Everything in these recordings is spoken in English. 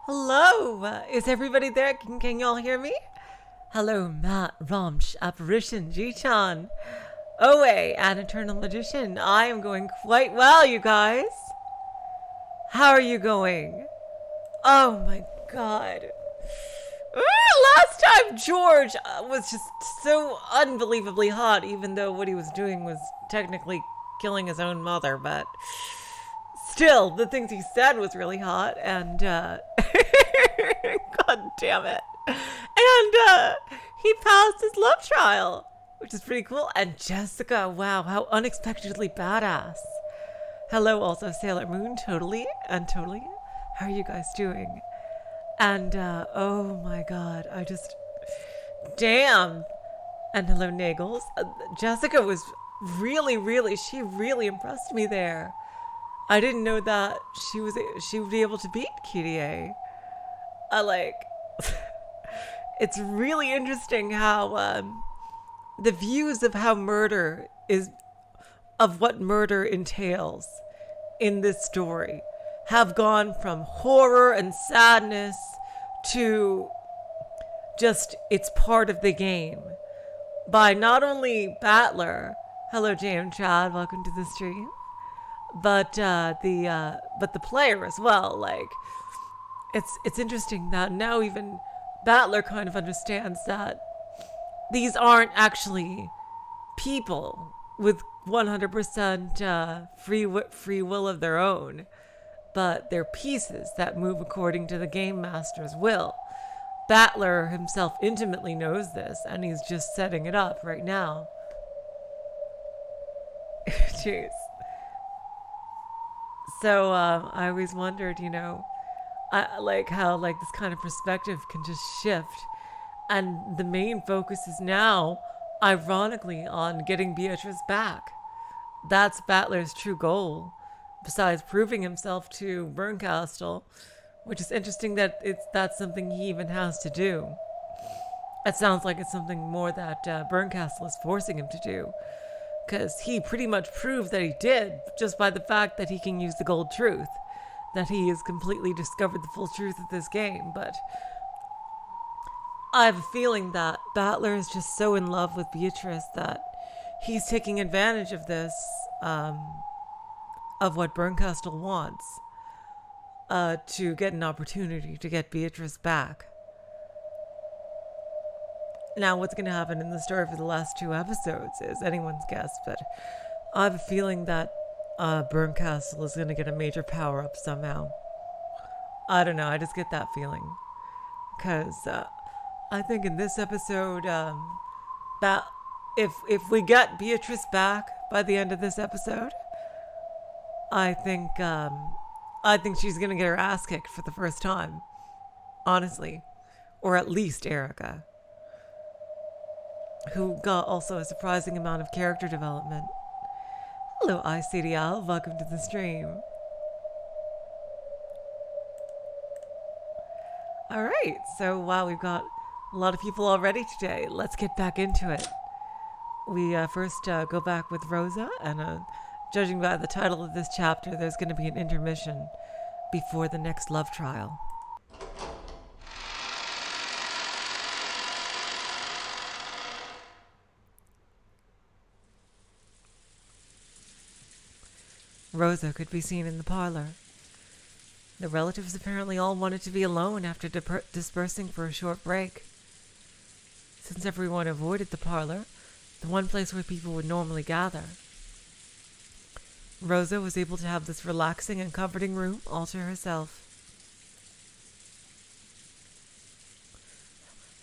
Hello, is everybody there? Can you all hear me? Hello, Matt, Ramsh, Apparition, G-chan, Oe, and Eternal Magician. I am going quite well, you guys. How are you going? Oh my god. Last time George was just so unbelievably hot, even though what he was doing was technically killing his own mother, but still, the things he said was really hot, and god damn it. And he passed his love trial, which is pretty cool. And Jessica, wow, how unexpectedly badass. Hello, also Sailor Moon, totally. How are you guys doing? And oh my god, damn. And hello, Nagels. Jessica was she really impressed me there. I didn't know that she would be able to beat Kyrie. It's really interesting how the views of what murder entails in this story have gone from horror and sadness to just it's part of the game by not only Battler, hello Jam Chad, welcome to the stream, but the player as well. Like it's interesting that now even Battler kind of understands that these aren't actually people with 100% free will of their own, but they're pieces that move according to the game master's will. Battler himself intimately knows this, and he's just setting it up right now. Jeez. So I always wondered, how this kind of perspective can just shift, and the main focus is now, ironically, on getting Beatrice back. That's Battler's true goal, besides proving himself to Bernkastel, which is interesting that that's something he even has to do. It sounds like it's something more that Bernkastel is forcing him to do, because he pretty much proved that he did just by the fact that he can use the gold truth, that he has completely discovered the full truth of this game. But I have a feeling that Battler is just so in love with Beatrice that he's taking advantage of this, of what Bernkastel wants, to get an opportunity to get Beatrice back. Now, what's going to happen in the story for the last 2 episodes is anyone's guess, but I have a feeling that Bernkastel is going to get a major power-up somehow. I don't know, I just get that feeling. Because I think in this episode, if we get Beatrice back by the end of this episode, I think she's going to get her ass kicked for the first time. Honestly. Or at least Erica, who got also a surprising amount of character development. Hello, ICDL. Welcome to the stream. Alright, so wow, we've got a lot of people already today. Let's get back into it. We first go back with Rosa, and judging by the title of this chapter, there's going to be an intermission before the next love trial. Rosa could be seen in the parlor. The relatives apparently all wanted to be alone after dispersing for a short break. Since everyone avoided the parlor, the one place where people would normally gather, Rosa was able to have this relaxing and comforting room all to herself.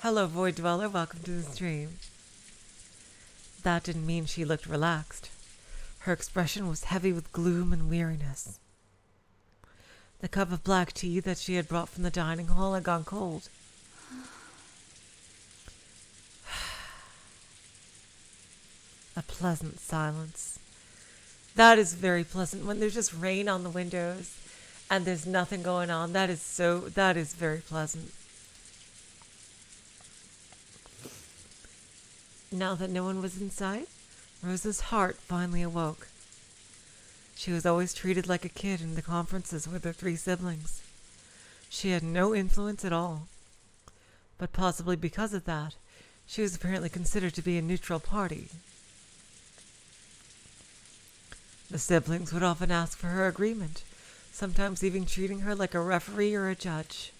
Hello, Void Dweller. Welcome to the stream. That didn't mean she looked relaxed. Her expression was heavy with gloom and weariness. The cup of black tea that she had brought from the dining hall had gone cold. A pleasant silence. That is very pleasant. When there's just rain on the windows and there's nothing going on, that is very pleasant. Now that no one was in sight, Rosa's heart finally awoke. She was always treated like a kid in the conferences with her 3 siblings. She had no influence at all. But possibly because of that, she was apparently considered to be a neutral party. The siblings would often ask for her agreement, sometimes even treating her like a referee or a judge.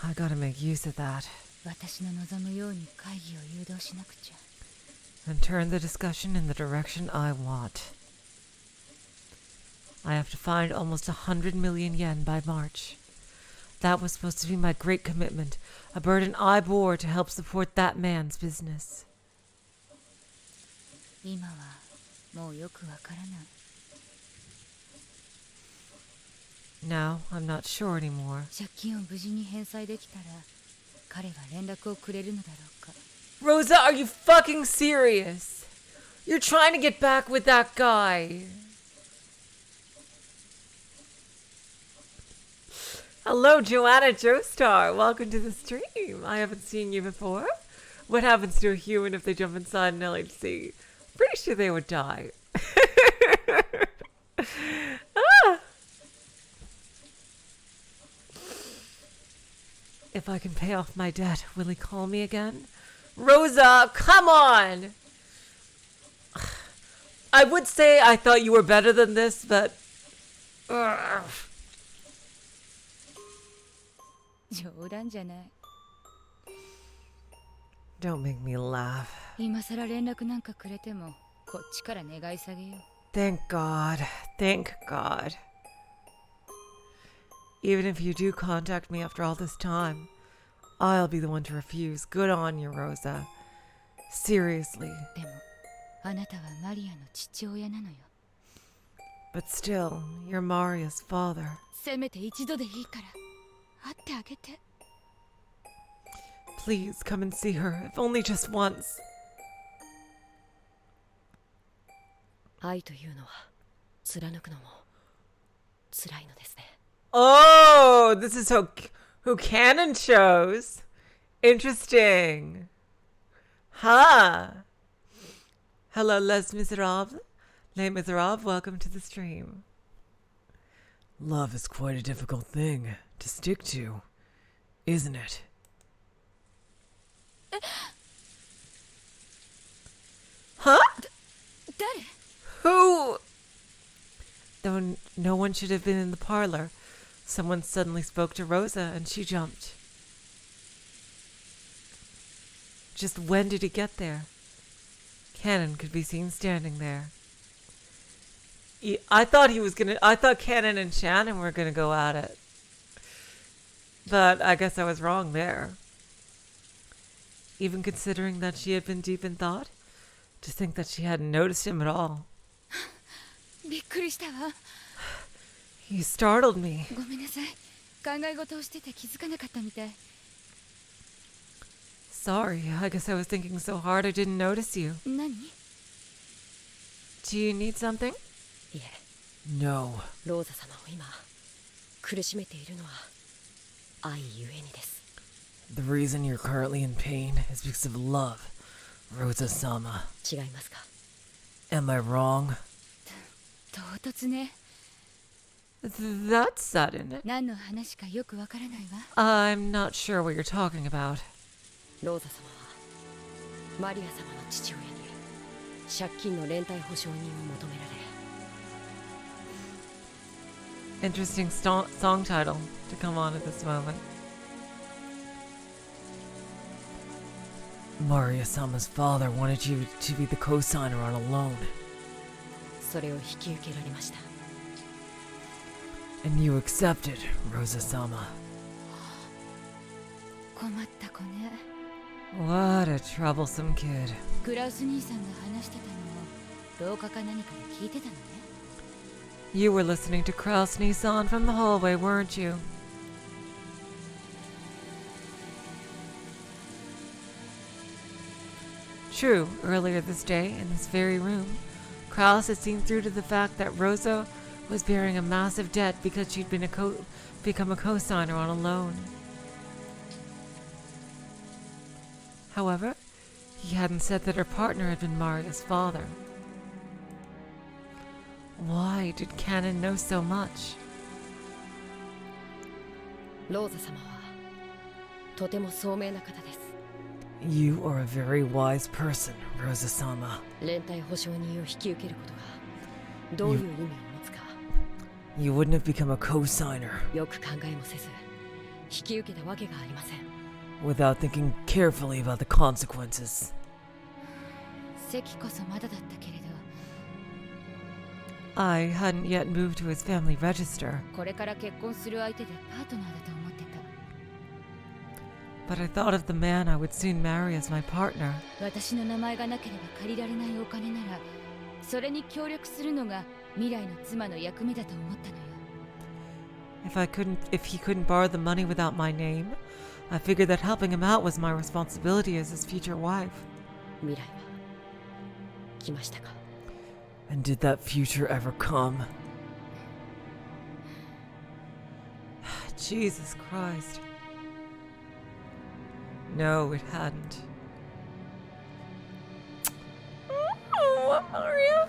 I gotta make use of that. And turn the discussion in the direction I want. I have to find almost 100 million yen by March. That was supposed to be my great commitment, a burden I bore to help support that man's business. Now, I'm not sure anymore. Rosa, are you fucking serious? You're trying to get back with that guy. Hello, Joanna Joestar. Welcome to the stream. I haven't seen you before. What happens to a human if they jump inside an LHC? Pretty sure they would die. Ah. If I can pay off my debt, will he call me again? Rosa, come on! I would say I thought you were better than this, but... Don't make me laugh. Thank God. Thank God. Even if you do contact me after all this time, I'll be the one to refuse. Good on you, Rosa. Seriously. But still, you're Maria's father. Please come and see her, if only just once. Oh, this is who Canon chose. Interesting. Huh. Hello, Les Miserables. Les Miserables, welcome to the stream. Love is quite a difficult thing to stick to, isn't it? Huh? Who? Though no one should have been in the parlor, someone suddenly spoke to Rosa and she jumped. Just when did he get there? Cannon could be seen standing there. I thought Cannon and Shannon were gonna go at it. But I guess I was wrong there. Even considering that she had been deep in thought, to think that she hadn't noticed him at all. You startled me. Sorry, I guess I was thinking so hard I didn't notice you. Do you need something? No. The reason you're currently in pain is because of love, Rosa-sama. Am I wrong? That's sudden. I'm not sure what you're talking about. Interesting song title to come on at this moment. Maria-sama's father wanted you to be the co-signer on a loan. And you accepted, Rosa-sama. What a troublesome kid. You were listening to Kraus-Nissan from the hallway, weren't you? True, earlier this day, in this very room, Kraus had seen through to the fact that Rosa was bearing a massive debt because she'd become a co-signer on a loan. However, he hadn't said that her partner had been Maria's father. Why did Canon know so much? Rosa 様はとても聡明な方です。You are a very wise person, Rosa-sama. 連帯保証人を引き受けることがどういう意味を持つか You wouldn't have become a co-signer よく考えもせず引き受けたわけがありません。 without thinking carefully about the consequences. 席こそまだだったけれど I hadn't yet moved to his family register, これから結婚する相手でパートナーだと思ってた。 but I thought of the man I would soon marry as my partner. 私の名前がなければ借りられないお金ならそれに協力するのが未来の妻の役目だと思ったのよ。 If he couldn't borrow the money without my name, I figured that helping him out was my responsibility as his future wife. 未来は来ましたか？ And did that future ever come? Jesus Christ. No, it hadn't. Oh, Maria.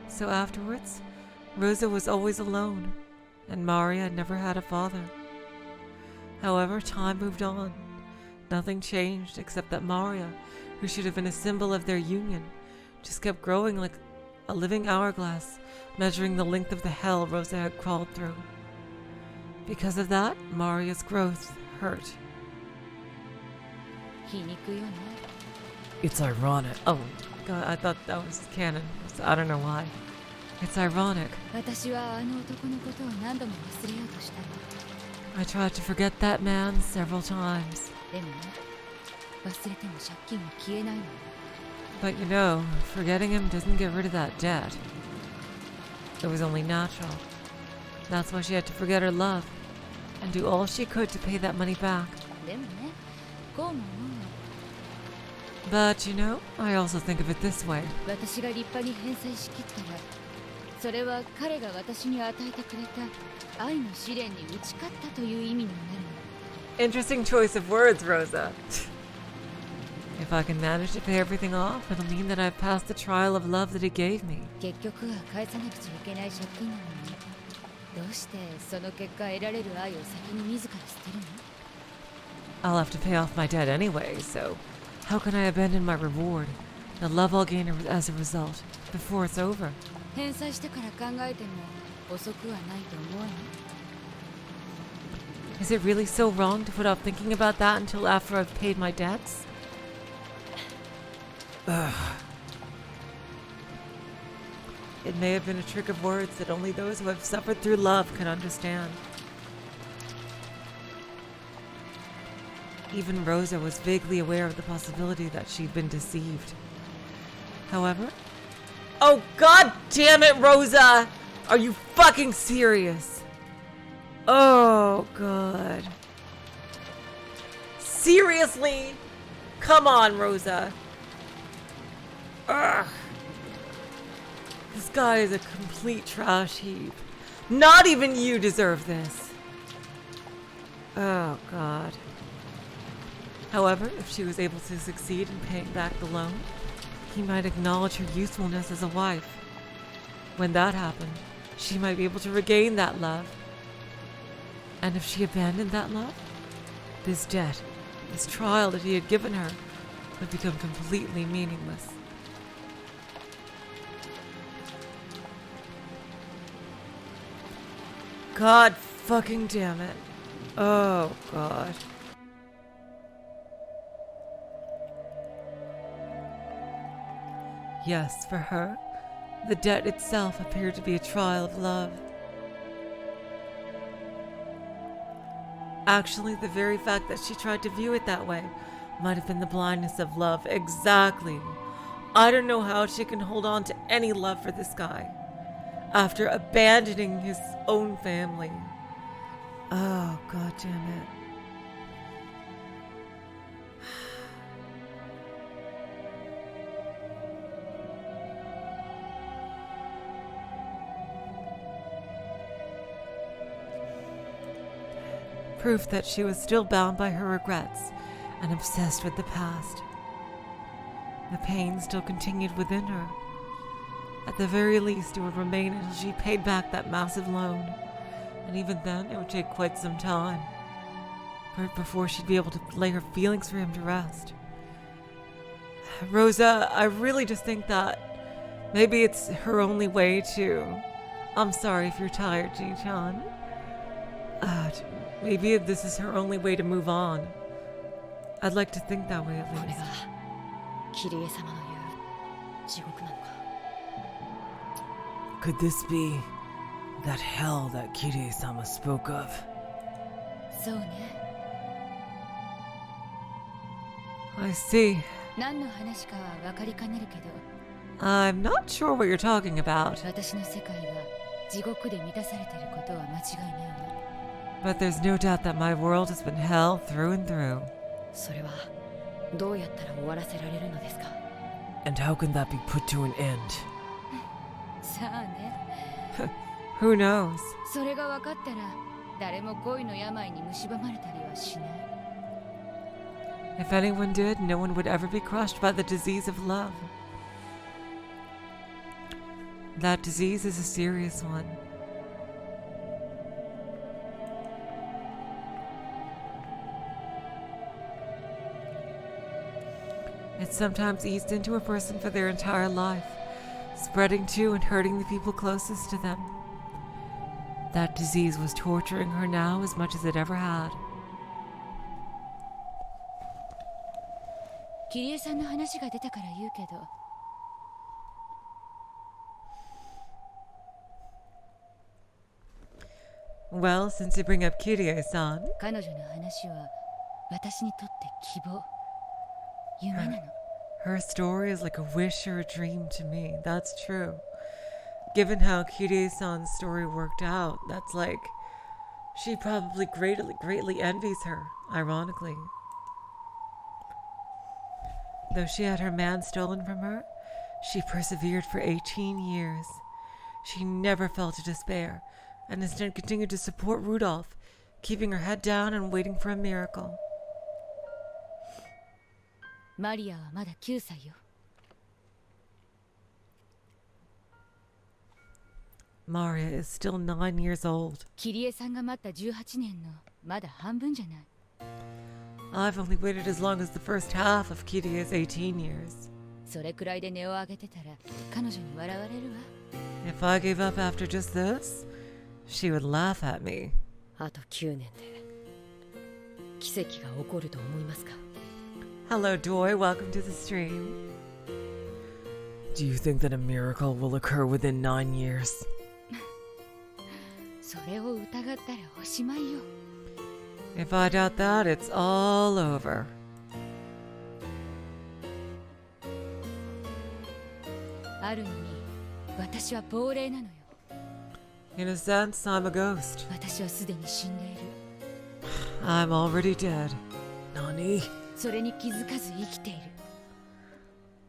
So afterwards, Rosa was always alone, and Maria never had a father. However, time moved on. Nothing changed except that Maria, who should have been a symbol of their union, just kept growing like a living hourglass, measuring the length of the hell Rosa had crawled through. Because of that, Maria's growth hurt. 皮肉よね。 It's ironic. Oh, God, I thought that was canon. I don't know why. It's ironic. 私はあの男のことを何度も忘れようとしたの。 I tried to forget that man several times. でもね、忘れても借金は消えないのよ。 But you know, forgetting him doesn't get rid of that debt. It was only natural. That's why she had to forget her love and do all she could to pay that money back. でもね、こうも思うの。 But you know, I also think of it this way. 私が立派に返済しきったら、それは彼が私に与えてくれた愛の試練に打ち勝ったという意味になるの。 Interesting choice of words, Rosa. If I can manage to pay everything off, it'll mean that I've passed the trial of love that he gave me. 結局は返さなくちゃいけない借金なのに、どうしてその結果得られる愛を先に自ら捨てるの？ I'll have to pay off my debt anyway, so how can I abandon my reward, the love I'll gain as a result, before it's over? 返済してから考えても遅くはないと思うの？ Is it really so wrong to put off thinking about that until after I've paid my debts? Ugh. It may have been a trick of words that only those who have suffered through love can understand. Even Rosa was vaguely aware of the possibility that she'd been deceived. However... Oh, God damn it, Rosa! Are you fucking serious? Oh, God. Seriously? Come on, Rosa. Ugh. This guy is a complete trash heap. Not even you deserve this. Oh, God. However, if she was able to succeed in paying back the loan, he might acknowledge her usefulness as a wife. When that happened, she might be able to regain that love. And if she abandoned that love, this debt, this trial that he had given her, would become completely meaningless. God fucking damn it. Oh, God. Yes, for her, the debt itself appeared to be a trial of love. Actually, the very fact that she tried to view it that way might have been the blindness of love. Exactly. I don't know how she can hold on to any love for this guy after abandoning his own family. Oh, God damn it. Proof that she was still bound by her regrets and obsessed with the past. The pain still continued within her. At the very least, it would remain until she paid back that massive loan. And even then, it would take quite some time before she'd be able to lay her feelings for him to rest. Rosa, I really just think that maybe it's her only way to... I'm sorry if you're tired, Ji-chan. Maybe this is her only way to move on. I'd like to think that way at least. Could this be that hell that Kyrie-sama spoke of? I see. I'm not sure what you're talking about. But there's no doubt that my world has been hell through and through. And how can that be put to an end? Who knows? If anyone did, no one would ever be crushed by the disease of love. That disease is a serious one. It's sometimes eased into a person for their entire life, spreading to and hurting the people closest to them. That disease was torturing her now as much as it ever had. Well, since you bring up Kyrie-san, her story is like a wish or a dream to me. That's true. Given how Kyrie-san's story worked out, that's like she probably greatly envies her, ironically. Though she had her man stolen from her, she persevered for 18 years. She never fell to despair, and instead continued to support Rudolph, keeping her head down and waiting for a miracle. Maria is still 9 years old. I've only waited as long as the first half of Kirie's 18 years. If I gave up after just this, she would laugh at me. Hello, Doi. Welcome to the stream. Do you think that a miracle will occur within 9 years? If I doubt that, it's all over. In a sense, I'm a ghost. I'm already dead. Nani?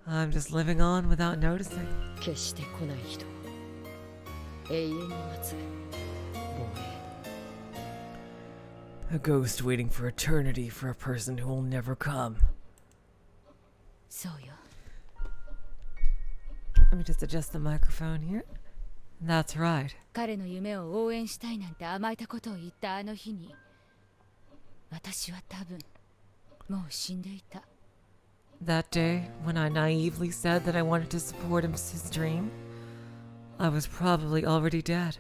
I'm just living on without noticing. A ghost waiting for eternity for a person who will never come. Let me just adjust the microphone here. That's right. That day, when I naively said that I wanted to support his dream, I was probably already dead.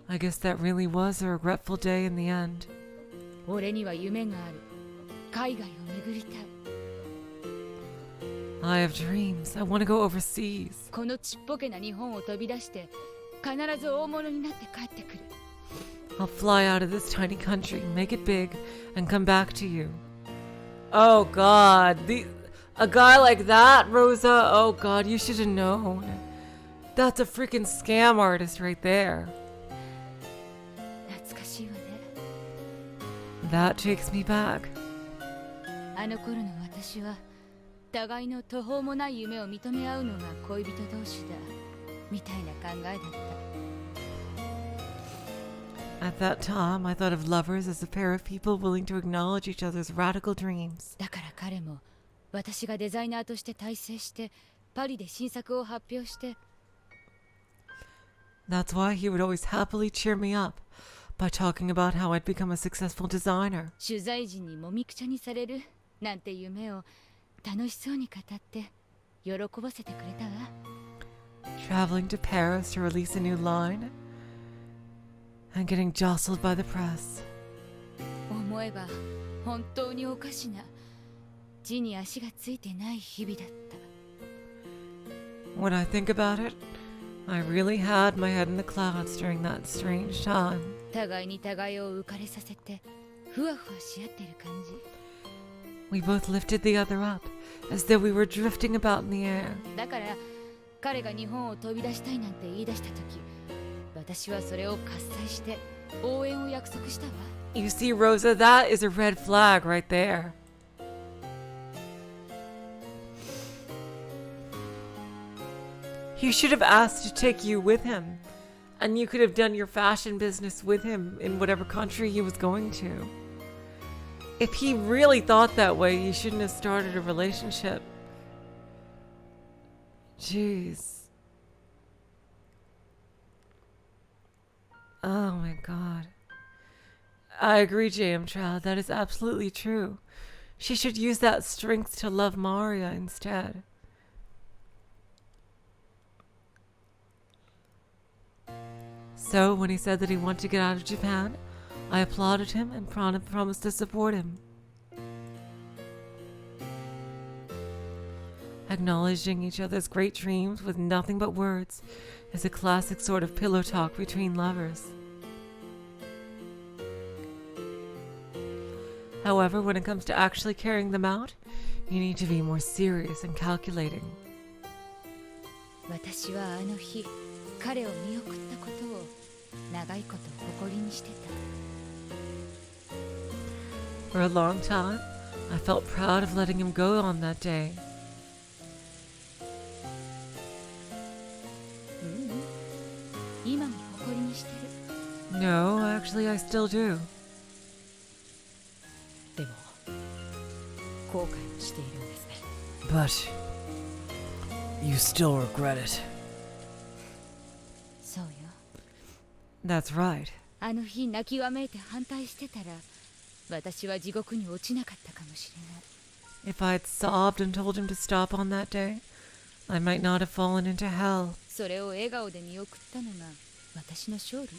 I guess that really was a regretful day in the end. I have dreams. I want to go overseas. I'll fly out of this tiny country, make it big, and come back to you. Oh God, a guy like that, Rosa, oh God, you should have known. That's a freaking scam artist right there. That takes me back. At that time, I thought of lovers as a pair of people willing to acknowledge each other's radical dreams. 私がデザイナーとして大成してパリで新作を発表して。 That's why he would always happily cheer me up by talking about how I'd become a successful designer. 取材時にもみくちゃにされるなんて夢を楽しそうに語って喜ばせてくれたわ。 Traveling to Paris to release a new line and getting jostled by the press. 思えば本当におかしな地に足がついてない日々だった。 When I think about it, I really had my head in the clouds during that strange time. 互いに互いを浮かれさせてふわふわし合ってる感じ。 We both lifted the other up, as though we were drifting about in the air. だから彼が日本を飛び出したいなんて言い出した時、私はそれを喝采して応援を約束したわ。 You see, Rosa, that is a red flag right there. He should have asked to take you with him, and you could have done your fashion business with him in whatever country he was going to. If he really thought that way, you shouldn't have started a relationship. Jeez. Oh my god. I agree, JM Child. That is absolutely true. She should use that strength to love Maria instead. So, when he said that he wanted to get out of Japan, I applauded him and promised to support him. Acknowledging each other's great dreams with nothing but words is a classic sort of pillow talk between lovers. However, when it comes to actually carrying them out, you need to be more serious and calculating. 私はあの日彼を見送ったことを長いこと誇りにしてた。 For a long time, I felt proud of letting him go on that day. 今も誇りにしてる。 No, actually I still do. でも後悔もしているんですね。 But you still regret it. そうよ。 That's right. あの日泣きわめいて反対してたら、私は地獄に落ちなかったかもしれない。 If I had sobbed and told him to stop on that day, I might not have fallen into hell. それを笑顔で見送ったのが私の勝利？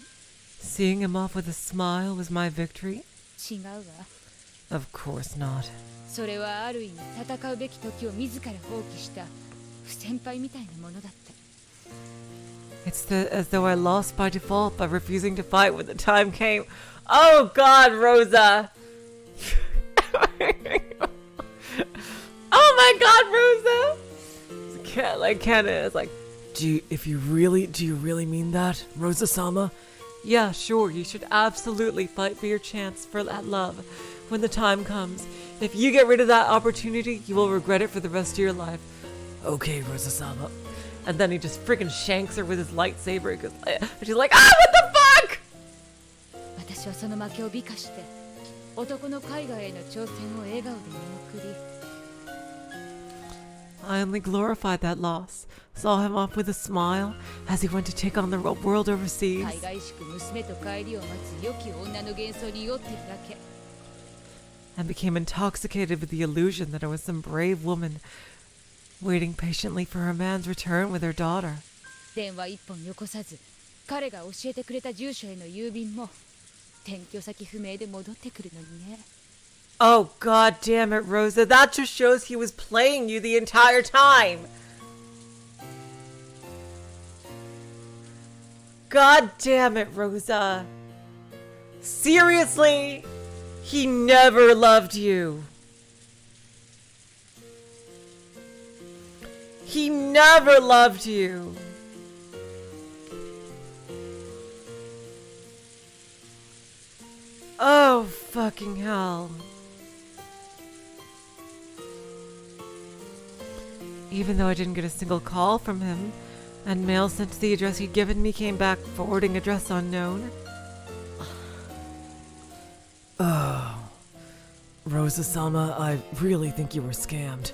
Seeing him off with a smile was my victory? 違うわ。 Of course not. それはある意味戦うべき時を自ら放棄した不先輩みたいなものだった。 It's as though I lost by default by refusing to fight when the time came. Oh God, Rosa! Oh my God, Rosa! Like Ken is like, do you really mean that, Rosa-sama? Yeah, sure. You should absolutely fight for your chance for that love when the time comes. If you get rid of that opportunity, you will regret it for the rest of your life. Okay, Rosa-sama. And then he just freaking shanks her with his lightsaber. He goes, and she's like, ah, what the fuck? 私はその負けを美化して男の海外への挑戦を笑顔で見送り。 I only glorified that loss. Saw him off with a smile as he went to take on the world overseas. 海外しく娘と帰りを待つ良き女の幻想に酔ってるだけ。 And became intoxicated with the illusion that I was some brave woman waiting patiently for her man's return with her daughter. 電話一本よこさず、彼が教えてくれた住所への郵便も転居先不明で戻ってくるのにね。 Oh, God damn it, Rosa. That just shows he was playing you the entire time. God damn it, Rosa. Seriously? He never loved you. He never loved you. Oh, fucking hell. Even though I didn't get a single call from him, and mail sent to the address he'd given me came back forwarding address unknown. Oh. Rosa-sama, I really think you were scammed.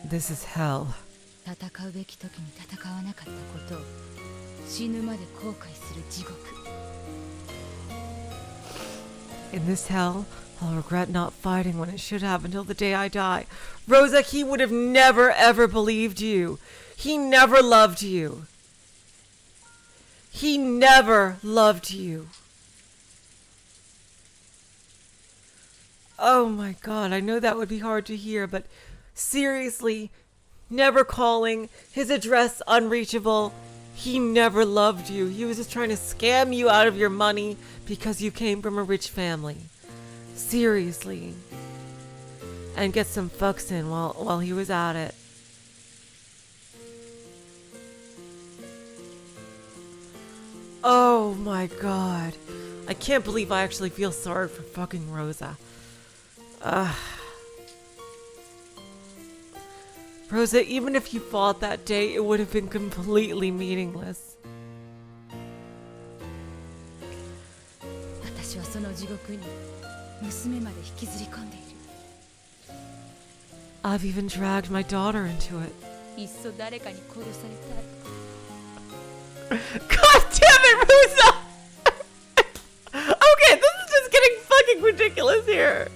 This is hell. In this hell, I'll regret not fighting when it should have until the day I die. Rosa, he would have never ever believed you. He never loved you. He never loved you. Oh my God, I know that would be hard to hear, but seriously, never calling, his address unreachable. He never loved you. He was just trying to scam you out of your money because you came from a rich family. Seriously. And get some fucks in while he was at it. Oh my God. I can't believe I actually feel sorry for fucking Rosa. Rosa, even if you fought that day, it would have been completely meaningless. I've even dragged my daughter into it. God damn it, Rosa! Okay, this is just getting fucking ridiculous here.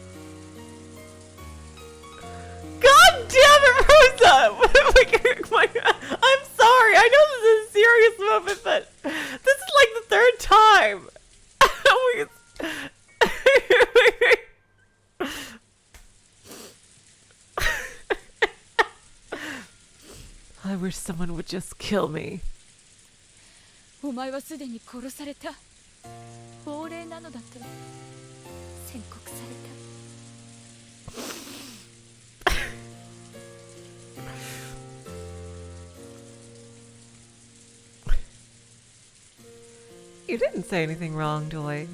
God damn it, Rosa! I'm sorry, I know this is a serious moment, but this is like the third time. I wish someone would just kill me. You didn't say anything wrong, Doi.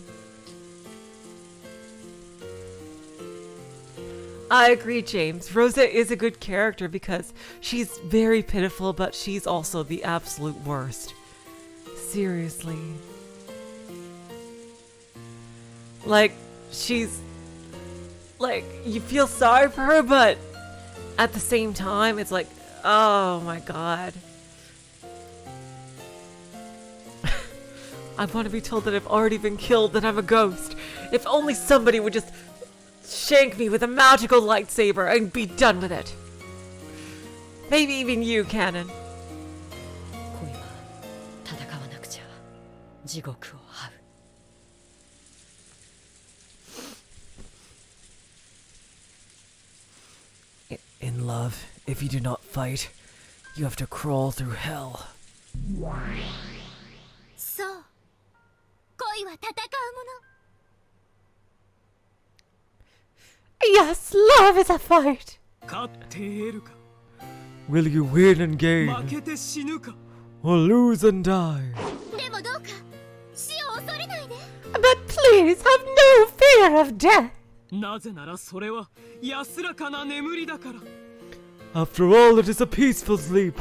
I agree, James. Rosa is a good character because she's very pitiful, but she's also the absolute worst. Seriously. Like, she's... like, you feel sorry for her, but at the same time, it's like, oh my God. I want to be told that I've already been killed, that I'm a ghost. If only somebody would just shank me with a magical lightsaber and be done with it. Maybe even you, Canon. In love, if you do not fight, you have to crawl through hell. Yes, love is a fight. Will you win and gain, or lose and die? But please have no fear of death. After all, it is a peaceful sleep.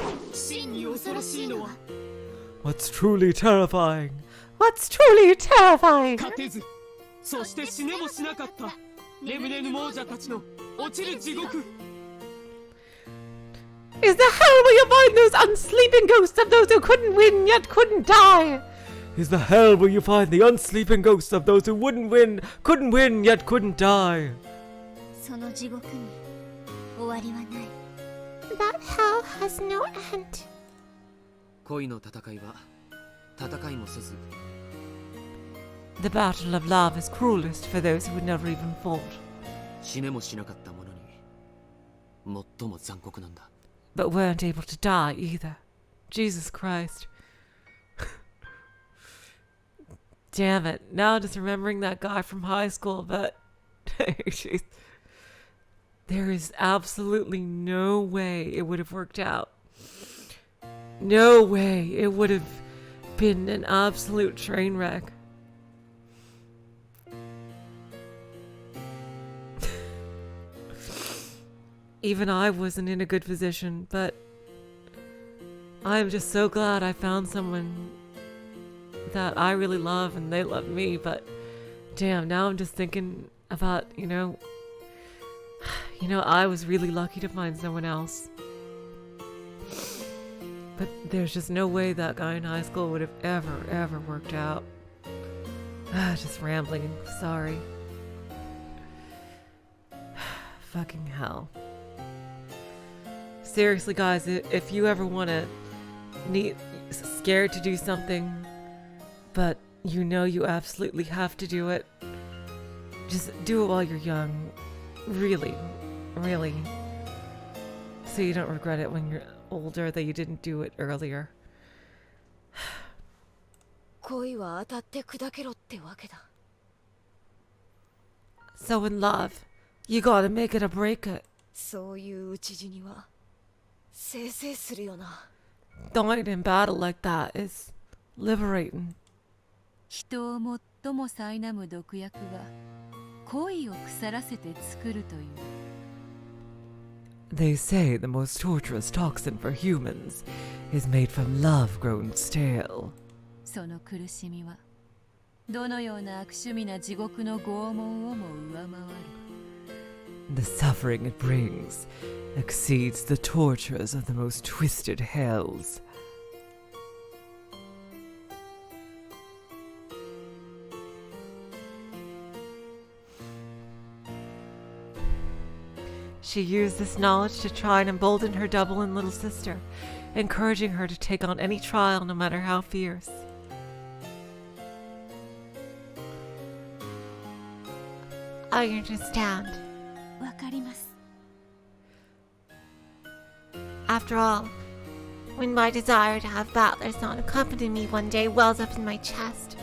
What's truly terrifying? What's truly terrifying? Is the hell where you find those unsleeping ghosts of those who couldn't win yet couldn't die? Is the hell where you find the unsleeping ghosts of those who couldn't win yet couldn't die? That hell has no end. The battle of love is cruelest for those who would never even fought. But weren't able to die either. Jesus Christ. Damn it. Now just remembering that guy from high school, but there is absolutely no way it would have worked out. No way. It would have been an absolute train wreck. Even I wasn't in a good position, but I'm just so glad I found someone that I really love and they love me, but damn, now I'm just thinking about, I was really lucky to find someone else. But there's just no way that guy in high school would have ever worked out. Just rambling. Sorry. Fucking hell. Seriously, guys, if you ever want to scared to do something, but you absolutely have to do it, just do it while you're young. Really. Really. So you don't regret it when you're older that you didn't do it earlier. So in love, you gotta make it or break it. Dying in battle like that is liberating. They say the most torturous toxin for humans is made from love grown stale. The suffering it brings exceeds the tortures of the most twisted hells. She used this knowledge to try and embolden her double and little sister, encouraging her to take on any trial no matter how fierce. I understand. After all, when my desire to have battlers not accompany me one day wells up in my chest,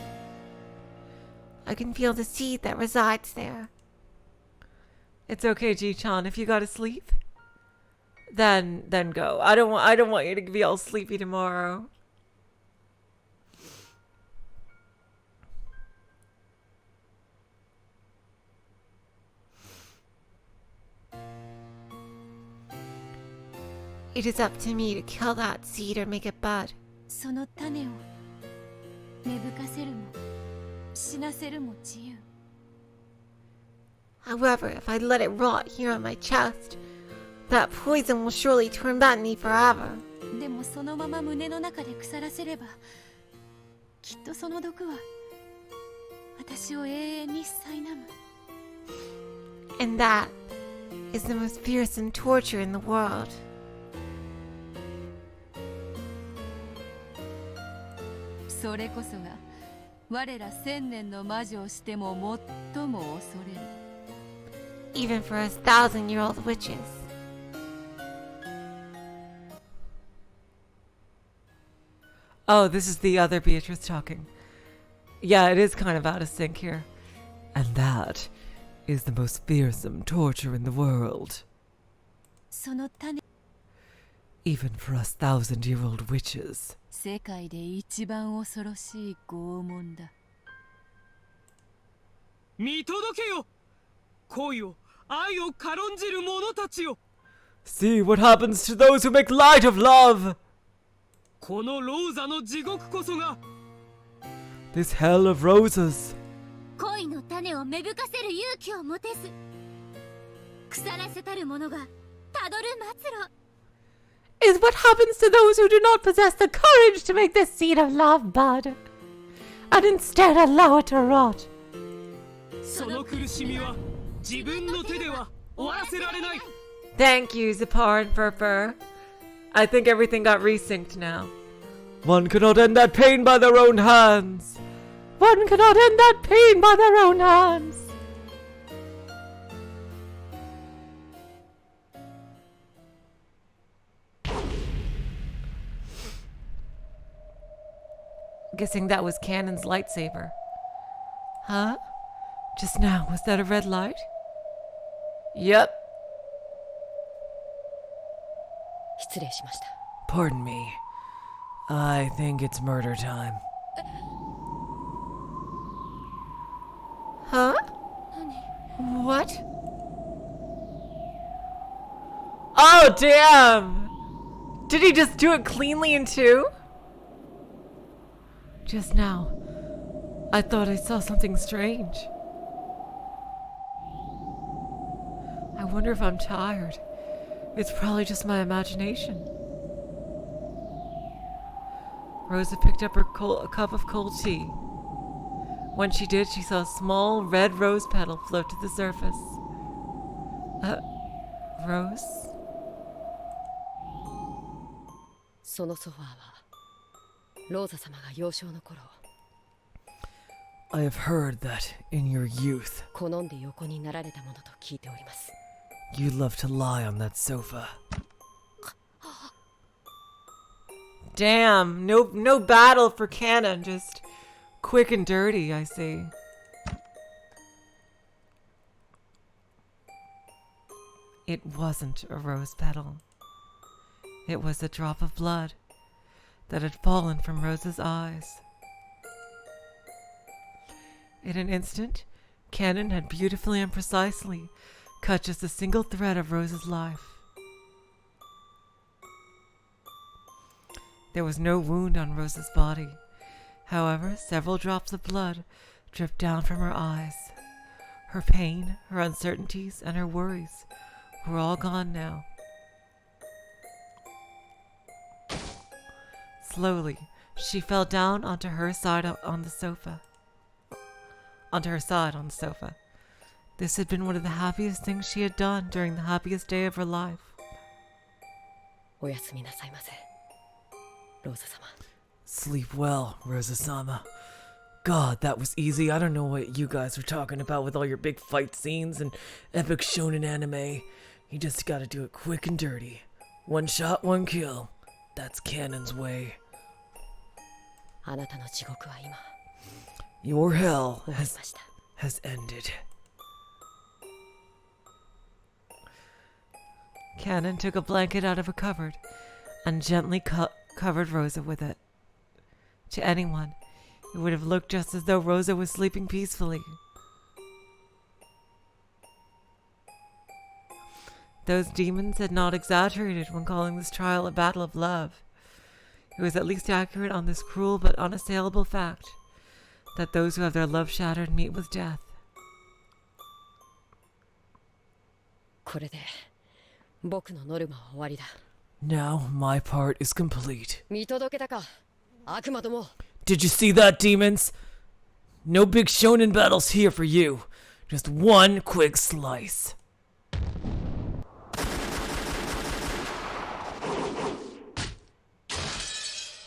I can feel the seed that resides there. It's okay, Ji-chan. If you gotta sleep, then go. I don't want you to be all sleepy tomorrow. It is up to me to kill that seed or make it bud. However, if I let it rot here on my chest, that poison will surely torment me forever. And that is the most fearsome torture in the world. Even for us 1,000-year-old witches. Oh, this is the other Beatrice talking. Yeah, it is kind of out of sync here. And that is the most fearsome torture in the world. Even for us 1,000-year-old witches. See what happens to those who make light of love! This hell of roses. Is what happens to those who do not possess the courage to make the seed of love bud, and instead allow it to rot. Thank you, Zippar and Furfur. I think everything got resynced now. One cannot end that pain by their own hands. One cannot end that pain by their own hands. Guessing that was Cannon's lightsaber. Huh? Just now, was that a red light? Yep. Pardon me. I think it's murder time. Huh? What? Oh, damn! Did he just do it cleanly in two? Just now, I thought I saw something strange. I wonder if I'm tired. It's probably just my imagination. Rosa picked up her a cup of cold tea. When she did, she saw a small red rose petal float to the surface. Rose? そのソファーはローザ様が幼少の頃 I have heard that in your youth 好んで横になられたものと聞いております you love to lie on that sofa. Damn, no battle for Shannon, just quick and dirty, I see. It wasn't a rose petal. It was a drop of blood that had fallen from Rosa's eyes. In an instant, Shannon had beautifully and precisely cut just a single thread of Rosa's life. There was no wound on Rosa's body. However, several drops of blood dripped down from her eyes. Her pain, her uncertainties, and her worries were all gone now. Slowly, she fell down onto her side on the sofa. This had been one of the happiest things she had done during the happiest day of her life. おやすみなさいませローザ様 Sleep well, Rosa-sama. God, that was easy. I don't know what you guys were talking about with all your big fight scenes and epic shonen anime. You just gotta do it quick and dirty. One shot, one kill. That's Shannon's way. あなたの地獄は今 Your hell 終わりました has ended. Shannon took a blanket out of a cupboard and gently covered Rosa with it. To anyone, it would have looked just as though Rosa was sleeping peacefully. Those demons had not exaggerated when calling this trial a battle of love. It was at least accurate on this cruel but unassailable fact that those who have their love shattered meet with death. これで僕のノルマは終わりだ Now my part is complete. 見届けたか悪魔ども Did you see that, demons? No big shonen battles here for you. Just one quick slice.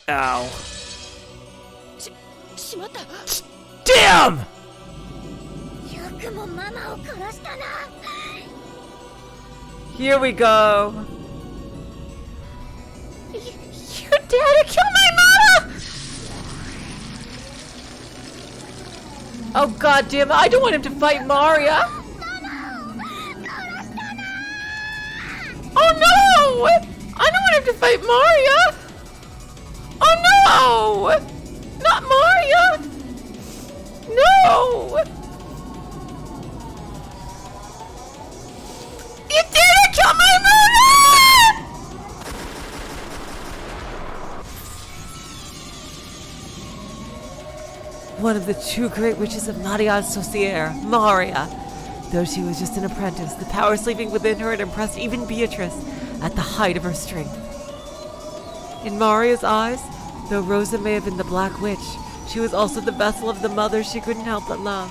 Ow. しまった Damn! よくもママを殺したな Here we go. You dare to kill my mama! Oh god damn it, I don't want him to fight Maria. Oh no! I don't want him to fight Maria! Oh no! Not Maria! No! You didn't kill my mother! One of the two great witches of Nariad Saucier, Maria. Though she was just an apprentice, the power sleeping within her had impressed even Beatrice at the height of her strength. In Maria's eyes, though Rosa may have been the Black Witch, she was also the vessel of the mother she couldn't help but love.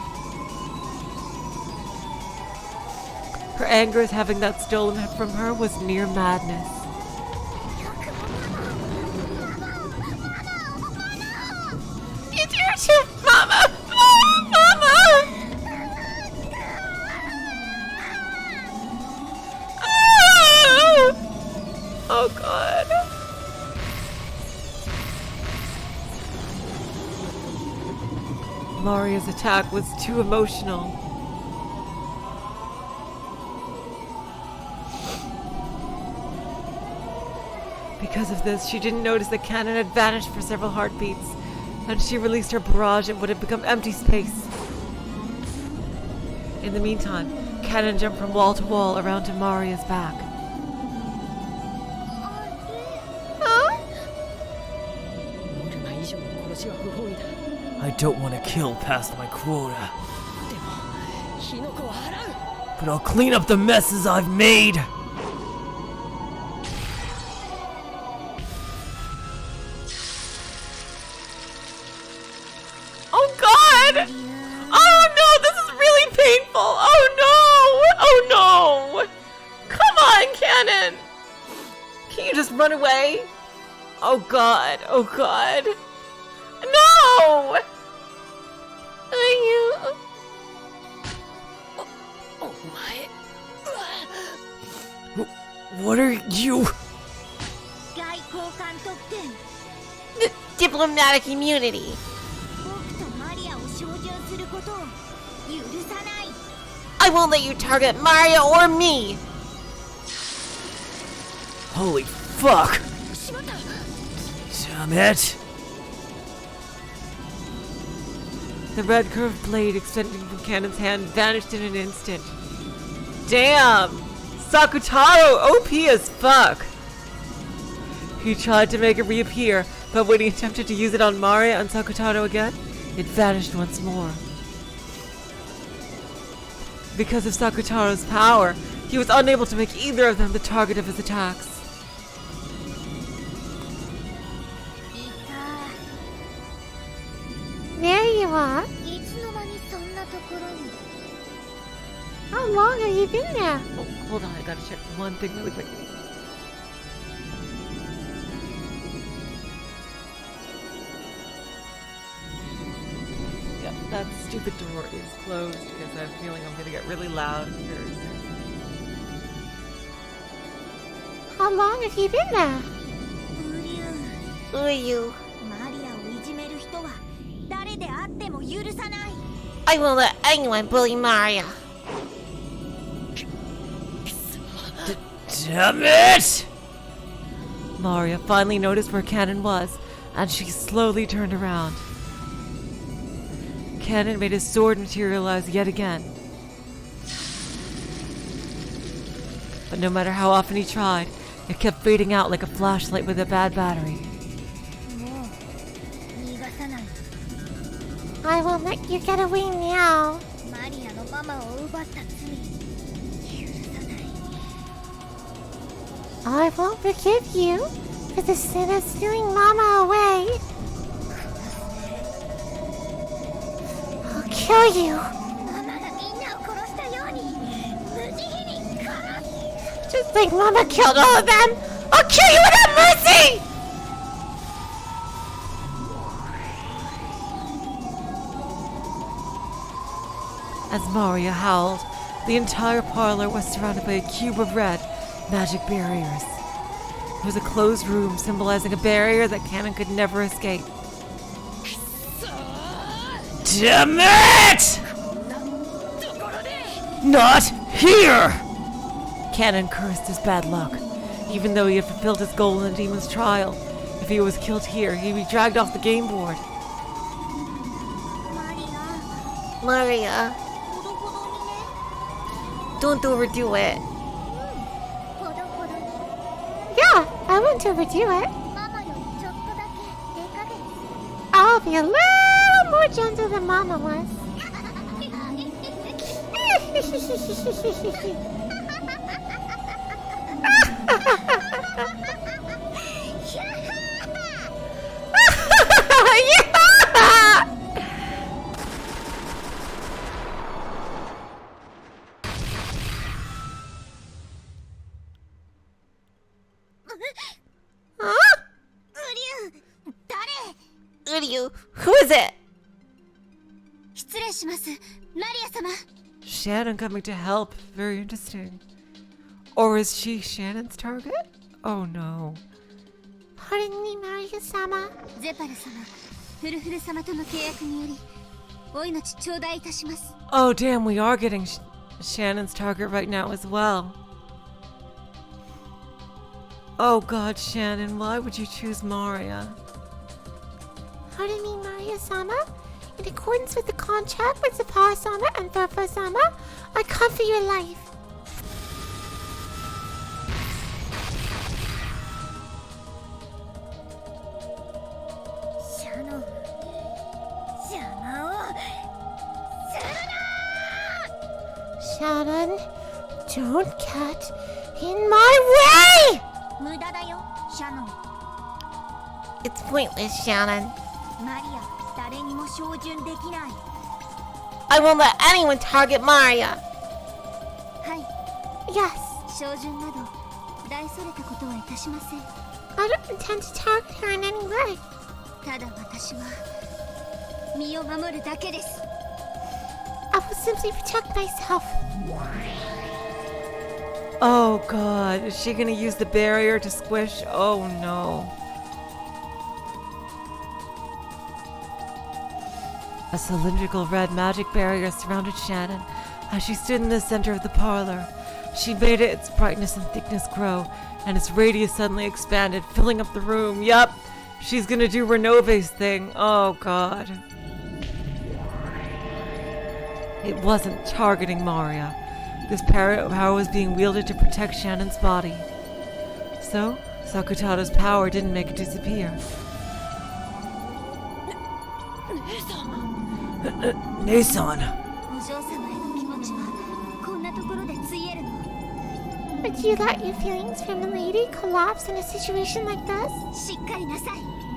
Her anger at having that stolen from her was near madness. You did it too, Mama! Mama! Oh God. Maria's attack was too emotional. Because of this, she didn't notice that Shannon had vanished for several heartbeats, and she released her barrage and would have become empty space. In the meantime, Shannon jumped from wall to wall around to Maria's back. Huh? I don't want to kill past my quota. But I'll clean up the messes I've made. Oh God! Oh no, this is really painful! Oh no! Oh no! Come on, Cannon! Can you just run away? Oh God, oh God. No! You... Oh my... What are you... Diplomatic immunity. I won't let you target Mario or me. Holy fuck! Damn it! The red curved blade extending from Cannon's hand vanished in an instant. Damn! Sakutaro OP as fuck! He tried to make it reappear, but when he attempted to use it on Maria and Sakutaro again, it vanished once more. Because of Sakutaro's power, he was unable to make either of them the target of his attacks. There you are. How long have you been there? Oh, hold on, I gotta check one thing really quick. Yeah, that stupid door is closed because I have a feeling I'm gonna get really loud very soon. How long have you been there? Uryu. I won't let anyone bully Mario. Damn it! Maria finally noticed where Cannon was, and she slowly turned around. Cannon made his sword materialize yet again. But no matter how often he tried, it kept fading out like a flashlight with a bad battery. I won't let you get away now. I won't forgive you for the sin of stealing Mama away. I'll kill you. Just like Mama killed all of them, I'll kill you without mercy! As Maria howled, the entire parlor was surrounded by a cube of red magic barriers. It was a closed room symbolizing a barrier that Cannon could never escape. Damn it! Not here! Cannon cursed his bad luck. Even though he had fulfilled his goal in the demon's trial, if he was killed here, he'd be dragged off the game board. Maria. Don't overdo it. Yeah, I won't overdo it. I'll be a little more gentle than Mama was. Uryu, who is it? Shannon coming to help. Very interesting. Or is she Shannon's target? Oh no. Pardon me, Maria-sama. Oh damn, we are getting Shannon's target right now as well. Oh god, Shannon, why would you choose Maria? Pardon me, Maria-sama. In accordance with the contract with Zappa-sama and Furfa-sama, I come for your life. Shannon, don't get in my way! 無駄だよ、シャノン。 It's pointless, Shannon. マリア、誰にも照準できない。 I won't let anyone target Maria. はい。 Yes. 照準など大それたことはいたしません。 I don't intend to target her in any way. ただ私は身を守るだけです。 I will simply protect myself. Oh god, is she gonna use the barrier to squish? Oh no. A cylindrical red magic barrier surrounded Shannon as she stood in the center of the parlor. She made its brightness and thickness grow, and its radius suddenly expanded, filling up the room. Yup, she's gonna do Renove's thing. Oh god. It wasn't targeting Maria. This power was being wielded to protect Shannon's body. So, Sakutada's power didn't make it disappear. Nason! Would you let your feelings for Milady collapse in a situation like this?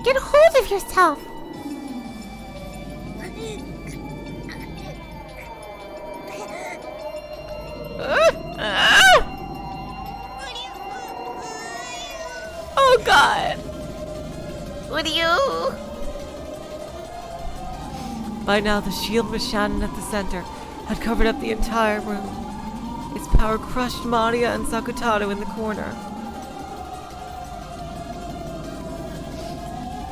Get a hold of yourself! Oh god! What do you? By now, the shield with Shannon at the center had covered up the entire room. Its power crushed Maria and Sakutada in the corner.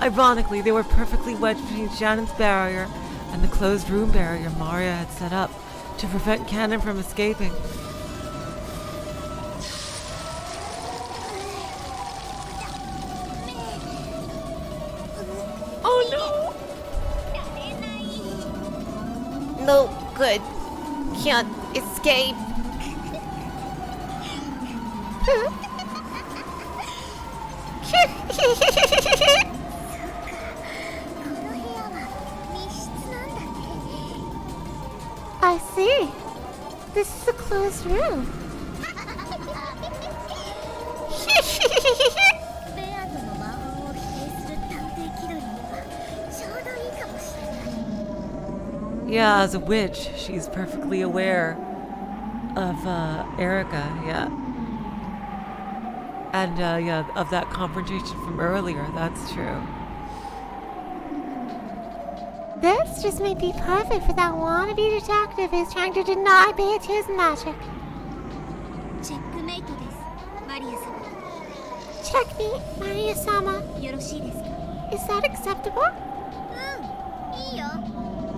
Ironically, they were perfectly wedged between Shannon's barrier and the closed room barrier Maria had set up to prevent Cannon from escaping. Oh no! No good. Can't escape. I see. This is a closed room. Yeah, as a witch, she's perfectly aware of Erica, yeah. And, yeah, of that confrontation from earlier, that's true. This just may be perfect for that wannabe detective who's trying to deny Beatrice's magic. Checkmate です、マリア様。 Checkmate, Maria-sama. よろしいですか？ Is that acceptable? いいよ。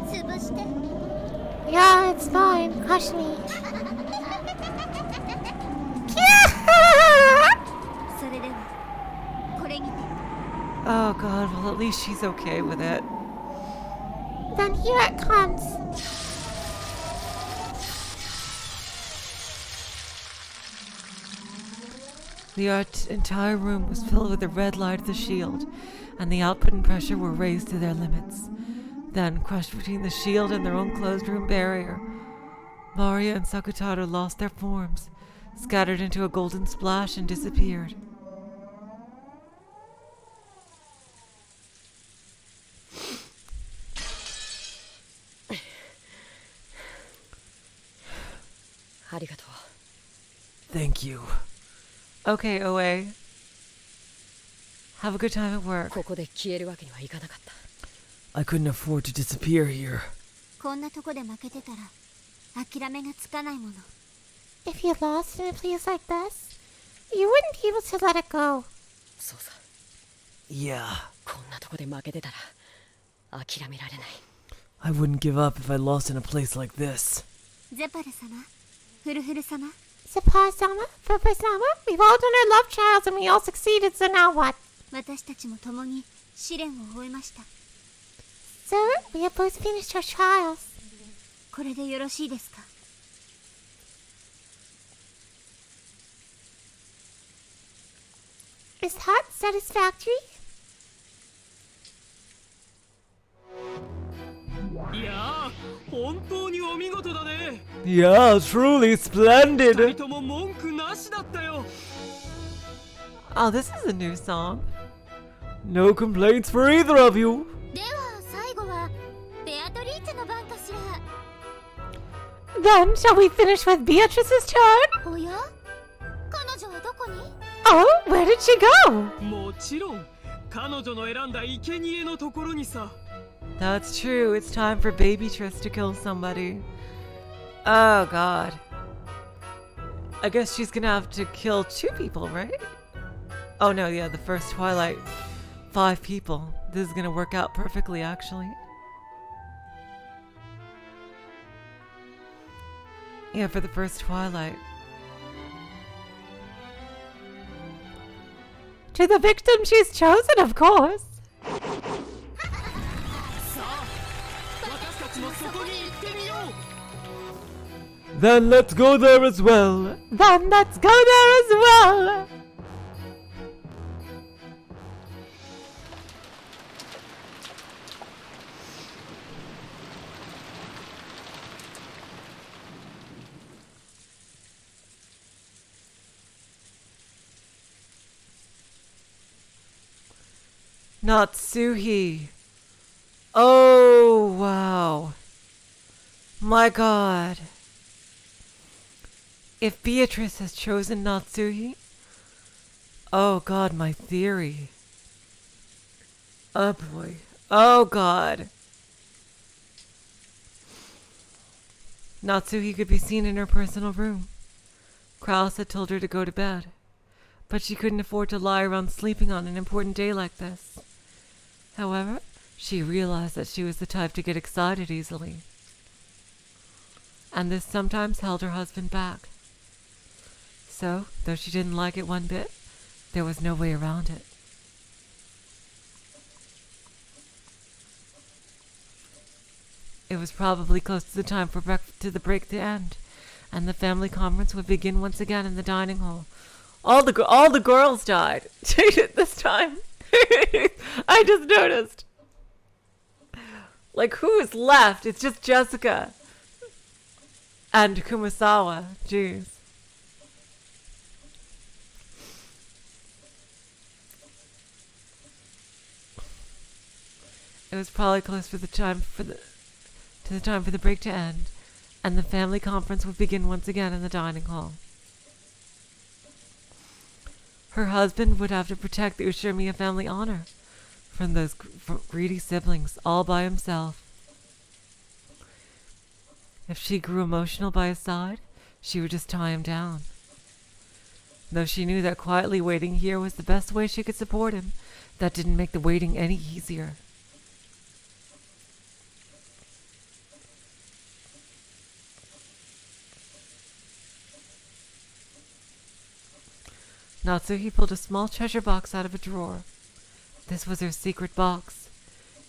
潰して。 Yeah, it's fine. Crush me. それではこれにて。 Oh god, well at least she's okay with it. Then here it comes. The entire room was filled with the red light of the shield, and the output and pressure were raised to their limits. Then, crushed between the shield and their own closed room barrier, Maria and Sakutada lost their forms, scattered into a golden splash, and disappeared. Thank you. Okay, OA. Have a good time at work. I couldn't afford to disappear here. こんなとこで負けてたら諦めがつかないもの。 If you lost in a place like this, you wouldn't be able to let it go. Yeah. I wouldn't give up if I lost in a place like this. ゼパル様、フルフル様。 Sapar-sama, Papa-sama, we've all done our love trials and we all succeeded, so now what? 私たちも共に試練を終えました。 So, we have both finished our trials. これでよろしいですか？ Is that satisfactory? いや Yeah, truly splendid. Oh, this is a new song. No complaints for either of you. では最後はベアトリーチェの番かしら。 Then, shall we finish with Beatrice's turn? おや？彼女はどこに？ Oh, where did she go? もちろん彼女の選んだ生贄のところにさ。 That's true. It's time for Beatrice to kill somebody. Oh, God. I guess she's gonna have to kill 2 people, right? Oh, no, yeah, the first Twilight. 5 people. This is gonna work out perfectly, actually. Yeah, for the first Twilight. To the victim she's chosen, of course. Then let's go there as well. Then let's go there as well. Natsuhi. Oh, wow. My God. If Beatrice has chosen Natsuhi, oh God, my theory. Oh boy. Oh God. Natsuhi could be seen in her personal room. Kraus had told her to go to bed, but she couldn't afford to lie around sleeping on an important day like this. However, she realized that she was the type to get excited easily, and this sometimes held her husband back. So, though she didn't like it one bit, there was no way around it. It was probably close to the time for the break to end, and the family conference would begin once again in the dining hall. All the girls died this time. I just noticed. Like, who is left? It's just Jessica and Kumasawa. Jeez. It was probably close to the time for the break to end, and the family conference would begin once again in the dining hall. Her husband would have to protect the Ushirmiya family honor from those greedy siblings all by himself. If she grew emotional by his side, she would just tie him down. Though she knew that quietly waiting here was the best way she could support him, that didn't make the waiting any easier. Natsuhi pulled a small treasure box out of a drawer. This was her secret box.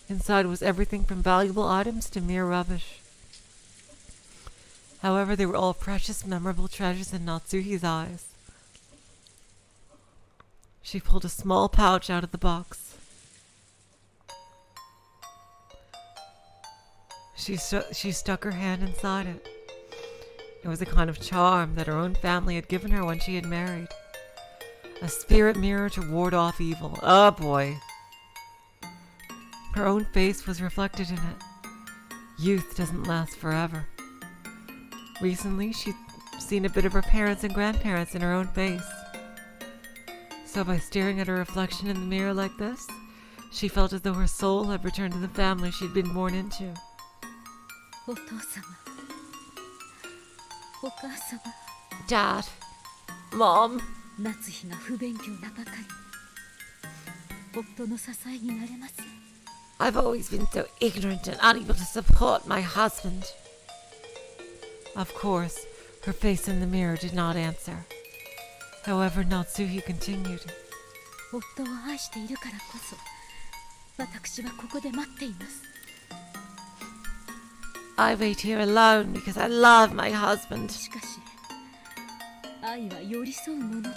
Inside was everything from valuable items to mere rubbish. However, they were all precious, memorable treasures in Natsuhi's eyes. She pulled a small pouch out of the box. She stuck her hand inside it. It was a kind of charm that her own family had given her when she had married. A spirit mirror to ward off evil. Oh boy. Her own face was reflected in it. Youth doesn't last forever. Recently, she'd seen a bit of her parents and grandparents in her own face. So by staring at her reflection in the mirror like this, she felt as though her soul had returned to the family she'd been born into. Dad. Mom. 夏日が不勉強なばかり。夫の支えになれます。I've always been so ignorant and unable to support my husband. Of course, her face in the mirror did not answer. However, Natsuhi continued. 夫を愛しているからこそ、私はここで待っています。I wait here alone because I love my husband. しかし、愛は寄り添うものと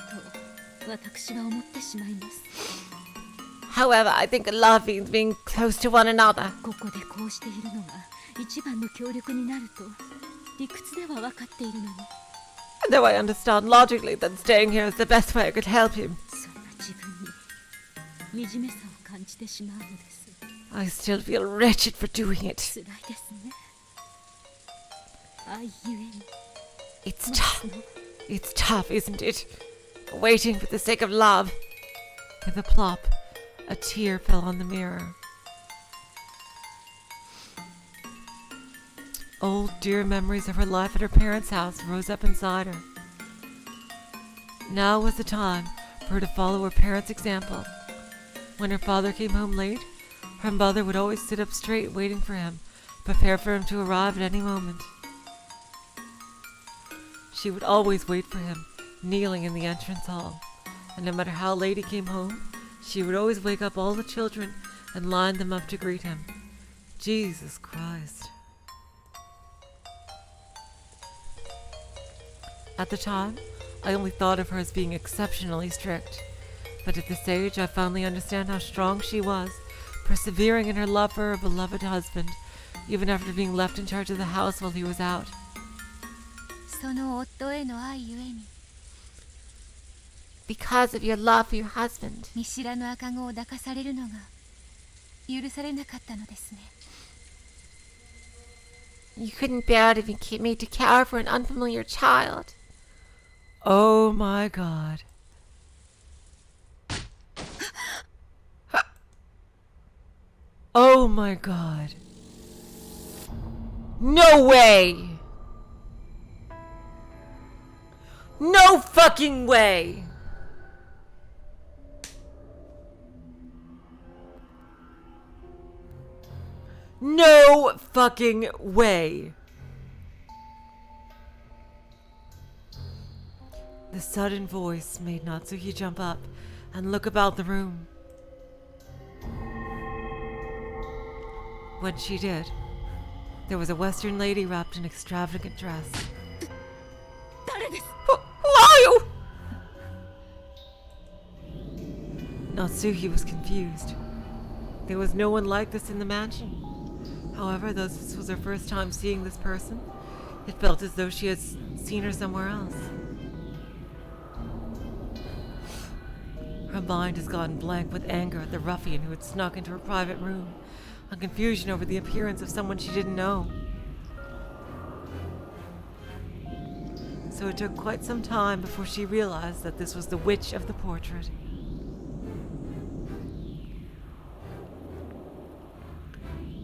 私は思ってしまいます。However, I think love means being close to one another. ここでこうしているのが一番の協力になると理屈では分かっているのに。 Though I understand logically that staying here is the best way I could help him. そんな自分に惨めさを感じてしまうのです。 I still feel wretched for doing it. 辛いですね。愛ゆえに。 It's tough. It's tough, isn't it? Waiting for the sake of love. With a plop, a tear fell on the mirror. Old dear memories of her life at her parents' house rose up inside her. Now was the time for her to follow her parents' example. When her father came home late, her mother would always sit up straight waiting for him, prepared for him to arrive at any moment. She would always wait for him, kneeling in the entrance hall. And no matter how late he came home, she would always wake up all the children and line them up to greet him. Jesus Christ. At the time, I only thought of her as being exceptionally strict. But at this age, I finally understand how strong she was, persevering in her love for her beloved husband, even after being left in charge of the house while he was out. その夫への愛ゆえに。 Because of your love for your husband. 見知らぬ赤子を抱かされるのが許されなかったのですね。 You couldn't bear to be made to care for an unfamiliar child. Oh my God. Oh my God. No way! No fucking way! No fucking way! The sudden voice made Natsuhi jump up and look about the room. When she did, there was a Western lady wrapped in extravagant dress. Who are you? Natsuhi was confused. There was no one like this in the mansion. However, though this was her first time seeing this person, it felt as though she had seen her somewhere else. Her mind has gone blank with anger at the ruffian who had snuck into her private room, and confusion over the appearance of someone she didn't know. So it took quite some time before she realized that this was the witch of the portrait.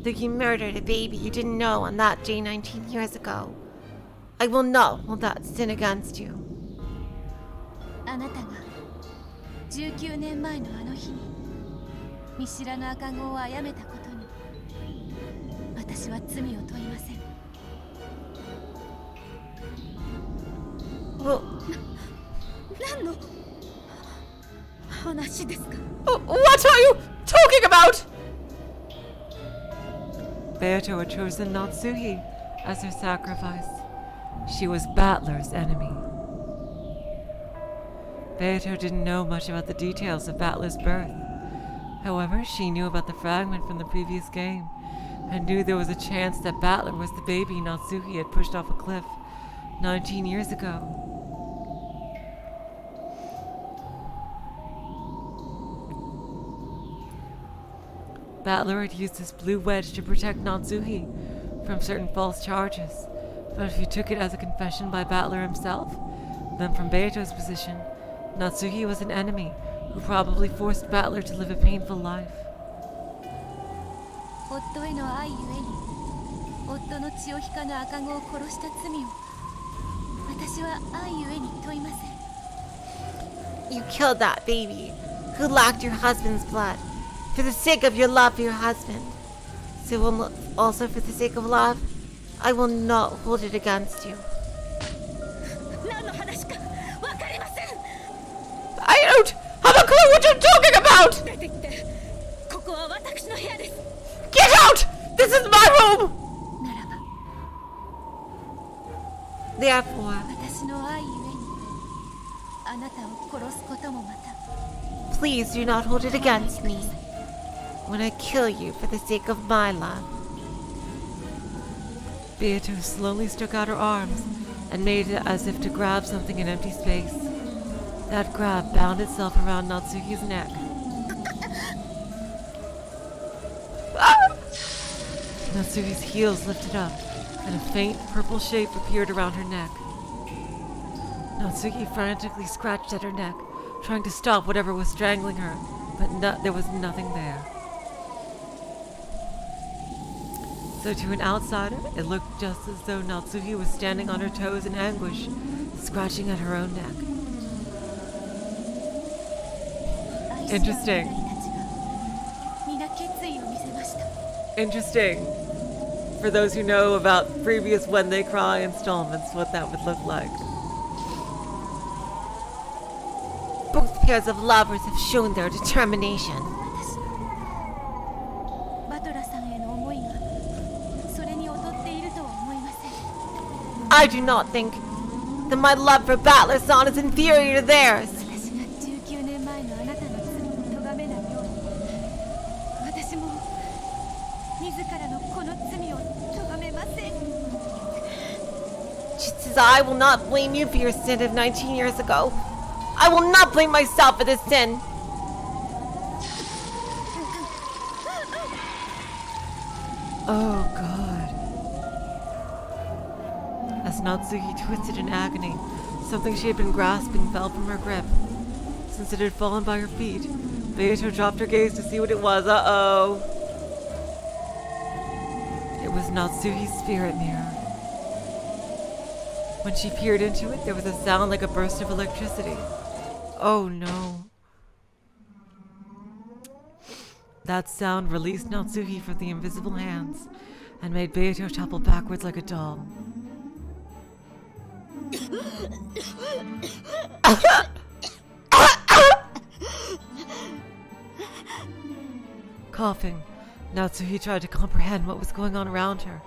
That you murdered a baby you didn't know on that day 19 years ago. I will not hold that sin against you. あなたが19年前のあの日に見知らぬ赤子を殺めたことに私は罪を問いません。 Well, 何の話ですか？ what are you talking about? Beato had chosen Natsuhi as her sacrifice. She was Battler's enemy. Beato didn't know much about the details of Battler's birth. However, she knew about the fragment from the previous game, and knew there was a chance that Battler was the baby Natsuhi had pushed off a cliff 19 years ago. Battler had used this blue wedge to protect Natsuhi from certain false charges, but if you took it as a confession by Battler himself, then from Beato's position, Natsuhi was an enemy who probably forced Battler to live a painful life. 夫への愛ゆえに夫の血を引かぬ赤子を殺した罪を私は愛ゆえに問いません。 You killed that baby who lacked your husband's blood for the sake of your love for your husband. So also for the sake of love, I will not hold it against you. 何の話か分かりません。 I don't have a clue what you're talking about! 出て行って、ここは私の部屋です。 Get out! This is my room! ならば、 Therefore, 私の愛ゆえにあなたを殺すこともまた。 please do not hold it against me. when I kill you for the sake of my love. Beatrice slowly stuck out her arms and made it as if to grab something in empty space. That grab bound itself around Natsuhi's neck. Natsuhi's heels lifted up, and a faint purple shape appeared around her neck. Natsuhi frantically scratched at her neck, trying to stop whatever was strangling her, but there was nothing there. So to an outsider, it looked just as though Natsuhi was standing on her toes in anguish, scratching at her own neck. Interesting. Interesting. For those who know about previous When They Cry installments, what that would look like. Both pairs of lovers have shown their determination. I do not think that my love for Battler-san is inferior to theirs. Just as I will not blame you for your sin of 19 years ago, I will not blame myself for this sin. Oh, God. As Natsuhi twisted in agony, something she had been grasping fell from her grip. Since it had fallen by her feet, Beatrice dropped her gaze to see what it was. Uh-oh. It was Natsuhi's spirit mirror. When she peered into it, there was a sound like a burst of electricity. Oh no. That sound released Natsuhi from the invisible hands and made Beato topple backwards like a doll. Coughing, Natsuhi tried to comprehend what was going on around her.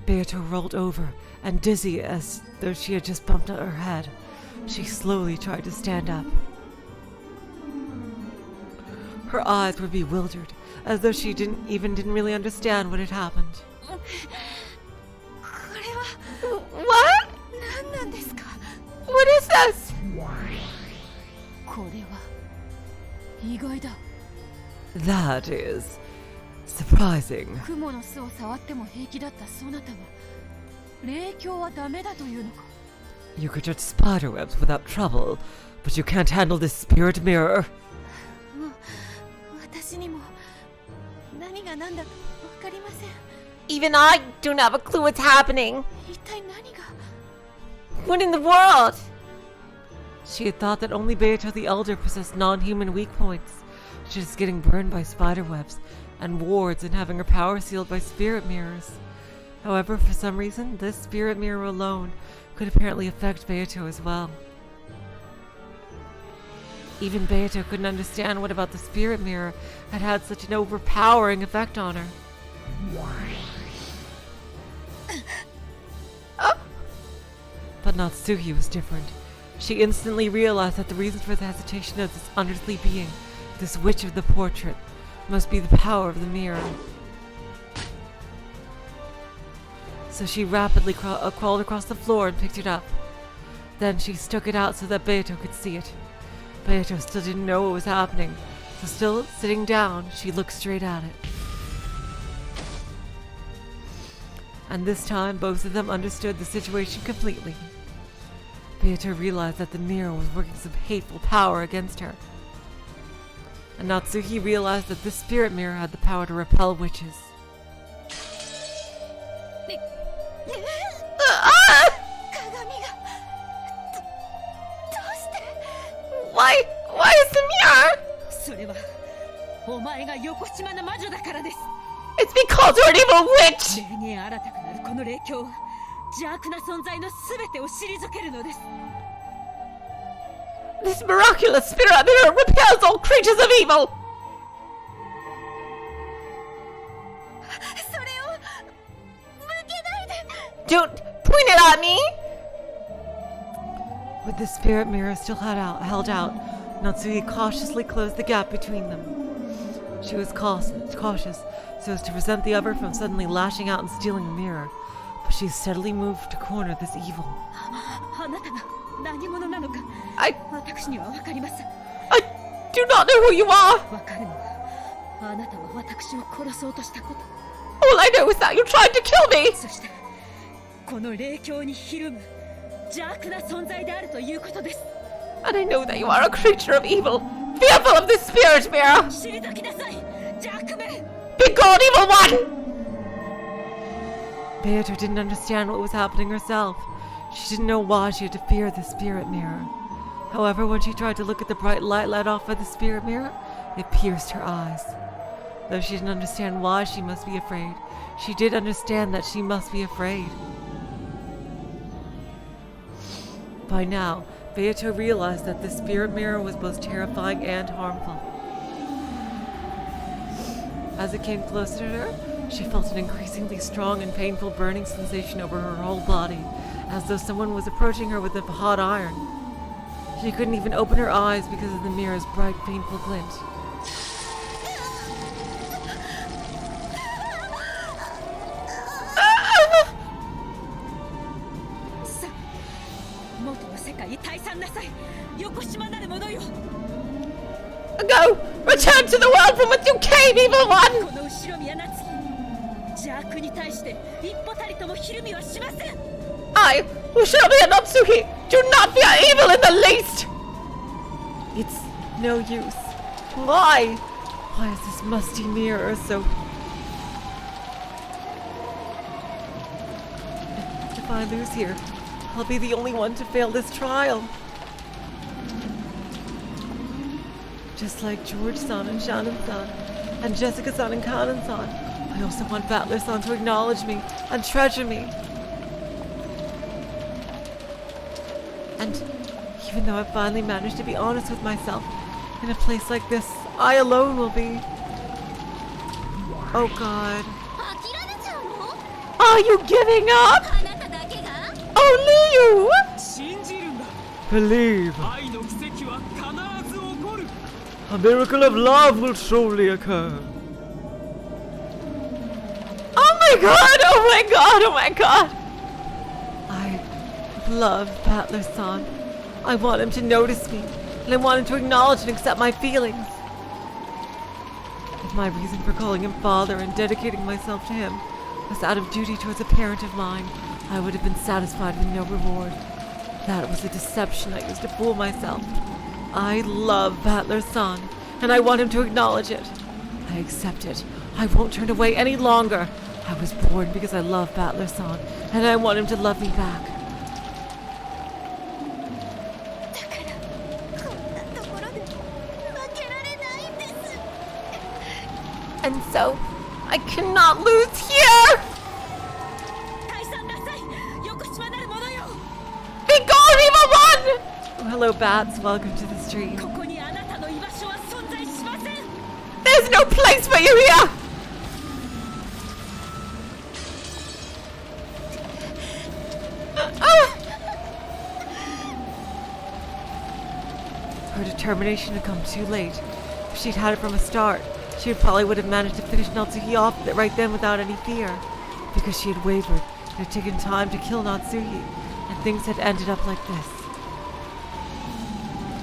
Beato rolled over, and dizzy as though she had just bumped her head, she slowly tried to stand up. Her eyes were bewildered, as though she didn't really understand what had happened. What? What is this? That is surprising. You could touch spiderwebs without trouble, but you can't handle this spirit mirror. Even I don't have a clue what's happening. What in the world? She had thought that only Beato the Elder possessed non-human weak points, such as getting burned by spiderwebs and wards and having her power sealed by spirit mirrors. However, for some reason, this spirit mirror alone could apparently affect Beato as well. Even Beato couldn't understand what about the spirit mirror had had such an overpowering effect on her. But Natsuhi was different. She instantly realized that the reason for the hesitation of this unearthly being, this witch of the portrait, must be the power of the mirror. So she rapidly crawled across the floor and picked it up. Then she stuck it out so that Beato could see it. Beato still didn't know what was happening, so still sitting down, she looked straight at it. And this time, both of them understood the situation completely. Beato realized that the mirror was working some hateful power against her. And Natsuhi realized that this spirit mirror had the power to repel witches. Why is the mirror? It's because you're an evil witch! This miraculous spirit mirror repels all creatures of evil! Don't point it at me! With the spirit mirror still held out, Natsuhi cautiously closed the gap between them. She was cautious so as to prevent the other from suddenly lashing out and stealing the mirror, but she steadily moved to corner this evil. I do not know who you are! All I know is that you tried to kill me! And I know that you are a creature of evil, fearful of the spirit mirror! Begone, evil one! Beatrice didn't understand what was happening herself. She didn't know why she had to fear the spirit mirror. However, when she tried to look at the bright light let off by the spirit mirror, it pierced her eyes. Though she didn't understand why she must be afraid, she did understand that she must be afraid. By now, Beatrice realized that the spirit mirror was both terrifying and harmful. As it came closer to her, she felt an increasingly strong and painful burning sensation over her whole body, as though someone was approaching her with a hot iron. She couldn't even open her eyes because of the mirror's bright, painful glint. Go! Return to the world from whence you came, evil one! I, Lucifer Natsuhi, do not fear evil in the least! It's no use. Why? Why is this musty mirror so... If I lose here, I'll be the only one to fail this trial. Just like George-san and Shannon-san, and Jessica-san and Kanan-san, I also want Battler-san to acknowledge me and treasure me. And even though I've finally managed to be honest with myself, in a place like this, I alone will be... Oh God. Are you giving up? Only you? Believe. A miracle of love will surely occur. Oh my God! Oh my God! Oh my God! I love Battler-san. I want him to notice me, and I want him to acknowledge and accept my feelings. If my reason for calling him father and dedicating myself to him was out of duty towards a parent of mine, I would have been satisfied with no reward. That was a deception I used to fool myself. I love Battler-san, and I want him to acknowledge it. I accept it. I won't turn away any longer. I was born because I love Battler-san, and I want him to love me back. And so, I cannot lose here! Be gone, evil one! Oh, hello, bats. Welcome to the street. There's no place for you here! Her determination had come too late. If she'd had it from the start, she probably would have managed to finish Natsuhi off right then without any fear. Because she had wavered, it had taken time to kill Natsuhi, and things had ended up like this.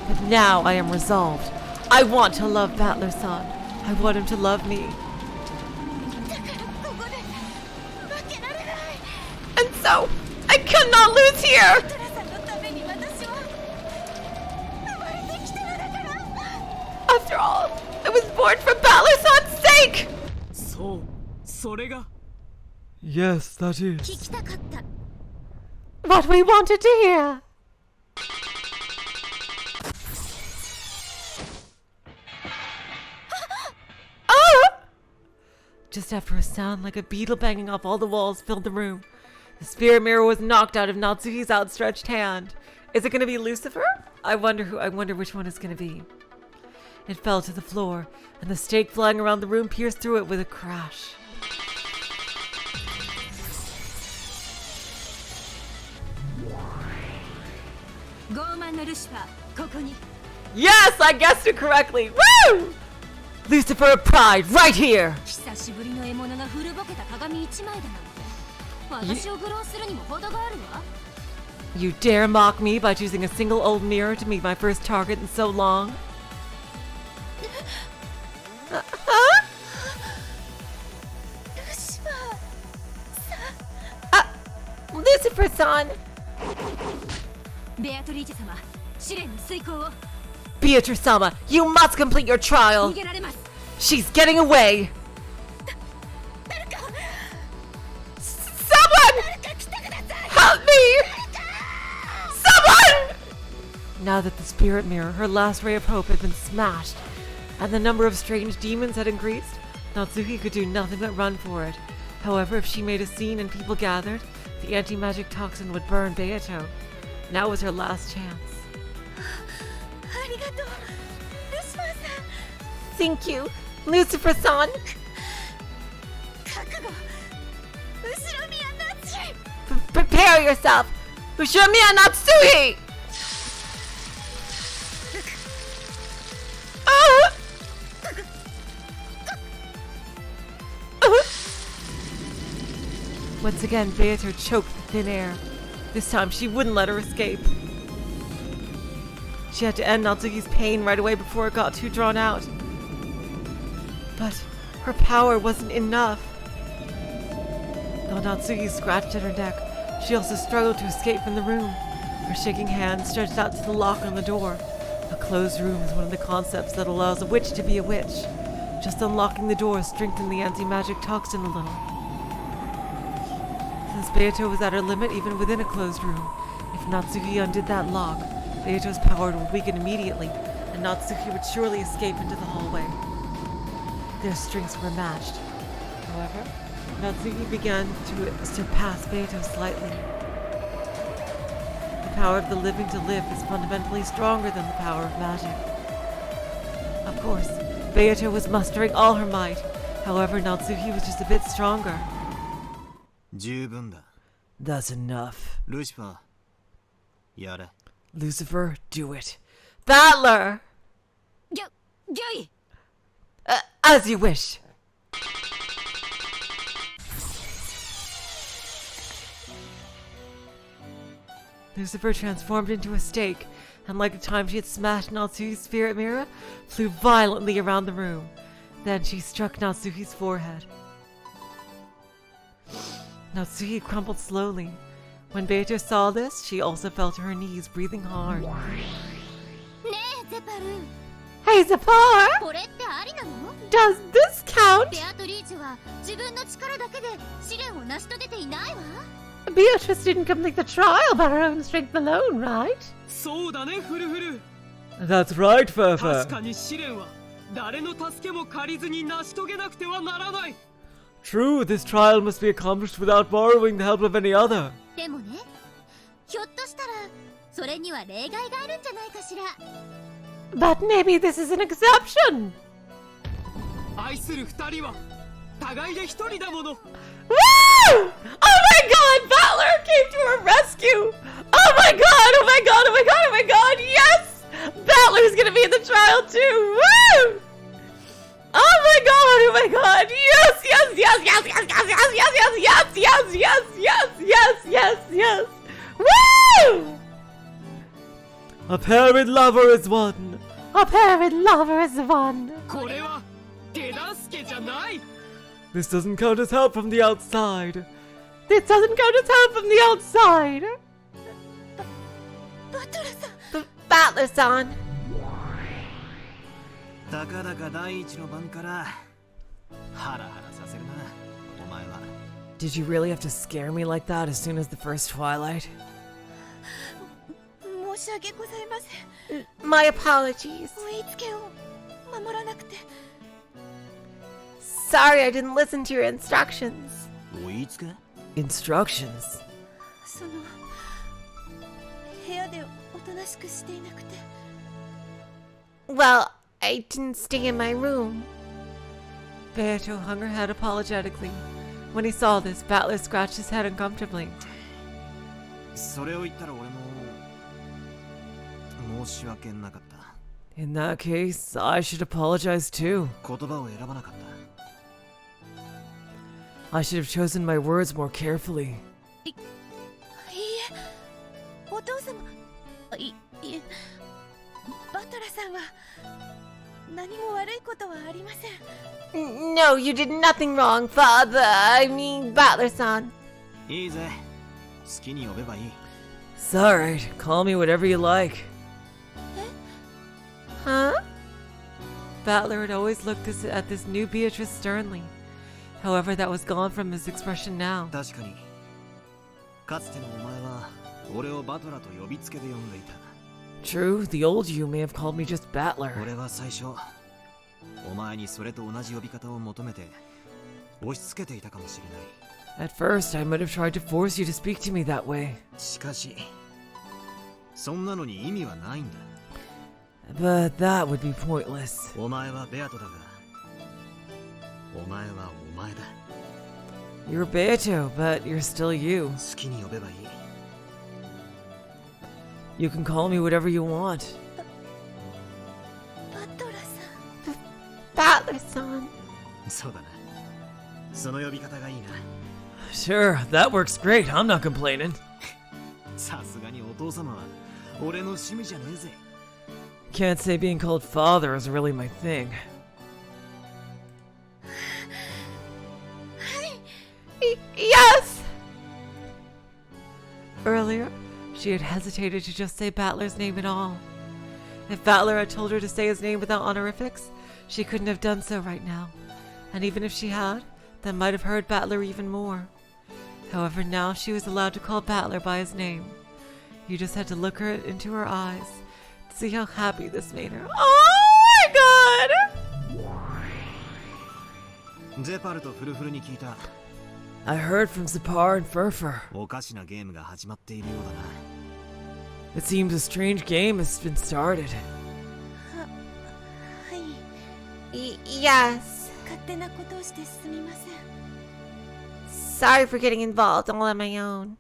But now I am resolved. I want to love Battler-san. I want him to love me. And so, I cannot lose here! After all, I was born for Battler-san's sake! Yes, that is. What we wanted to hear! Just after a sound like a beetle banging off all the walls filled the room, the spirit mirror was knocked out of Natsuhi's outstretched hand. Is it going to be Lucifer? I wonder which one it's going to be. It fell to the floor, and the stake flying around the room pierced through it with a crash. Yes, I guessed it correctly. Woo! Lucifer of Pride, right here. You dare mock me by choosing a single old mirror to be my first target in so long? Huh? Lucifer-san! Beatrice-sama, you must complete your trial! She's getting away! Someone! Help me! Someone! Now that the spirit mirror, her last ray of hope, had been smashed, and the number of strange demons had increased, Natsuhi could do nothing but run for it. However, if she made a scene and people gathered, the anti-magic toxin would burn Beato. Now was her last chance. Thank you, Lucifer-san. Prepare yourself. Ushumiya Natsuhi! Once again, Beato choked the thin air. This time, she wouldn't let her escape. She had to end Natsuhi's pain right away before it got too drawn out. But her power wasn't enough. Though Natsuhi scratched at her neck, she also struggled to escape from the room. Her shaking hand stretched out to the lock on the door. A closed room is one of the concepts that allows a witch to be a witch. Just unlocking the door strengthened the anti-magic toxin a little. Since Beato was at her limit even within a closed room, if Natsuhi undid that lock, Beato's power would weaken immediately, and Natsuhi would surely escape into the hallway. Their strengths were matched. However, Natsuhi began to surpass Beato slightly. The power of the living to live is fundamentally stronger than the power of magic. Of course, Beato was mustering all her might. However, Natsuhi was just a bit stronger. That's enough. Lucifer, do it. Battler! As you wish. Lucifer transformed into a stake, and like the time she had smashed Natsuhi's spirit mirror, flew violently around the room. Then she struck Natsuhi's forehead. Natsuhi crumpled slowly. When Beato saw this, she also fell to her knees, breathing hard. Hey, Zepar! Does this count? Beatrice didn't complete the trial by her own strength alone, right? That's right, Fefe. True, this trial must be accomplished without borrowing the help of any other. But maybe this is an exception. Woo! Oh my god, Battler came to her rescue! Oh my god, oh my god, oh my god, oh my god, yes! Battler's gonna be in the trial too! Woo! Oh my god, oh my god, yes, yes, yes, yes, yes, yes, yes, yes, yes, yes, yes, yes, yes, yes, yes, woo! A parent lover is one. A parent lover is one. This doesn't count as help from the outside. This doesn't count as help from the outside. Battler-san. Did you really have to scare me like that as soon as the first twilight? My apologies. Sorry I didn't listen to your instructions. Instructions? Well, I didn't stay in my room. Beato hung her head apologetically. When he saw this, Battler scratched his head uncomfortably. 申し訳なかった。 In that case, I should apologize too. 言葉を選ばなかった。 I should have chosen my words more carefully. いいえ、お父様。いえ、バトラさんは何も悪いことはありません。No, you did nothing wrong, Father. I mean, Butler-san. いいぜ。好きに呼べばいい。 It's alright, call me whatever you like. Huh? Battler had always looked at this new Beatrice sternly. However, that was gone from his expression now. 確かに。かつてのお前は俺をバトラと呼びつけで呼んでいた。 True, the old you may have called me just Battler. 俺は最初、お前にそれと同じ呼び方を求めて押し付けていたかもしれない。 At first, I might have tried to force you to speak to me that way. しかし、そんなのに意味はないんだ。 But that would be pointless. お前はベアトだが、お前はお前だ。 You're Beato, but you're still you. 好きに呼べばいい。 You can call me whatever you want. バトラさん。Butler-san. そうだな。その呼び方がいいな。 Sure, that works great. I'm not complaining. さすがにお父様は俺の趣味じゃねえぜ。 Can't say being called father is really my thing. Yes! Earlier, she had hesitated to just say Battler's name at all. If Battler had told her to say his name without honorifics, she couldn't have done so right now. And even if she had, that might have hurt Battler even more. However, now she was allowed to call Battler by his name. You just had to look her into her eyes to see how happy this made her. Oh my god! ゼパルとフルフルに聞いた。 I heard from Zipar and Furfur. おかしなゲームが始まっているようだな。 It seems a strange game has been started. はい。Yes. 勝手なことをしてすみません。 Sorry for getting involved all on my own.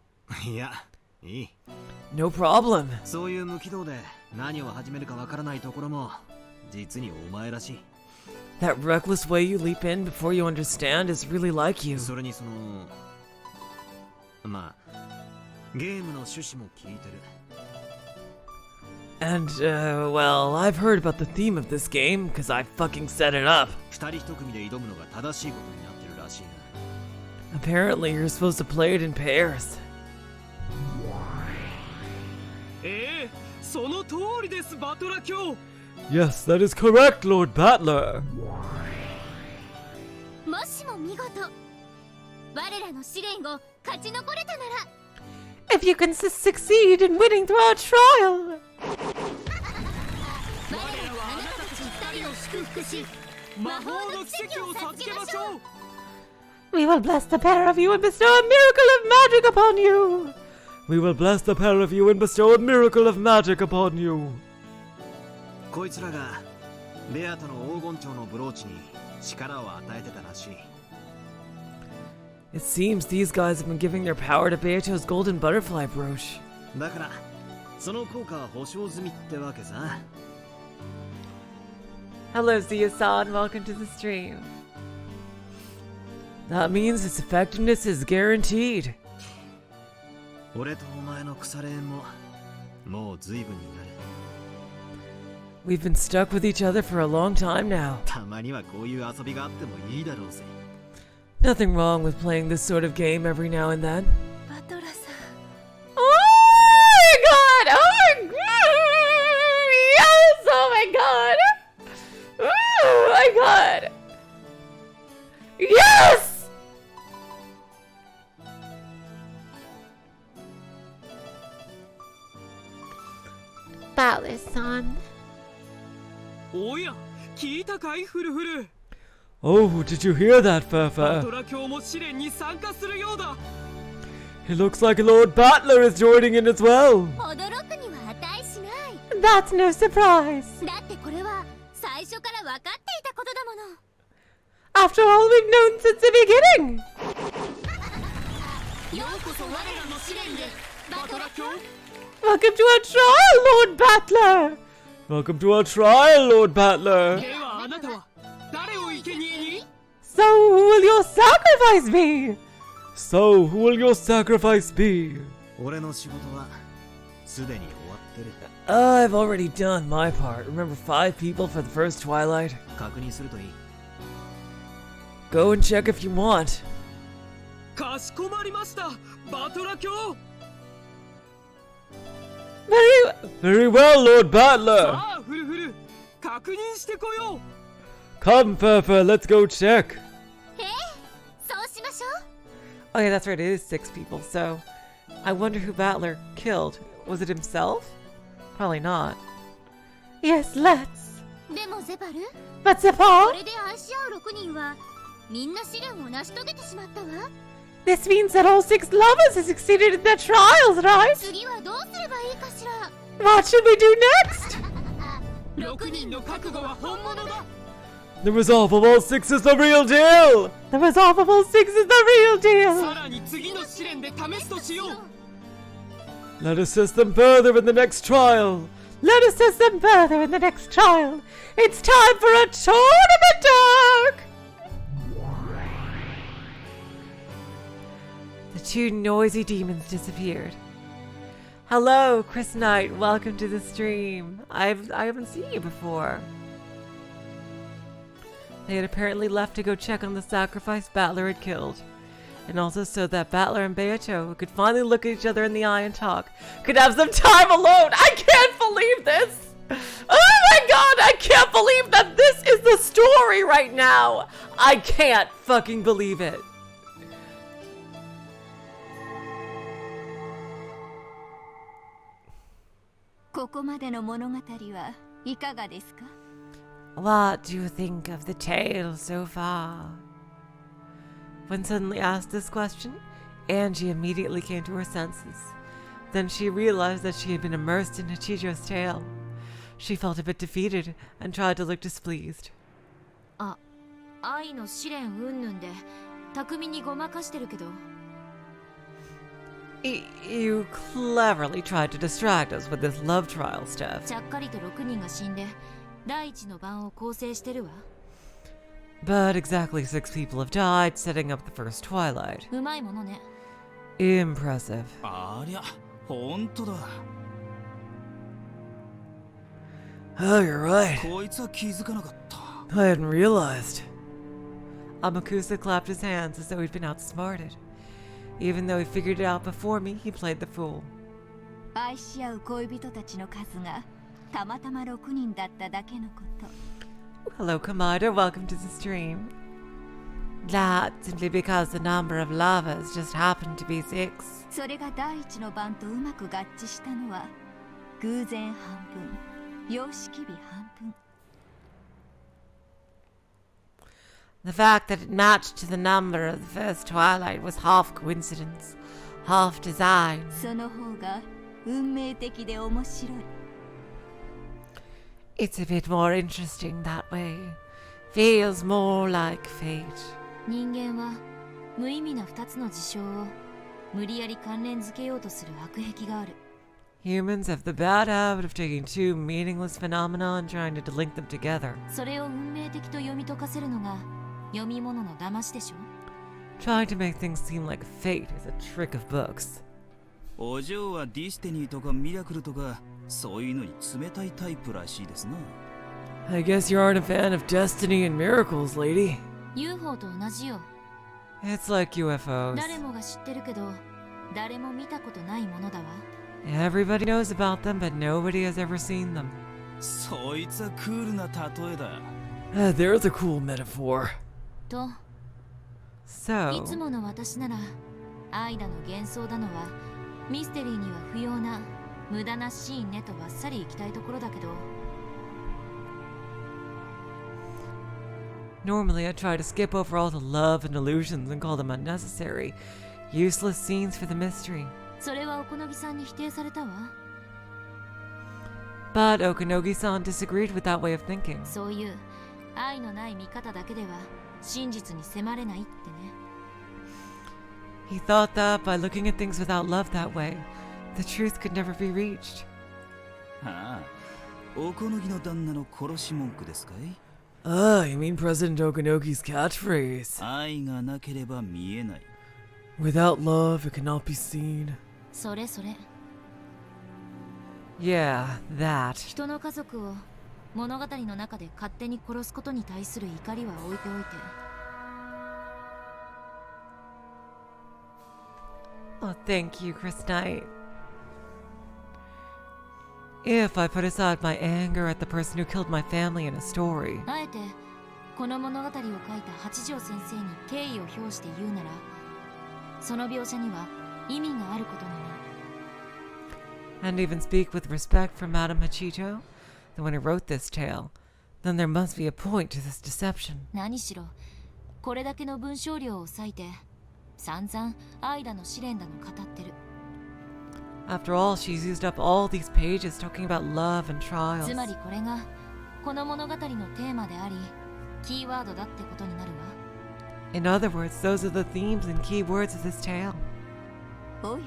いや、いい。 No problem. そういう無軌道で何を始めるかわからないところも実にお前らしい。 That reckless way you leap in before you understand is really like you. それにそのまあゲームの趣旨も聞いてる。 And, well, I've heard about the theme of this game, because I fucking set it up. 二人一組で挑むのが正しいことになってるらしいな。 Apparently, you're supposed to play it in pairs. その通りです、バトラ卿。 Yes, that is correct, Lord Battler. もしも見事我らの試練を勝ち残れたなら If you can succeed in winning through our trial. 我らはあなたたち二人を祝福し魔法の奇跡を授けましょう。 We will bless the pair of you and bestow a miracle of magic upon you. We will bless the pair of you and bestow a miracle of magic upon you. こいつらがベアトの黄金蝶のブローチに力を与えてたらしい。 It seems these guys have been giving their power to Beato's golden butterfly brooch. だからその効果は保証済みってわけさ。 Hello, Zia-san. Welcome to the stream. That means its effectiveness is guaranteed. 俺とお前の腐れ縁ももう随分になる。 We've been stuck with each other for a long time now. たまにはこういう遊びがあってもいいだろうぜ。 Nothing wrong with playing this sort of game every now and then. バトラさん Oh my god! Oh my god! Yes! Oh my god! Oh my god! Yes! Butler-san. おや、聞いたかい、フルフル。 Oh, did you hear that, バ Furfur? トラ卿も試練に参加するようだ。 It looks like Lord Battler is joining in as well. 驚くには値しない That's no surprise. だってこれは最初から分かっていたことだもの After all, we've known since the beginning. ようこそ我らの試練で Welcome to our trial, Lord Battler! Welcome to our trial, Lord Battler. ではあなたは誰を生贄に？ So who will your sacrifice be? So, who will your sacrifice be? 俺の仕事はすでに終わってる。 I've already done my part. Remember 5 people for the first Twilight? 確認するといい。 Go and check if you want. かしこまりました、バトラ卿。 Very well, Lord さ Battler. あフルフル、確認してこよう。 Come, Pfeffer, let's go check. そうしましょう。 Oh yeah, that's right, it is 6 people, so... I wonder who Battler killed. Was it himself? Probably not. Yes, let's! でもゼパル、 But こ Zephyr, れで愛し合う6人はみんな試練を成し遂げてしまったわ。 this means that all 6 lovers have succeeded in their trials, right? 次はどうすればいいかしら。 What should we do next? 6人の覚悟は本物だ。 The resolve of all 6 is the real deal. The resolve of all 6 is the real さ deal! らに次の試練で試すとしよう。 Let us test them further in the next trial. Let us test them further in the next trial. It's time for a tour of the dark! The 2 noisy demons disappeared. Hello, Chris Knight. Welcome to the stream. I haven't seen you before. They had apparently left to go check on the sacrifice Battler had killed. And also so that Battler and Beato could finally look at each other in the eye and talk. Could have some time alone! I can't believe this! Oh my god, I can't believe that this is the story right now! I can't fucking believe it. What do you think of the tale so far? When suddenly asked this question, Angie immediately came to her senses. Then she realized that she had been immersed in Hachijo's tale. She felt a bit defeated and tried to look displeased. 愛の試練云々で巧みにごまかしてるけど、 You cleverly tried to distract us with this love trial stuff. ちゃっかりと6人が死んで第一の番を構成してるわ。 But exactly 6 people have died, setting up the first Twilight. うまいものね。 Impressive. ありゃ、本当だ。 Oh, you're right. こいつは気づかなかった。 I hadn't realized. Amakusa clapped his hands as though he'd been outsmarted. Even though he figured it out before me, he played the fool. 愛し合う恋人たちの数がたまたま6人だっただけのこと。 Hello, Kamada. Welcome to the stream. That simply because the number of lovers just happened to be 6. それが第一の番とうまく合致したのは偶然半分、様式美半分。 The fact that it matched to the number of the first Twilight was half coincidence, half design. その方が運命的で面白い。 It's a bit more interesting that way. Feels more like fate. 人間は無意味な2つの事象を無理やり関連づけようとする悪癖がある。 Humans have the bad habit of taking 2 meaningless phenomena and trying to link them together. それを運命的と読み解かせるのが読み物の騙しでしょ。 Trying to make things seem like fate is a trick of books. お嬢はディスティニーとかミラクルとかそういうのに冷たいタイプらしいですな。 I guess you aren't a fan of destiny and miracles, lady. UFO と同じよ。 It's like UFOs. 誰もが知ってるけど誰も見たことないものだわ。 Everybody knows about them, but nobody has ever seen them. そいつはクールな例えだ。There's a cool metaphor. と、い So, つもの私なら愛だの幻想だのはミステリーには不要な無駄なシーンねとばっさり行きたいところだけど、 normally I try to skip over all the love and illusions and call them unnecessary, useless scenes for the mystery. それはおこのぎさんに否定されたわ。 But Okanogi-san disagreed with that way of thinking. そういう愛のない見方だけでは真実に迫れないってね。 He thought that by looking at things without love that way, the truth could never be reached. ああ、おこのぎの旦那の殺し文句ですかい? Ah, you mean President Okanoki's catchphrase. 愛がなければ見えない。 Without love, it cannot be seen. それそれ。 Yeah, that. 人の家族を物語の中で勝手に殺すことに対する怒りは置いておいて。Oh, thank you, Chris Knight. If I put aside my anger at the person who killed my family in a story, あえてこの物語を書いた八条先生に敬意を表して言うなら、その描写には意味があることになる。 and even speak with respect for Madame Hachito, the one who wrote this tale, then there must be a point to this deception. 何しろこれだけの文章量を割いて散々愛だの試練だの語ってる。 After all, she's used up all these pages talking about love and trials. つまりこれがこの物語のテーマでありキーワードだってことになるわ。 In other words, those are the themes and key words of this tale. おや、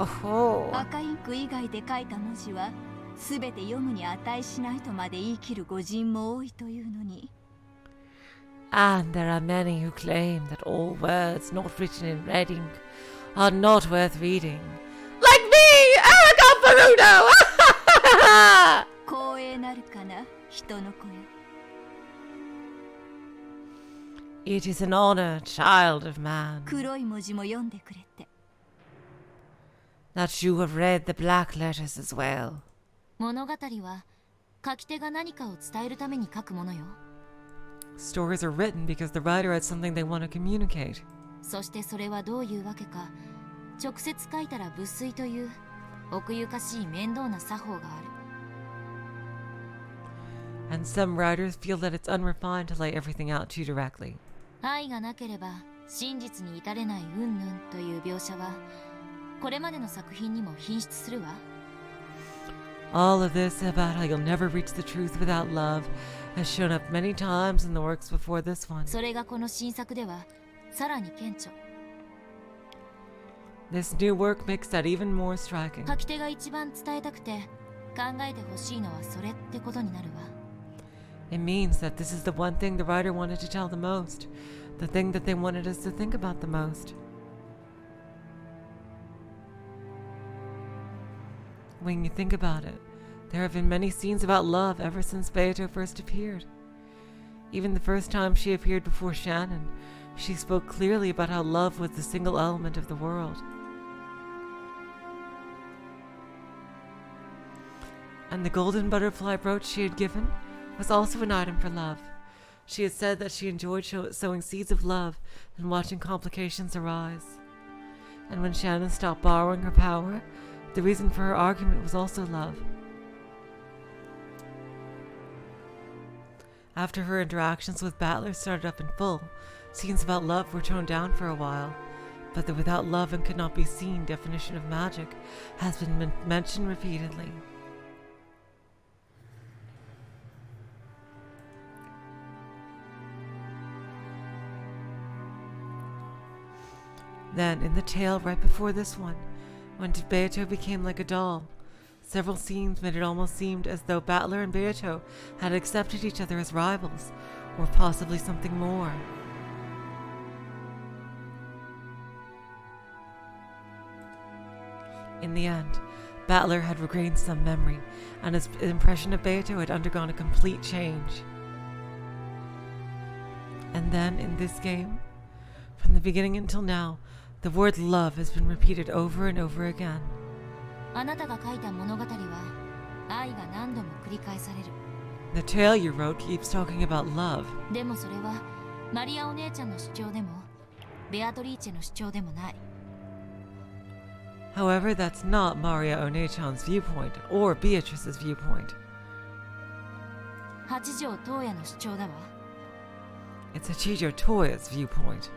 Oh, 赤インク以外で書いた文字はすべて読むに値しないとまで言い切る御人も多いというのに。 and there are many who claim that all words not written in red ink are not worth reading. Like me, Erica Peruno! 光栄なるかな、人の子よ。 It is an honor, child of man, 黒い文字も読んでくれて。 that you have read the black letters as well. 物語は書き手が何かを伝えるために書くものよ。 Stories are written because the writer has something they want to communicate. そしてそれはどういうわけか、直接書いたら仏水という奥ゆかしい面倒な作法がある。 And some writers feel that it's unrefined to lay everything out too directly. 愛がなければ真実に至れない云々という描写はこれまでの作品にも品質するわ。 All of this about how you'll never reach the truth without love has shown up many times in the works before this one. それがこの新作ではさらに顕著。 This new work makes that even more striking. 書き手が一番伝えたくて考えてほしいのはそれってことになるわ。 It means that this is the one thing the writer wanted to tell the most, the thing that they wanted us to think about the most. When you think about it, there have been many scenes about love ever since Beato first appeared. Even the first time she appeared before Shannon, she spoke clearly about how love was the single element of the world. And the golden butterfly brooch she had given was also an item for love. She had said that she enjoyed sowing seeds of love and watching complications arise. And when Shannon stopped borrowing her power, the reason for her argument was also love. After her interactions with Battler started up in full, scenes about love were toned down for a while, but the without love and could not be seen definition of magic has been mentioned repeatedly. Then, in the tale right before this one, when Beato became like a doll, several scenes made it almost seem as though Battler and Beato had accepted each other as rivals, or possibly something more. In the end, Battler had regained some memory, and his impression of Beato had undergone a complete change. And then, in this game, from the beginning until now, the word love has been repeated over and over again. あなたが書いた物語は愛が何度も繰り返される。 The tale you wrote keeps talking about love. でもそれはマリアお姉ちゃんの主張でもベアトリーチェの主張でもない。 However, that's not Maria Onechan's viewpoint or Beatrice's viewpoint. 八条東也の主張だわ。 It's Hachijo Toya's viewpoint.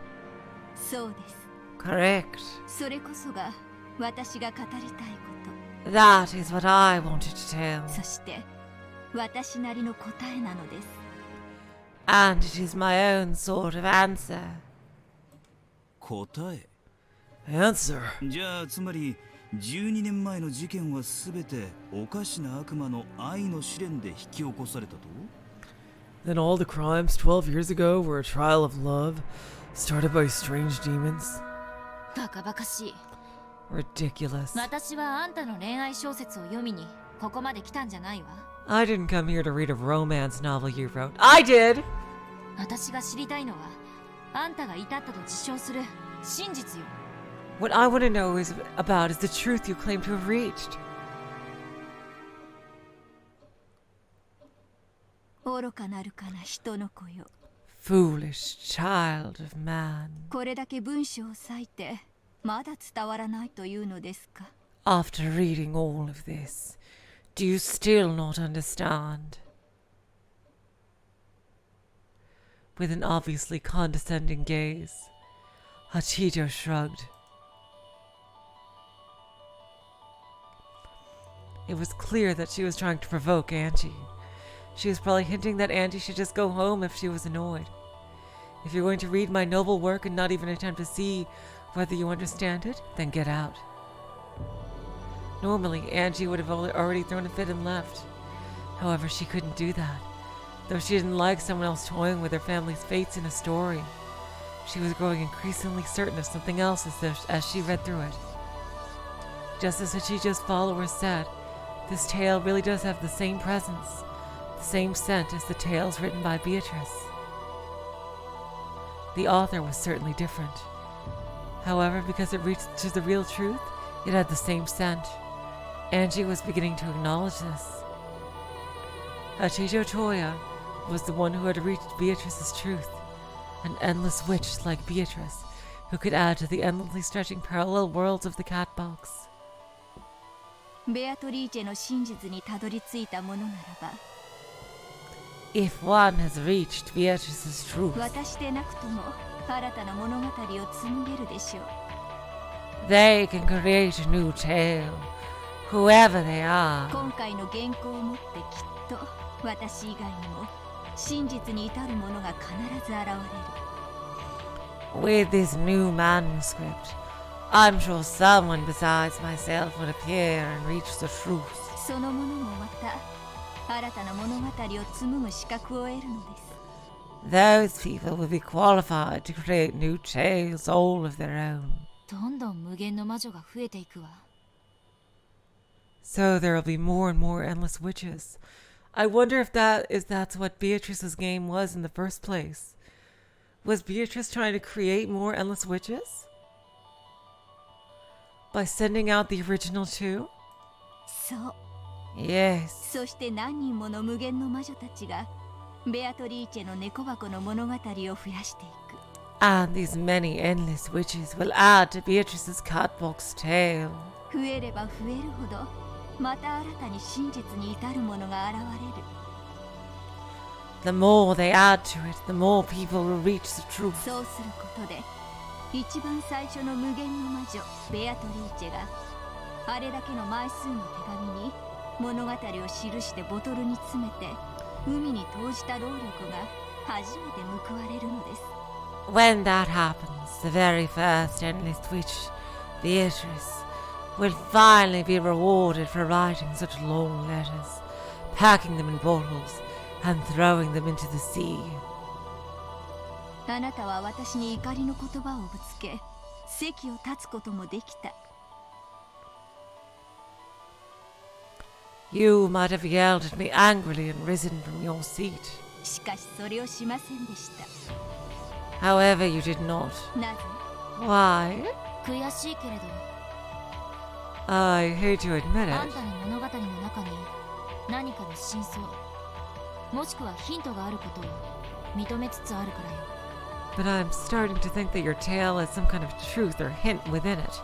そうです。 Correct. それこそが私が語りたいこと。 That is what I wanted to tell. そして私なりの答えなのです。 And it is my own sort of answer. 答え Answer. じゃあつまり12年前の事件は全ておかしな悪魔の愛の試練で引き起こされたと？ Then all the crimes 12 years ago were a trial of love, started by strange demons? バカバカしい。 Ridiculous. 私はあんたの恋愛小説を読みにここまで来たんじゃないわ。 I didn't come here to read a romance novel you wrote. I did! 私が知りたいのはあんたが至ったと自称する真実よ。 What I want to know about is the truth you claim to have reached. 愚かなるかな人の子よ。 Foolish child of man. これだけ文章を割いてまだ伝わらないというのですか？ After reading all of this, do you still not understand? With an obviously condescending gaze, Hachito shrugged. It was clear that she was trying to provoke Angie. She was probably hinting that Angie should just go home if she was annoyed. If you're going to read my noble work and not even attempt to see whether you understand it, then get out. Normally, Angie would have already thrown a fit and left. However, she couldn't do that. Though she didn't like someone else toying with her family's fates in a story, she was growing increasingly certain of something else as she read through it. Just as Hachito's followers said, this tale really does have the same presence, the same scent as the tales written by Beatrice. The author was certainly different. However, because it reached to the real truth, it had the same scent. Angie was beginning to acknowledge this. Hachito Toya was the one who had reached Beatrice's truth, an endless witch like Beatrice, who could add to the endlessly stretching parallel worlds of the cat box. ベアトリーチェの真実にたどり着いたものならば、 If one has reached Beatrice's truth, 私でなくとも新たな物語を紡げるでしょう。 they can create a new tale, whoever they are. 今回の原稿をもってきっと私以外にも真実に至るものが必ず現れる。 With this new manuscript, I'm sure someone besides myself will appear and reach the truth. そのものもまた新たな物語を紡ぐ資格を得るのです。 Those people will be qualified to create new tales all of their own. どんどん無限の魔女が増えていくわ。 So there will be more and more endless witches. I wonder if that's what Beatrice's game was in the first place. Was Beatrice trying to create more endless witches? By sending out the original two? そう。 Yes. そして何人もの無限の魔女たちがベアトリーチェの猫箱の物語を増やしていく。 And these many endless witches will add to Beatrice's catbox tale. 増えれば増えるほどまた新たに真実に至るものが現れる。 The more they add to it, the more people will reach the truth. そうすることで一番最初の無限の魔女ベアトリーチェがあれだけの枚数の手紙に物語を記してボトルに詰めて海に投じた労力が初めて報われるのです。 When that happens, the very first endless witch, Beatrice, will finally be rewarded for writing such long letters, packing them in bottles, and throwing them into the sea. あなたは私に怒りの言葉をぶつけ席を立つこともできた。 You might have yelled at me angrily and risen from your seat. しかしそれをしませんでした。 However, you did not. なぜ？ Why? 悔しいけれど、 I hate to admit あん it, たの物語の中に何かの真相、もしくはヒントがあることを認めつつあるからよ。 but I'm starting to think that your tale has some kind of truth or hint within it.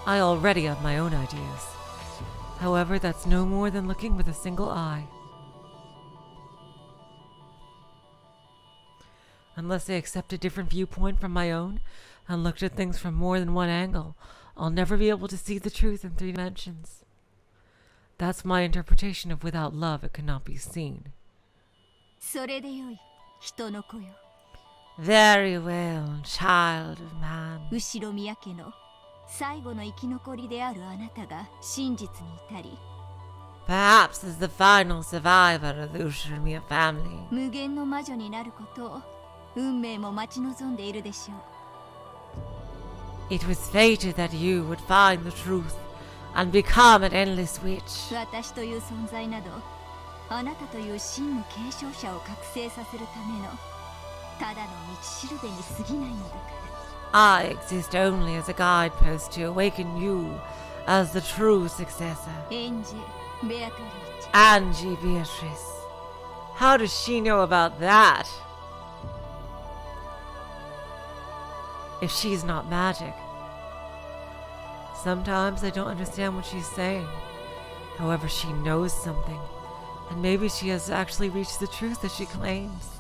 I already have my own ideas. However, that's no more than looking with a single eye. Unless I accept a different viewpoint from my own and looked at things from more than one angle, I'll never be able to see the truth in 3 dimensions. That's my interpretation of without love it cannot be seen. それでよい人の子よ。Very well, child of man. 後ろ宮家の最後の生き残りであるあなたが真実に至り、 Perhaps as the final survivor of the Ushirimiya family. 無限の魔女になることを運命も待ち望んでいるでしょう。 It was fated that you would find the truth and become an endless witch. 私という存在など、あなたという真の継承者を覚醒させるためのただの道しるべに過ぎないのだから。 I exist only as a guidepost to awaken you as the true successor. エンジェ、ベアトリーチェ。 Angie Beatrice. How does she know about that? If she's not magic. Sometimes I don't understand what she's saying. However, she knows something. And maybe she has actually reached the truth that she claims.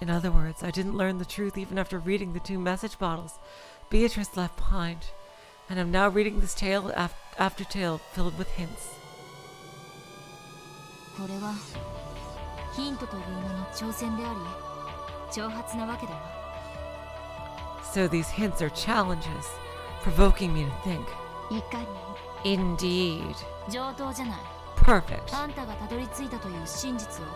In other words, I didn't learn the truth even after reading the 2 message bottles Beatrice left behind. And I'm now reading this tale after tale filled with hints. これはヒントという名の挑戦であり挑発なわけだな。 So these hints are challenges, provoking me to think. いかに Indeed. 上等じゃない。 Perfect. あんたがたどり着いたという真実を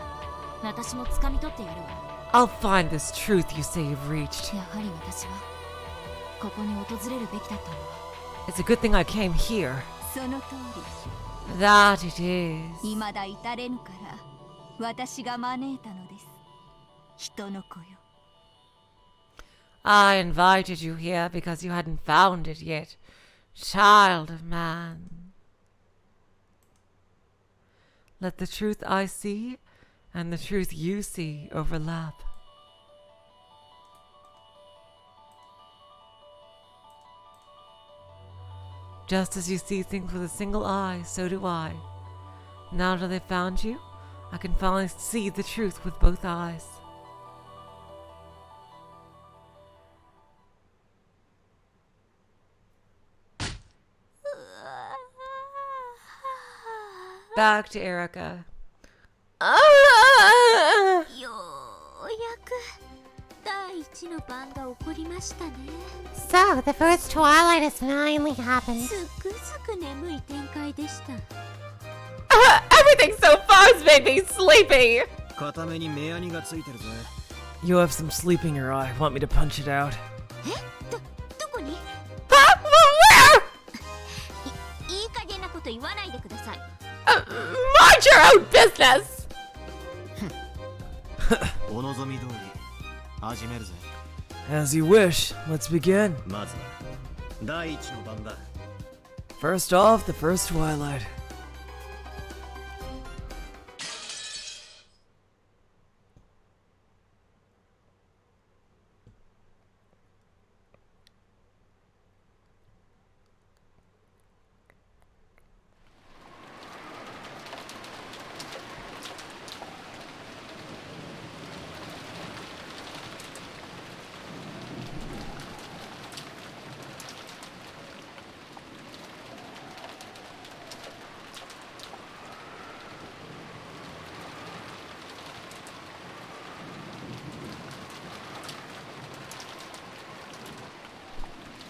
私も掴み取ってやるわ。 I'll find this truth you say you've reached. やはり私はここに訪れるべきだったんだわ。 It's a good thing I came here. その通 That it is. り、未だ至れぬから私が招いたのです。人の子よ。 I invited you here because you hadn't found it yet, child of man. Let the truth I see and the truth you see overlap. Just as you see things with a single eye, so do I. Now that I've found you, I can finally see the truth with both eyes. Back to Erica. ようやく第一の番が起こりましたね。 So, the first twilight has finally happened. すくすく眠い展開でした。 Everything so far has made me sleepy! 片目に目やにがついてるぜ。 You have some sleep in your eye. Want me to punch it out? どこに Huh? Where? いい加減なこと言わないでください。 Mind your own business! お望み通り始めるぜ。 As you wish. Let's begin. まずは第一の番だ。 First off, the first twilight.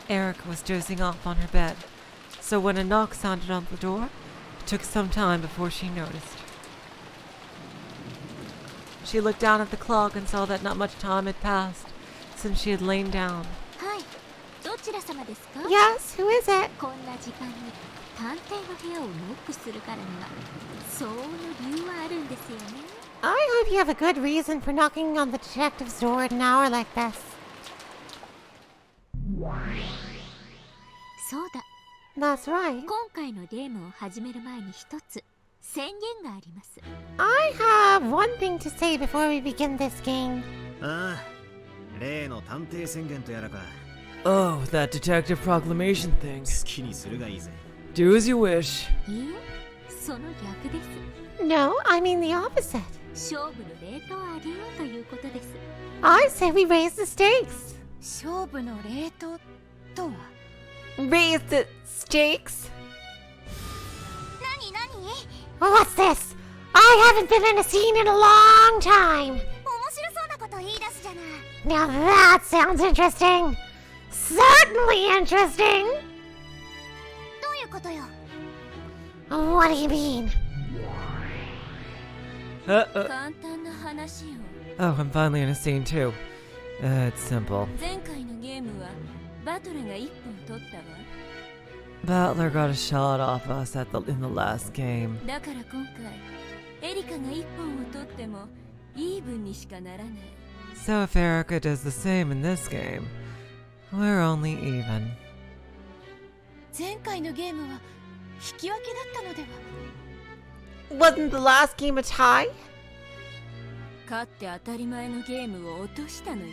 Erica was dozing off on her bed, so when a knock sounded on the door, it took some time before she noticed. She looked down at the clock and saw that not much time had passed since she had lain down. はい。どちら様ですか？ Yes, who is it? こんな時間に探偵の部屋をノックするからには相応の理由はあるんですよね。 I hope you have a good reason for knocking on the detective's door at an hour like this. そうだ。 That's right. 今回のゲームを始める前に一つ宣言があります。 I have one thing to say before we begin this game. ああ、例の探偵宣言とやらか。 Oh, that detective proclamation thing. 好きにするがいいぜ。 Do as you wish. いいえ、その逆です。 No, I mean the opposite. 勝負のレートを上げようということです。 I say we raise the stakes. 勝負のレートとは Raise the stakes? 何 What's this? I haven't been in a scene in a long time. 面白そうなこと言い出すじゃない。Now that sounds interesting. Certainly interesting. どういうことよ。 What do you mean? 簡単な話よ。 Oh, I'm finally in a scene too. It's simple. 前回のゲームはバトルが1本取ったわ。 Battler got a shot off us in the last game. だから今回エリカが1本を取ってもイーブンにしかならない。 So if Erica does the same in this game, we're only even. 前回のゲームは引き分けだったのでは。 Wasn't the last game a tie? 勝って当たり前のゲームを落としたのよ。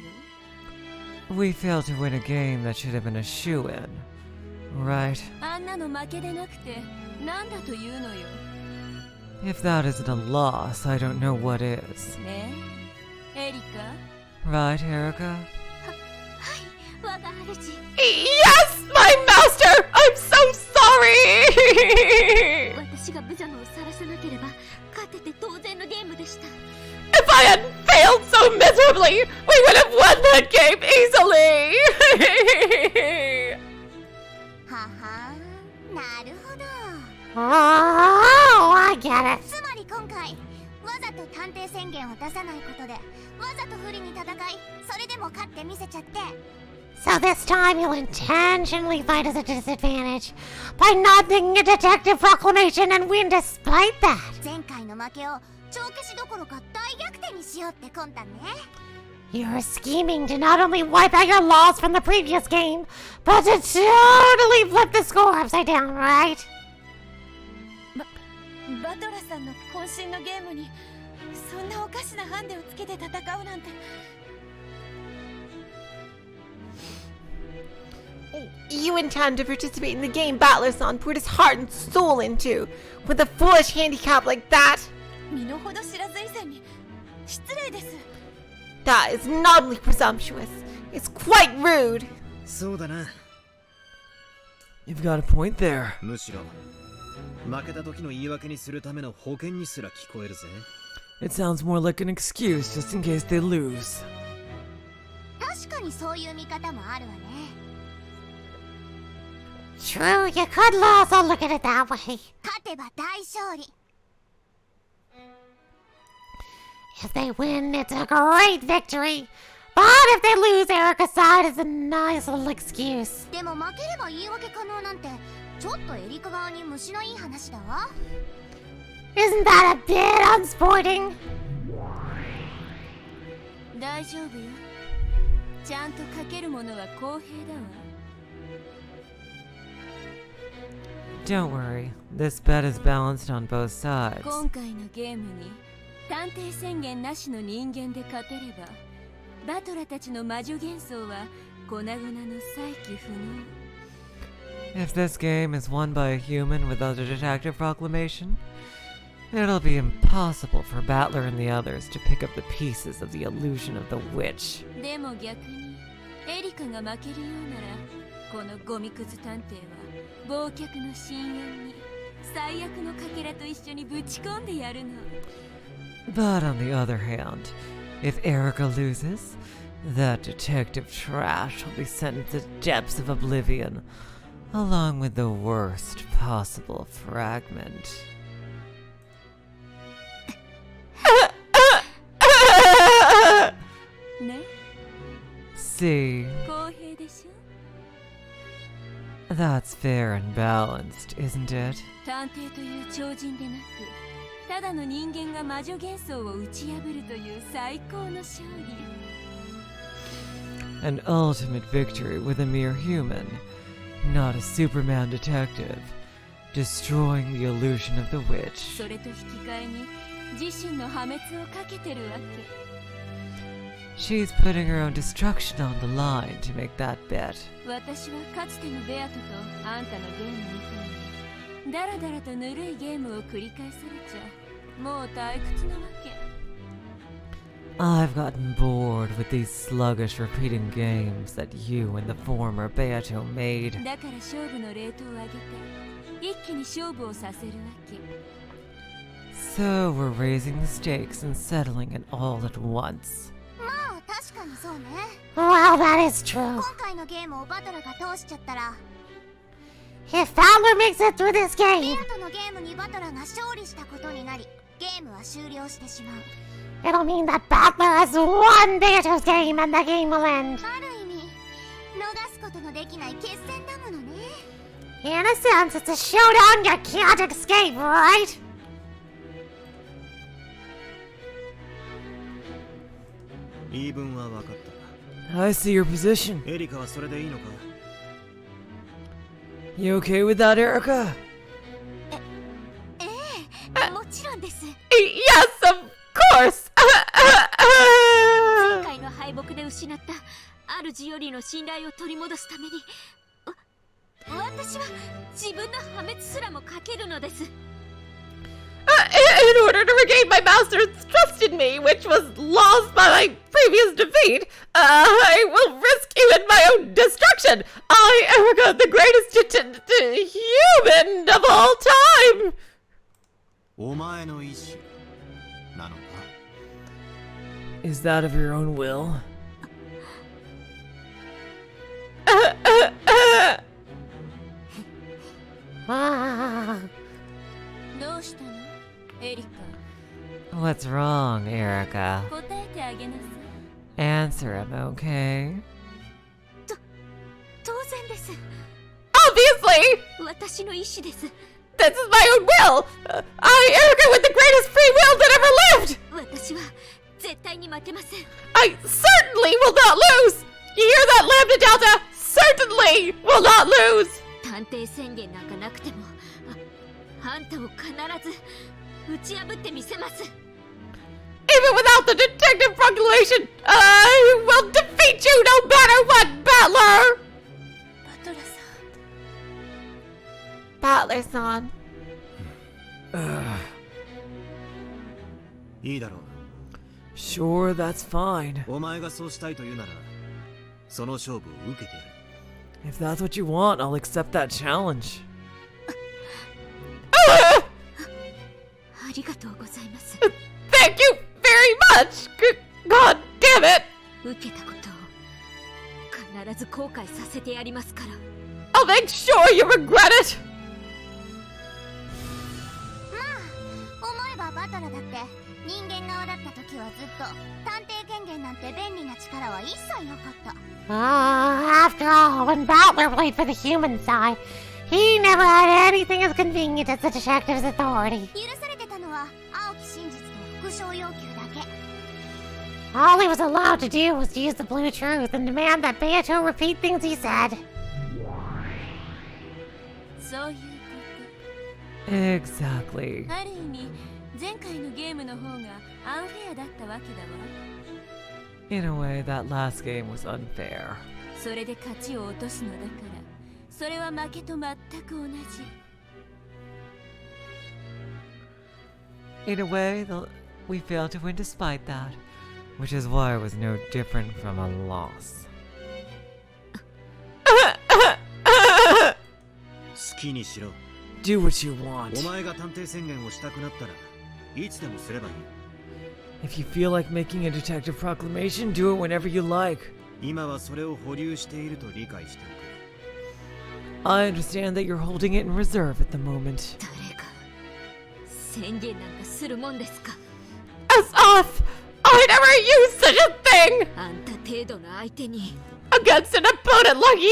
We failed to win a game that should have been a shoo-in, right? あんなの負けでなくてなんだというのよ。 If that isn't a loss, I don't know what is. ねえ、エリカ。 Right, Erica? 我が主。 Yes, my master! I'm so sorry! 私が無様を晒さなければ勝てて当然のゲームでした。 If I hadn't failed so miserably, we would have won that game easily! ははなるほど。 Oh, I get it. つまり今回わざと探偵宣言を出さないことでわざと不利に戦いそれでも勝ってみせちゃって。 So this time you'll intentionally fight as a disadvantage by not taking a detective proclamation and win despite that. 前回の負けを帳消しどころか大逆転にしようって魂胆ね。 You're scheming to not only wipe out your loss from the previous game, but to totally flip the score upside down, right? バトラさんの渾身のゲームにそんなおかしなハンデをつけて戦うなんて。 You intend to participate in the game Battler-san poured his heart and soul into, with a foolish handicap like that? 身の程知らず以前に失礼です。 That is not only presumptuous, it's quite rude. そうだな。 You've got a point there. むしろ負けた時の言い訳にするための保険にすら聞こえるぜ。 It sounds more like an excuse just in case they lose. 確かにそういう見方もあるわね。 True, you could also look at it that way. 勝てば大勝利。 If they win, it's a great victory. But if they lose, Erica's side is a nice little excuse. でも負ければ言い訳可能なんてちょっとエリカ側に虫のいい話だわ。 Isn't that a bit unsporting? 大丈夫よ。ちゃんとかけるものは公平だわ。 Don't worry, this bet is balanced on both sides. 今回のゲームに探偵宣言なしの人間で勝てればバトラたちの魔女幻想は粉々の再起不能。 If this game is won by a human without a detective proclamation, it'll be impossible for Battler and the others to pick up the pieces of the illusion of the witch. でも逆にエリカが負けるようならこのゴミくず探偵は忘却の深淵に最悪のかけらと一緒にぶち込んでやるの。 But on the other hand, if Erica loses, that detective trash will be sent into the depths of oblivion, along with the worst possible fragment. ね、 See, 公平でしょ。 that's fair and balanced, isn't it? 探偵という超人でなくただの人間が魔女幻想を打ち破るという最高の勝利。 An ultimate victory with a mere human, not a Superman detective, destroying the illusion of the witch. それと引き換えに自身の破滅をかけてるわけ。 She's putting her own destruction on the line to make that bet. 私はかつてのベアトとあんたのゲームみたいにダラダラとぬるいゲームを繰り返されちゃもう退屈なわけ。 I've gotten bored with these sluggish repeating games that you and the former Beato made. だから勝負のレートを上げて一気に勝負をさせるわけ。 So we're raising the stakes and settling it all at once. まあ確か Well, that is true. 今回のゲームをバトラが通しちゃったら If Fowler makes it through this ベ game, アとのゲームにバトラが勝利したことになりゲームは終了してしまう it'll mean that Battler has won Beatrice's game and the game will end. ある意味逃すことのできない決戦だものね In a sense, it's a showdown you can't escape, right? 言い分は分かった I see your position. エリカはそれでいいのか You okay with that, Erica? ええもちろんです Yes, of course! 前回の敗北で失った主よりの信頼を取り戻すために私は自分の破滅すらもかけるのです In order to regain my master's trust in me, which was lost by my previous defeat, I will risk even my own destruction. I, Erica, the greatest human of all time. お前の意志なのか Is that of your own will? Ah. どうしたのエリカ What's wrong, Erica? 答えてあげなさい Answer him, okay? 当然です Obviously! 私の意志です This is my own will! I, Erica, with the greatest free will that ever lived! 私は絶対に負けません I certainly will not lose! You hear that, Lambda Delta? Certainly will not lose! 探偵宣言なんかなくてもあんたを必ず打ち破ってみせます Even without the detective proclamation, I will defeat you no matter what, Battler! バトラさん Battler-san. いいだろう Sure, that's fine. お前がそうしたいというならその勝負を受けてやる If that's what you want, I'll accept that challenge. ありがとうございます Thank you very much! God damn it! 受けたことを必ず後悔させてやりますから I'll make sure you regret it! まあ思えばバトラだって人間側だった時はずっと探偵権限なんて便利な力は一切なかった After all, when Battler played for the human side, he never had anything as convenient as the detective's authority. 許されてたのは青き真実と復讐要求だけ All he was allowed to do was to use the blue truth and demand that Beato repeat things he said. そういうこ Exactly. とある意味前回のゲームの方がアンフェアだったわけだわ In a way, that last game was unfair. それで勝ちを落とすのだからそれは負けと全く同じ In a way, we failed to win despite that, which is why it was no different from a loss. 好きにしろ Do what you want. お前が探偵宣言をしたくなったらいつでもすればいい If you feel like making a detective proclamation, do it whenever you like. 今はそれを保留していると理解しておく I understand that you're holding it in reserve at the moment. 誰が宣言なんかするもんですか As off! I never used such a thing! あんた程度の相手に Against an opponent like you!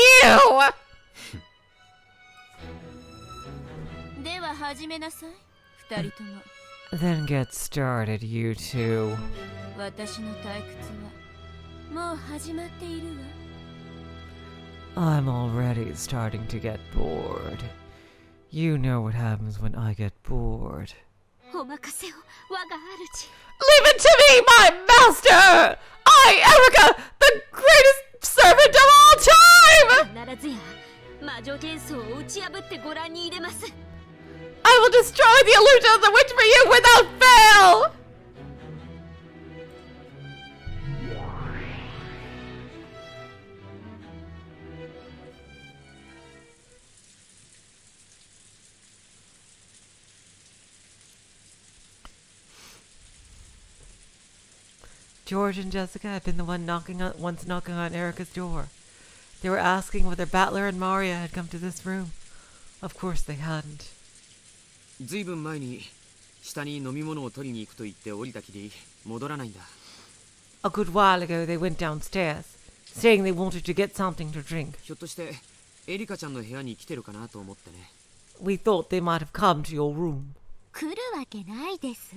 では始めなさい二人とも Then get started, you two. 私の退屈はもう始まっているわ I'm already starting to get bored. You know what happens when I get bored. お任せを我が主 Leave it to me, my master! I, Erica, the greatest servant of all time! 必ずや魔女幻想を打ち破ってご覧に入れます I will destroy the illusion of the witch for you without fail! George and Jessica had been the ones knocking on Erica's door. They were asking whether Battler and Maria had come to this room. Of course they hadn't. ずいぶん前に下に飲み物を取りに行くと言って降りたきり戻らないんだ。A good while ago they went downstairs, saying they wanted to get something to drink. ひょっとしてエリカちゃんの部屋に来てるかなと思ってね。We thought they might have come to your room. 来るわけないです。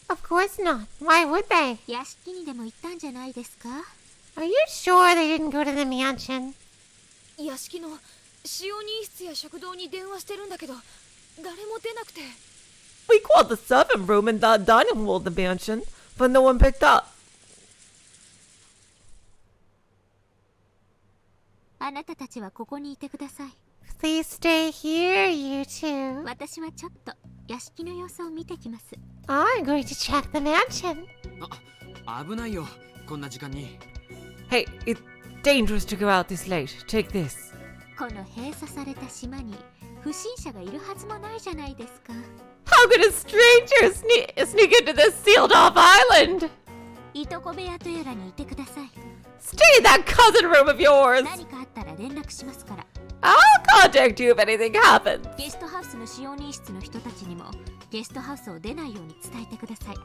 Of course not. Why would they? 屋敷にでも行ったんじゃないですか？ Are you sure they didn't go to the mansion? 屋敷の使用人室や食堂に電話してるんだけど誰も出なくて。 We called the servant room and the dining hall of the mansion, but no one picked up. あなたたちはここにいてください。 Please stay here, you two. 私はちょっと屋敷の様子を見てきます。 I'm going to check the mansion. 危ないよこんな時間に。Hey, it's dangerous to go out this late. Take this. この閉鎖された島に不審者がいるはずもないじゃないですか。 How could a stranger sneak into this sealed-off island? いとこ部屋とやらにいてください。 Stay in that cousin room of yours. 何かあったら連絡しますから。 I'll contact you if anything happens. ゲストハウスの使用人室の人たちにもゲストハウスを出ないように伝えてください。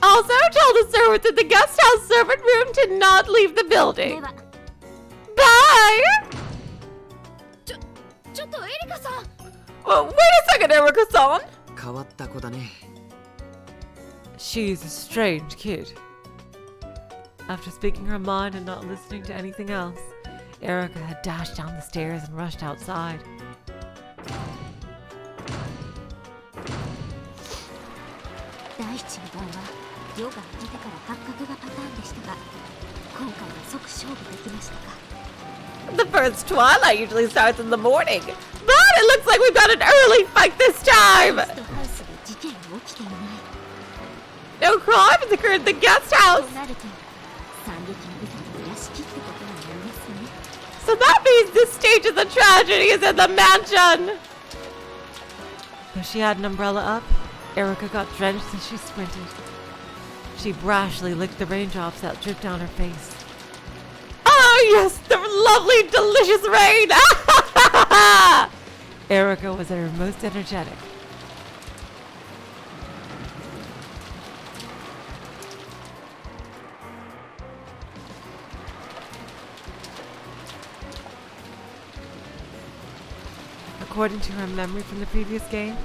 Also, tell the servants in the guest house servant room to not leave the で building. は。 Bye. ちょっとエリカさん。 Well, wait a second, Erica-san. 変わった子だね。She's a strange kid. After speaking her mind and not listening to anything else, Erica had dashed down the stairs and rushed outside. 第一の段は夜が明けてから発覚がパターンでしたが、今回は即勝負できましたか？ The first twilight usually starts in the morning, but it looks like we've got an early fight this time. ゲストハウスで事件が起きていない。 No crime has occurred in the guest house. となると惨劇の舞台は屋敷ってことになりますね。 So that means this stage of the tragedy is in the mansion. Though she had an umbrella up, Erica got drenched as she sprinted. She brashly licked the raindrops that dripped down her face. Oh yes, the lovely, delicious rain! Erica was at her most energetic. According to her memory from the previous game,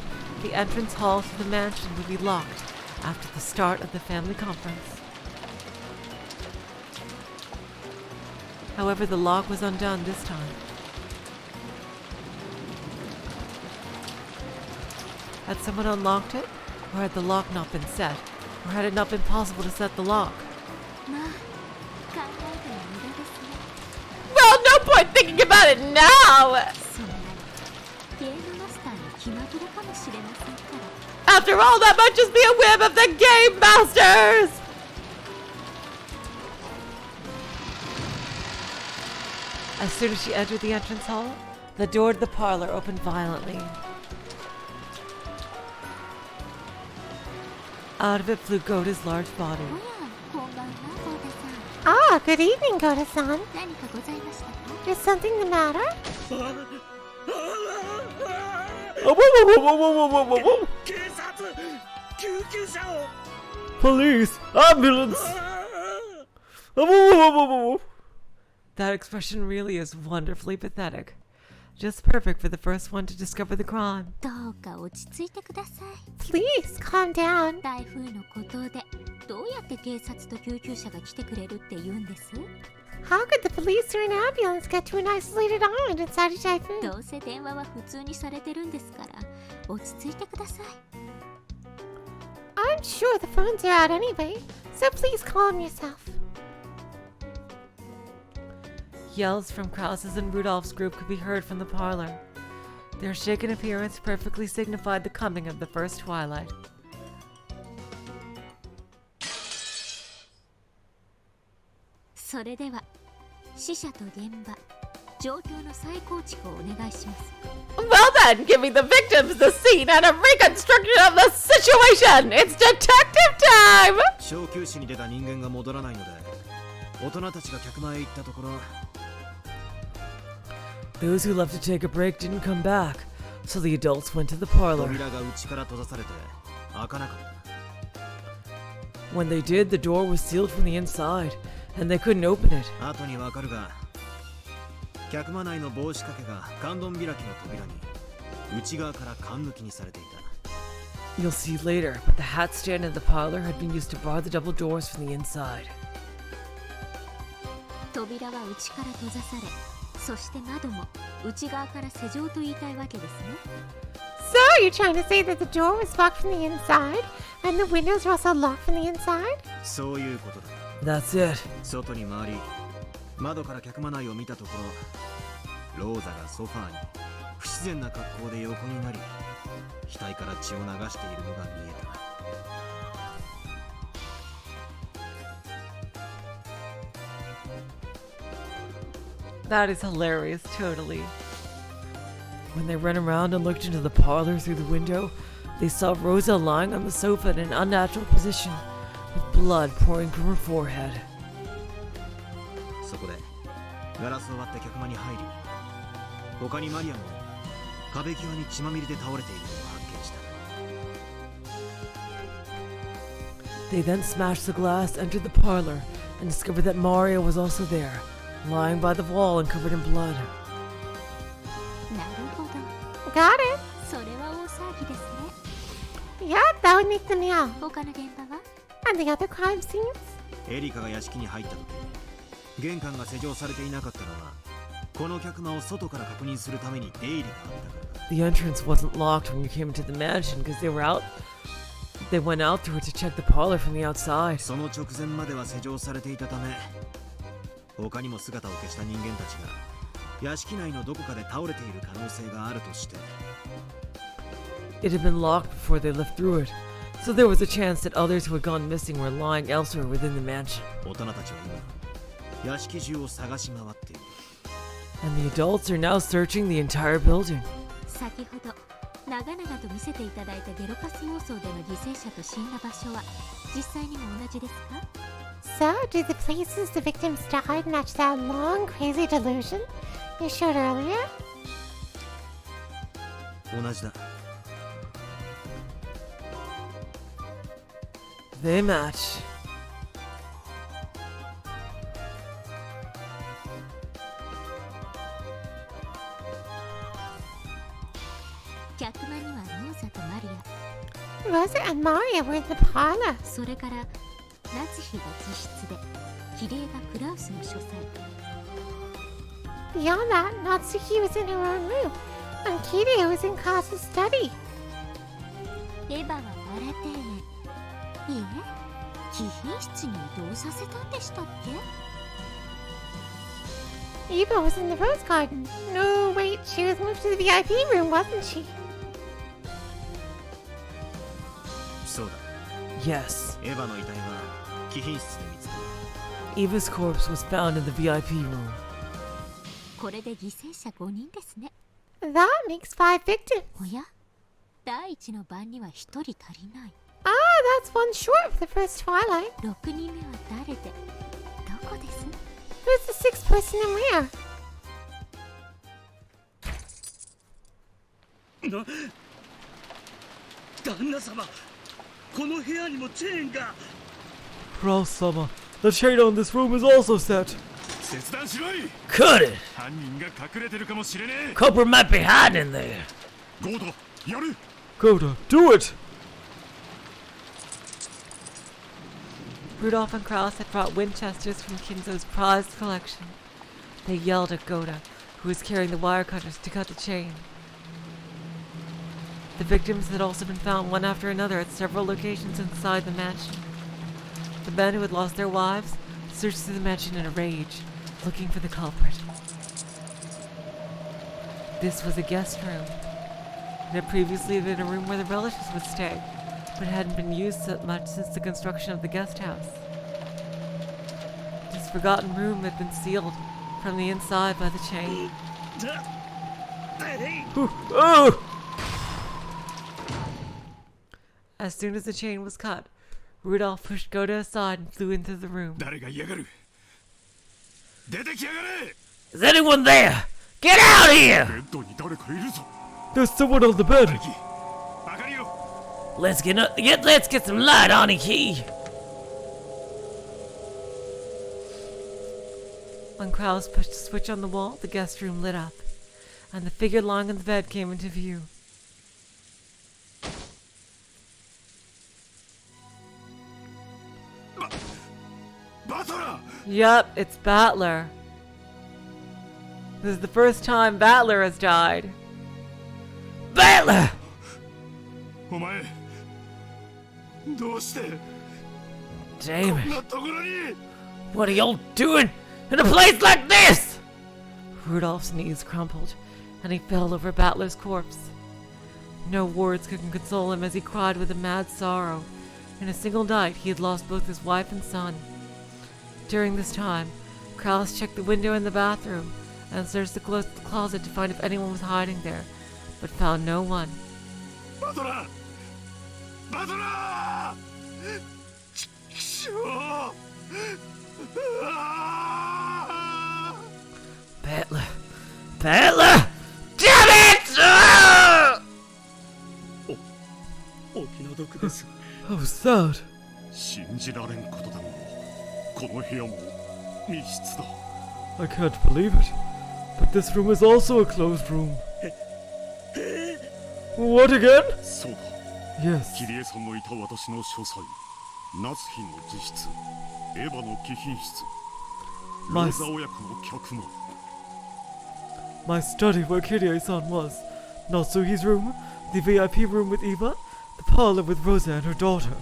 the entrance hall to the mansion would be locked after the start of the family conference. However, the lock was undone this time. Had someone unlocked it, or had the lock not been set, or had it not been possible to set the lock? まあ、考えても無駄ですね。 Well, no point thinking about it now! そんなのゲームマスターの気まぐれかもしれませんから。 After all, that might just be a whim of the Game Masters! As soon as she entered the entrance hall, the door to the parlor opened violently. Out of it flew Goda's large body. おや、こんばんは、ゴーダさん。 Ah, good evening, Goda-san. 何かございましたか？ Is something the matter? Police! Ambulance! That expression really is wonderfully pathetic. Just perfect for the first one to discover the crime. どうか落ち着いてください。 Please, calm down. 台風の孤島でどうやって警察と救急車が来てくれるって言うんです？ How could the police or an ambulance get to an isolated island inside a typhoon? どうせ電話は普通にされてるんですから落ち着いてください。 I'm sure the phones are out anyway, so please calm yourself. Yells from Krause's and Rudolph's group could be heard from the parlor. Their shaken appearance perfectly signified the coming of the first twilight. それでは死者と現場状況の再構築をお願いします。 Well then, give me the victims, the scene, and a reconstruction of the situation! It's detective time! 小休止に出た人間が戻らないので、大人たちが客前へ行ったところ、 Those who left to take a break didn't come back, so the adults went to the parlor. 扉が内から閉ざされて開かなかった。 When they did, the door was sealed from the inside, and they couldn't open it. 後にわかるが、客間内の帽子掛けが観音開きの扉に内側から缶抜きにされていた。 You'll see later, but the hat stand in the parlor had been used to bar the double doors from the inside. 扉は内から閉ざされ、そして窓も内側から施錠と言いたいわけですね。 So, you're trying to say that the door was locked from the inside, and the windows were also locked from the inside? そういうことだ。 That's it. 外に回り、窓から客間内を見たところ、ローザがソファーに不自然な格好で横になり、額から血を流しているのが見えた。 That is hilarious, totally. When they ran around and looked into the parlor through the window, they saw Rosa lying on the sofa in an unnatural position, with blood pouring from her forehead. そこでガラスを割って客間に入り、他にマリアも壁際に血まみれで倒れているのを発見した。 They then smashed the glass, entered the parlor, and discovered that Mario was also there, lying by the wall and covered in blood. なるほど。 Got it. それは大騒ぎですね。 Yeah, that would make them yell. 他の現場は？ And the other crime scenes? エリカが屋敷に入った時、玄関が施錠されていなかったのは、この客間を外から確認するために出入りがあったからだ。 The entrance wasn't locked when you came into the mansion because they went out through it to check the parlor from the outside. その直前までは施錠されていたため、他にも姿を消した人間たちが屋敷内のどこかで倒れている可能性があるとして、 It had been locked before they left through it, so there was a chance that others who had gone missing were lying elsewhere within the mansion. 大人たちは今屋敷中を探し回っている。 And the adults are now searching the entire building. 先ほど長々と見せていただいたゲロカス妄想での犠牲者と死んだ場所は実際にも同じですか？ So, did the places the victims died match that long, crazy delusion you showed earlier? 同じだ。 They match. 客間にはローザとマリア、 Rosa and Mario were in the parlor. それからナツヒが自室で、キリエがクラウスの書斎。 Beyond that, Natsuhi was in her own room, and Kyrie was in Kasa's study. エヴァはバラ庭園、いいえ、貴賓室に移動させたんでしたっけ？ Eva was in the rose garden. No, wait, she was moved to the VIP room, wasn't she? そうだ。 Yes. エヴァの遺体は貴賓室で見つかる。 Eva's corpse was found in the VIP room. これで犠牲者5人ですね。 That makes 5 victims. おや、第一の番には1人足りない。 Ah, that's one short of the first Twilight. 6人目は誰で、どこです？ Who's the 6th person and where? 旦那様、この部屋にもチェーンが。 Rosa, the chain on this room is also set. 切断しろい。 Cut it! 犯人が隠れてるかもしれねえ。 Culprit might be hiding in there. ゴード、やる。 Goda, do it! Rudolph and Krauss had brought Winchesters from Kinzo's prized collection. They yelled at Goda, who was carrying the wire cutters, to cut the chain. The victims had also been found one after another at several locations inside the mansion. The men who had lost their wives searched through the mansion in a rage, looking for the culprit. This was a guest room. It had previously been a room where the relatives would stay, but hadn't been used so much since the construction of the guest house. This forgotten room had been sealed from the inside by the chain. Oh! As soon as the chain was cut, Rudolph pushed Goda aside and flew into the room. Is anyone there? Get out here! There's someone on the bed. Let's get some light, Angie. When Kraus pushed a switch on the wall, the guest room lit up, and the figure lying on the bed came into view. Yup, it's Battler. This is the first time Battler has died. Battler! Damn it. What are y'all doing in a place like this? Rudolph's knees crumpled, and he fell over Battler's corpse. No words could console him as he cried with a mad sorrow. In a single night, he had lost both his wife and son. During this time, Kraus checked the window in the bathroom and searched the closet to find if anyone was hiding there, but found no one. Battler! Battler! Damn it! How sad. I can't believe it. But this room is also a closed room. What again? Yes. My study where Kyrie-san was. Natsuhi's room, the VIP room with Eva, the parlor with Rosa and her daughter.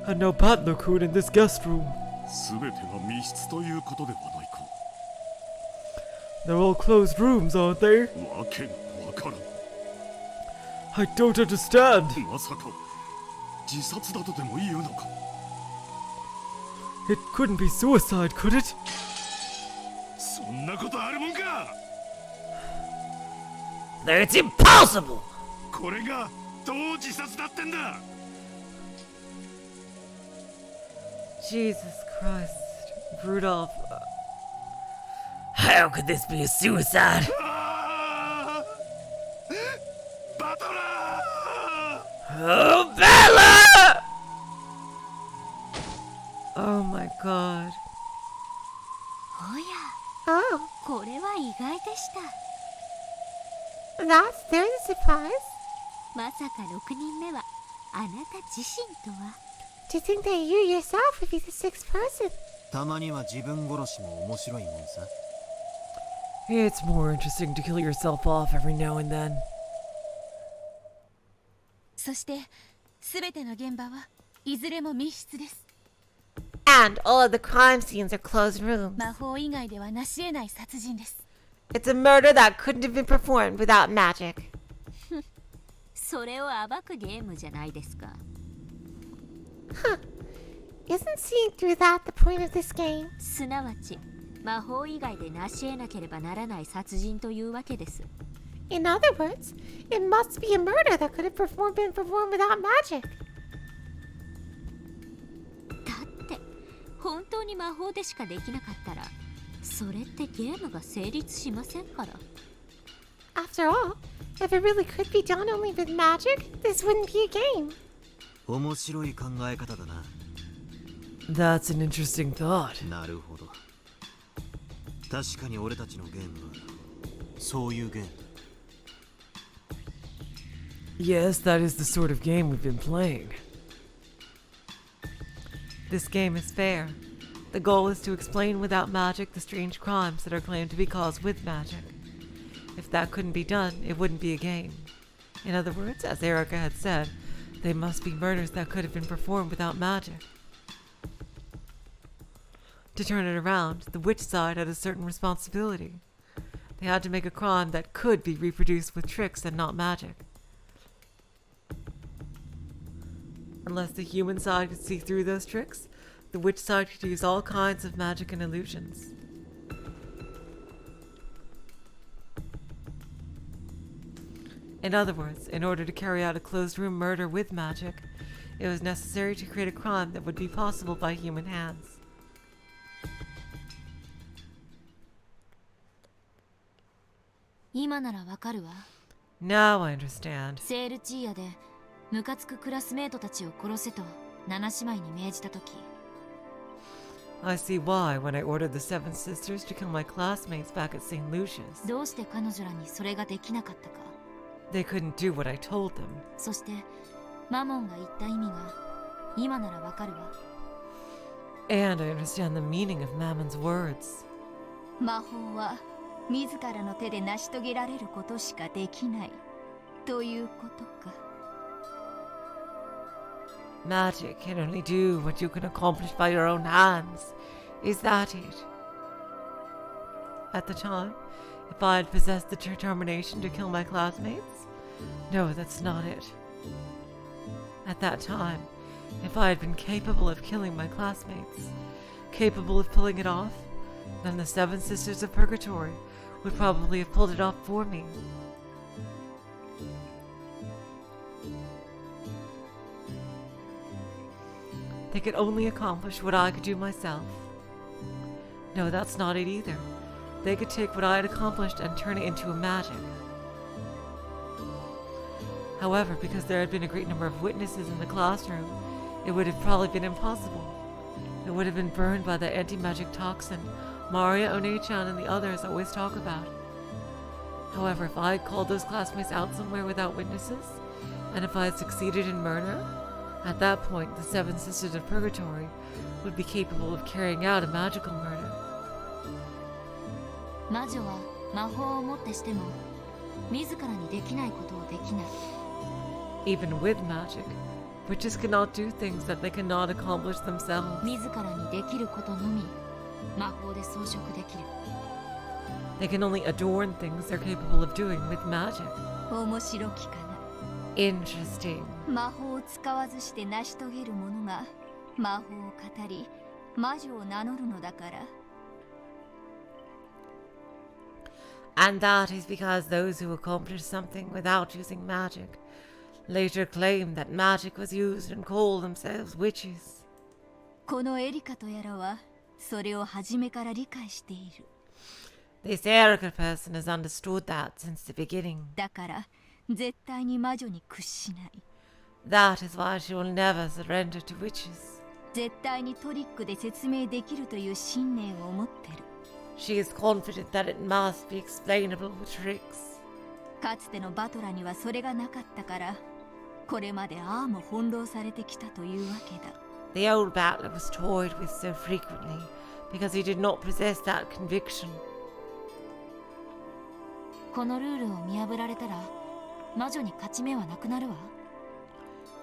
And no Battler-kun in this guest room. They're all closed rooms, aren't they? I don't understand. It couldn't be suicide, could it? It's impossible! Jesus Christ, Rudolph. How could this be a suicide? Oh, Bella! Oh my God. Oh, これは意外でした。 that's there's a surprise. まさか6人目はあなた自身とは。 To think that you yourself would be the sixth person. たまには自分殺しも面白いもんさ。 It's more interesting to kill yourself off every now and then. そして全ての現場はいずれも密室です。 And all of the crime scenes are closed rooms. 魔法以外では成し得ない殺人です。 It's a murder that couldn't have been performed without magic. それを暴くゲームじゃないですか。 Isn't seeing through that the point of this game? すなわち魔法以外で成し得なければならない殺人というわけです。 In other words, it must be a murder that could have been performed without magic. だって本当に魔法でしかできなかったらそれってゲームが成立しませんから。 After all, if it really could be done only with magic, this wouldn't be a game. 面白い考え方だな。 That's an interesting thought. なるほど。確かに俺たちのゲームはそういうゲーム。 Yes, that is the sort of game we've been playing. This game is fair. The goal is to explain without magic the strange crimes that are claimed to be caused with magic. If that couldn't be done, it wouldn't be a game. In other words, as Erica had said, they must be murders that could have been performed without magic. To turn it around, the witch side had a certain responsibility. They had to make a crime that could be reproduced with tricks and not magic. Unless the human side could see through those tricks, the witch side could use all kinds of magic and illusions. In other words, in order to carry out a closed-room murder with magic, it was necessary to create a crime that would be possible by human hands. Now I understand. セールチーヤでムカつくクラスメートたちを殺せと7姉妹に命じたとき、 I see why when I ordered the Seven Sisters to kill my classmates back at St. Lucius. どうして彼女らにそれができなかったか。 They couldn't do what I told them. そしてマモンが言った意味が今ならわかるわ。 And I understand the meaning of Mammon's words. 魔法は自らの手で成し遂げられることしかできないということか。 Magic can only do what you can accomplish by your own hands. Is that it? At the time, if I had possessed the determination to kill my classmates? No, that's not it. At that time, if I had been capable of killing my classmates, capable of pulling it off, then the Seven Sisters of Purgatory would probably have pulled it off for me. They could only accomplish what I could do myself. No, that's not it either. They could take what I had accomplished and turn it into a magic. However, because there had been a great number of witnesses in the classroom, it would have probably been impossible. It would have been burned by the anti-magic toxin Maria, One-chan, and the others always talk about. However, if I had called those classmates out somewhere without witnesses, and if I had succeeded in murder, at that point the Seven Sisters of Purgatory would be capable of carrying out a magical murder. 魔女は魔法をもってしても自らにできないことをできない。 Even with magic, witches cannot do things that they cannot accomplish themselves. 自らにできることのみ魔法で装飾できる。 They can only adorn things they're capable of doing with magic. 面白きかな。 Interesting. 魔法を使わずして成し遂げる者が魔法を語り魔女を名乗るのだから。 And that is because those who accomplish something without using magic later claim that magic was used and call themselves witches. このエリカとやらはそれを初めから理解している。 This Erica person has understood that since the beginning. だから絶対に魔女に屈しない。 That is why she will never surrender to witches. 絶対にトリックで説明できるという信念を持ってる。 She is confident that it must be explainable with tricks. かつてのバトラにはそれがなかったから、これまでああも翻弄されてきたというわけだ。 The old battler was toyed with so frequently because he did not possess that conviction. このルールを見破られたら魔女に勝ち目はなくなるわ。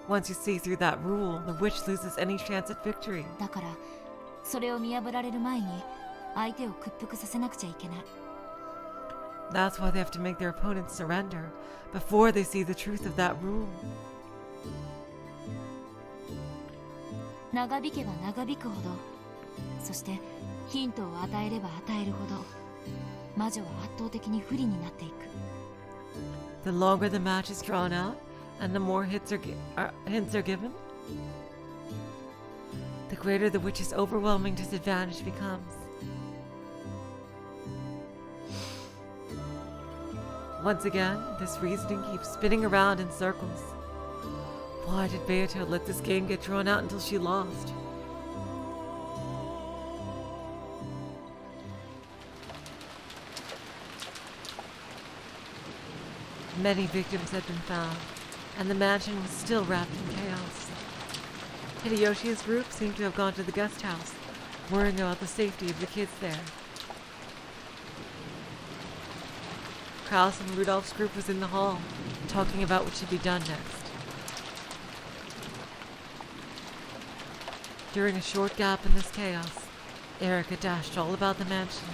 Once you see through that rule, the witch loses any chance at victory. だからそれを見破られる前に相手を屈服させなくちゃいけない。 That's why they have to make their opponents surrender before they see the truth of that rule. 長引けば長引くほど、そしてヒントを与えれば与えるほど、魔女は圧倒的に不利になっていく。 The longer the match is drawn out, and the more hints are given, the greater the witch's overwhelming disadvantage becomes. Once again, this reasoning keeps spinning around in circles. Why did Beatrice let this game get drawn out until she lost? Many victims had been found, and the mansion was still wrapped in chaos. Hideyoshi's group seemed to have gone to the guest house, worrying about the safety of the kids there. Kraus and Rudolph's group was in the hall, talking about what should be done next. During a short gap in this chaos, Erica dashed all about the mansion.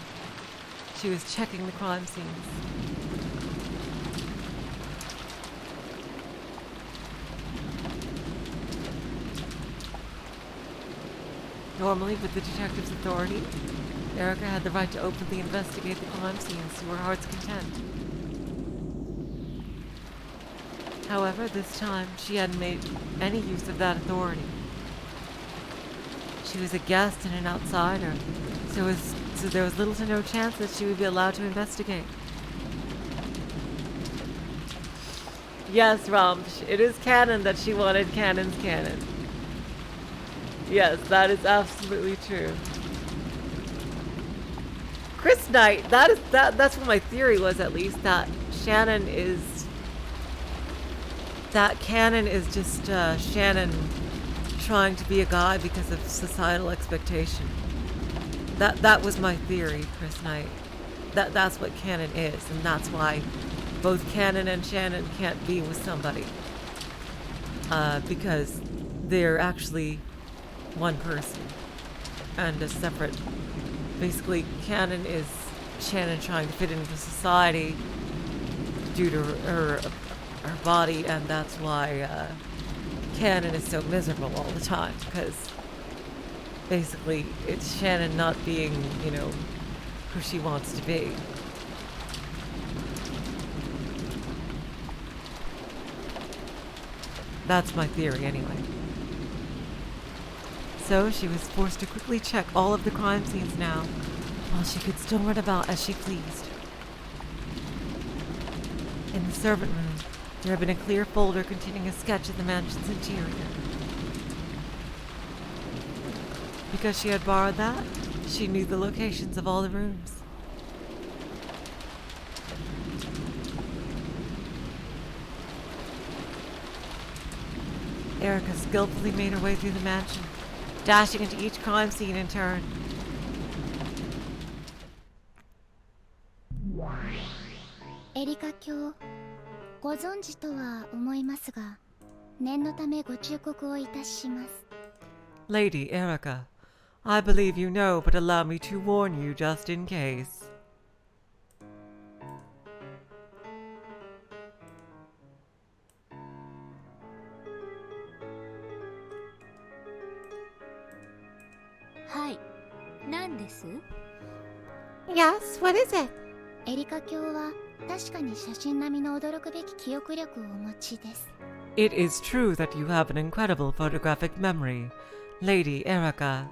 She was checking the crime scenes. Normally, with the detective's authority, Erica had the right to openly investigate the crime scenes to her heart's content. However, this time, she hadn't made any use of that authority. She was a guest and an outsider, so there was little to no chance that she would be allowed to investigate. Yes, Ramsh, it is canon that she wanted Cannon's canon. Yes, that is absolutely true. Chris Knight, that's what my theory was, at least, that Canon is just Shannon trying to be a guy because of societal expectation. That was my theory, Chris Knight. That's what canon is, and that's why both Canon and Shannon can't be with somebody. Because they're actually one person and a separate. Basically, Canon is Shannon trying to fit into society due to her body, and that's why Canon is so miserable all the time, because basically it's Shannon not being, who she wants to be. That's my theory, anyway. So she was forced to quickly check all of the crime scenes now, while she could still run about as she pleased. In the servant room, there had been a clear folder containing a sketch of the mansion's interior. Because she had borrowed that, she knew the locations of all the rooms. Erica skillfully made her way through the mansion, dashing into each crime scene in turn. Erika卿、ご存知とは思いますが、念のためご忠告をいたします。Lady Erica, I believe you know, but allow me to warn you just in case. Hi, 何です? Yes, what is it? エリカ卿は確かに写真並みの驚くべき記憶力をお持ちです。It is true that you have an incredible photographic memory, Lady Erica.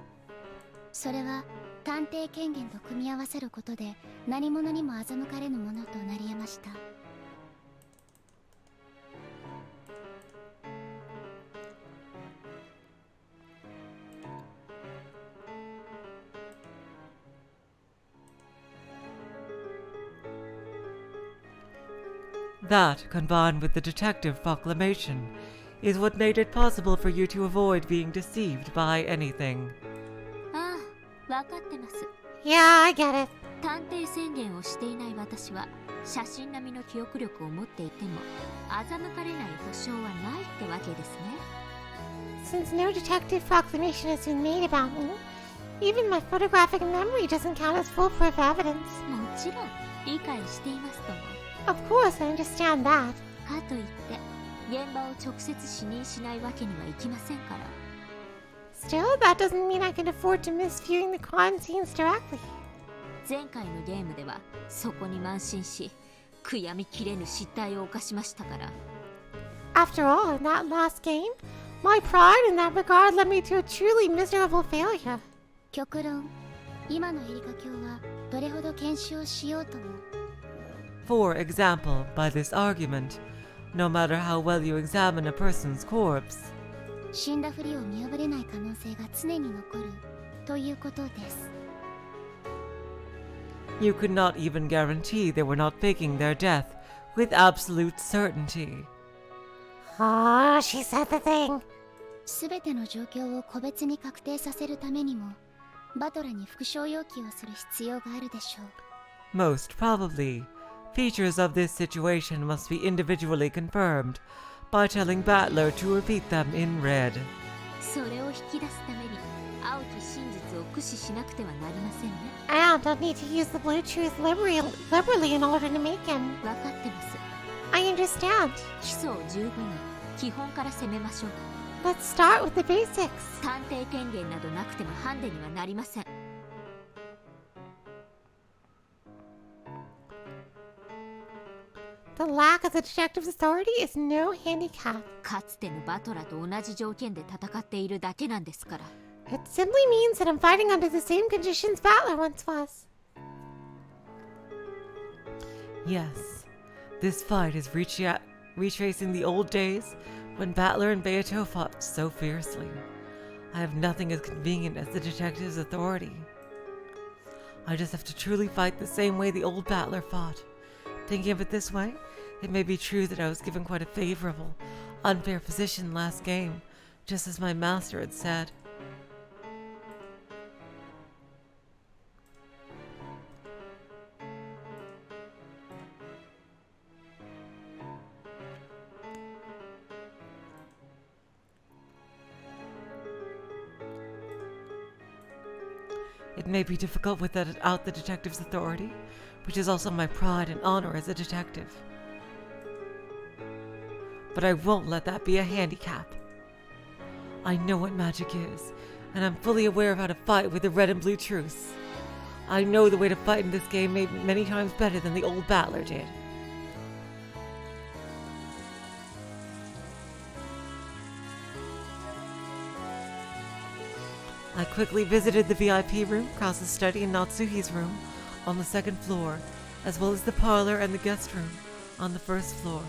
それは探偵権限と組み合わせることで何者にも欺かれぬものとなり得ました。That, combined with the detective proclamation, is what made it possible for you to avoid being deceived by anything. ああ、わかってます。Yeah, I get it. 探偵宣言をしていない私は写真並みの記憶力を持っていても欺かれない保証はないってわけですね。Since no detective proclamation has been made about me, even my photographic memory doesn't count as foolproof evidence. もちろん理解していますとも。Of course, I understand that. かといって現場を直接視認しないわけにはいきませんから。Still, that doesn't mean I can afford to miss viewing the crime scenes directly. 前回のゲームではそこに慢心し悔やみきれぬ失態を犯しましたから。After all, in that last game, my pride in that regard led me to a truly miserable failure. 極論、今のエリカ卿はどれほど検証しようとも。For example, by this argument, no matter how well you examine a person's corpse, 死んだふりを見破れない可能性が常に残るということです。you could not even guarantee they were not faking their death with absolute certainty. Oh, she said the thing. すべての状況を個別に確定させるためにも、バトラに復唱要求をする必要があるでしょう。Most probably, features of this situation must be individually confirmed by telling Battler to repeat them in red. それを引き出すために青き真実を駆使しなくてはなりませんね。I don't need to use the blue truth liberally in order to make him. わかってます。I understand. 基礎を十分に基本から攻めましょう。Let's start with the basics. 探偵権限などなくてもハンデにはなりません。 The lack of the detective's authority is no handicap. かつてのバトラと同じ条件で戦っているだけなんですから。 It simply means that I'm fighting under the same conditions Battler once was. Yes, this fight is retracing the old days when Battler and Beato fought so fiercely. I have nothing as convenient as the detective's authority. I just have to truly fight the same way the old Battler fought. Thinking of it this way, it may be true that I was given quite a favorable, unfair position last game, just as my master had said. It may be difficult without the detective's authority, which is also my pride and honor as a detective. But I won't let that be a handicap. I know what magic is, and I'm fully aware of how to fight with the red and blue truce. I know the way to fight in this game many times better than the old Battler did. I quickly visited the VIP room across the study and Natsuhi's room on the second floor, as well as the parlor and the guest room on the first floor.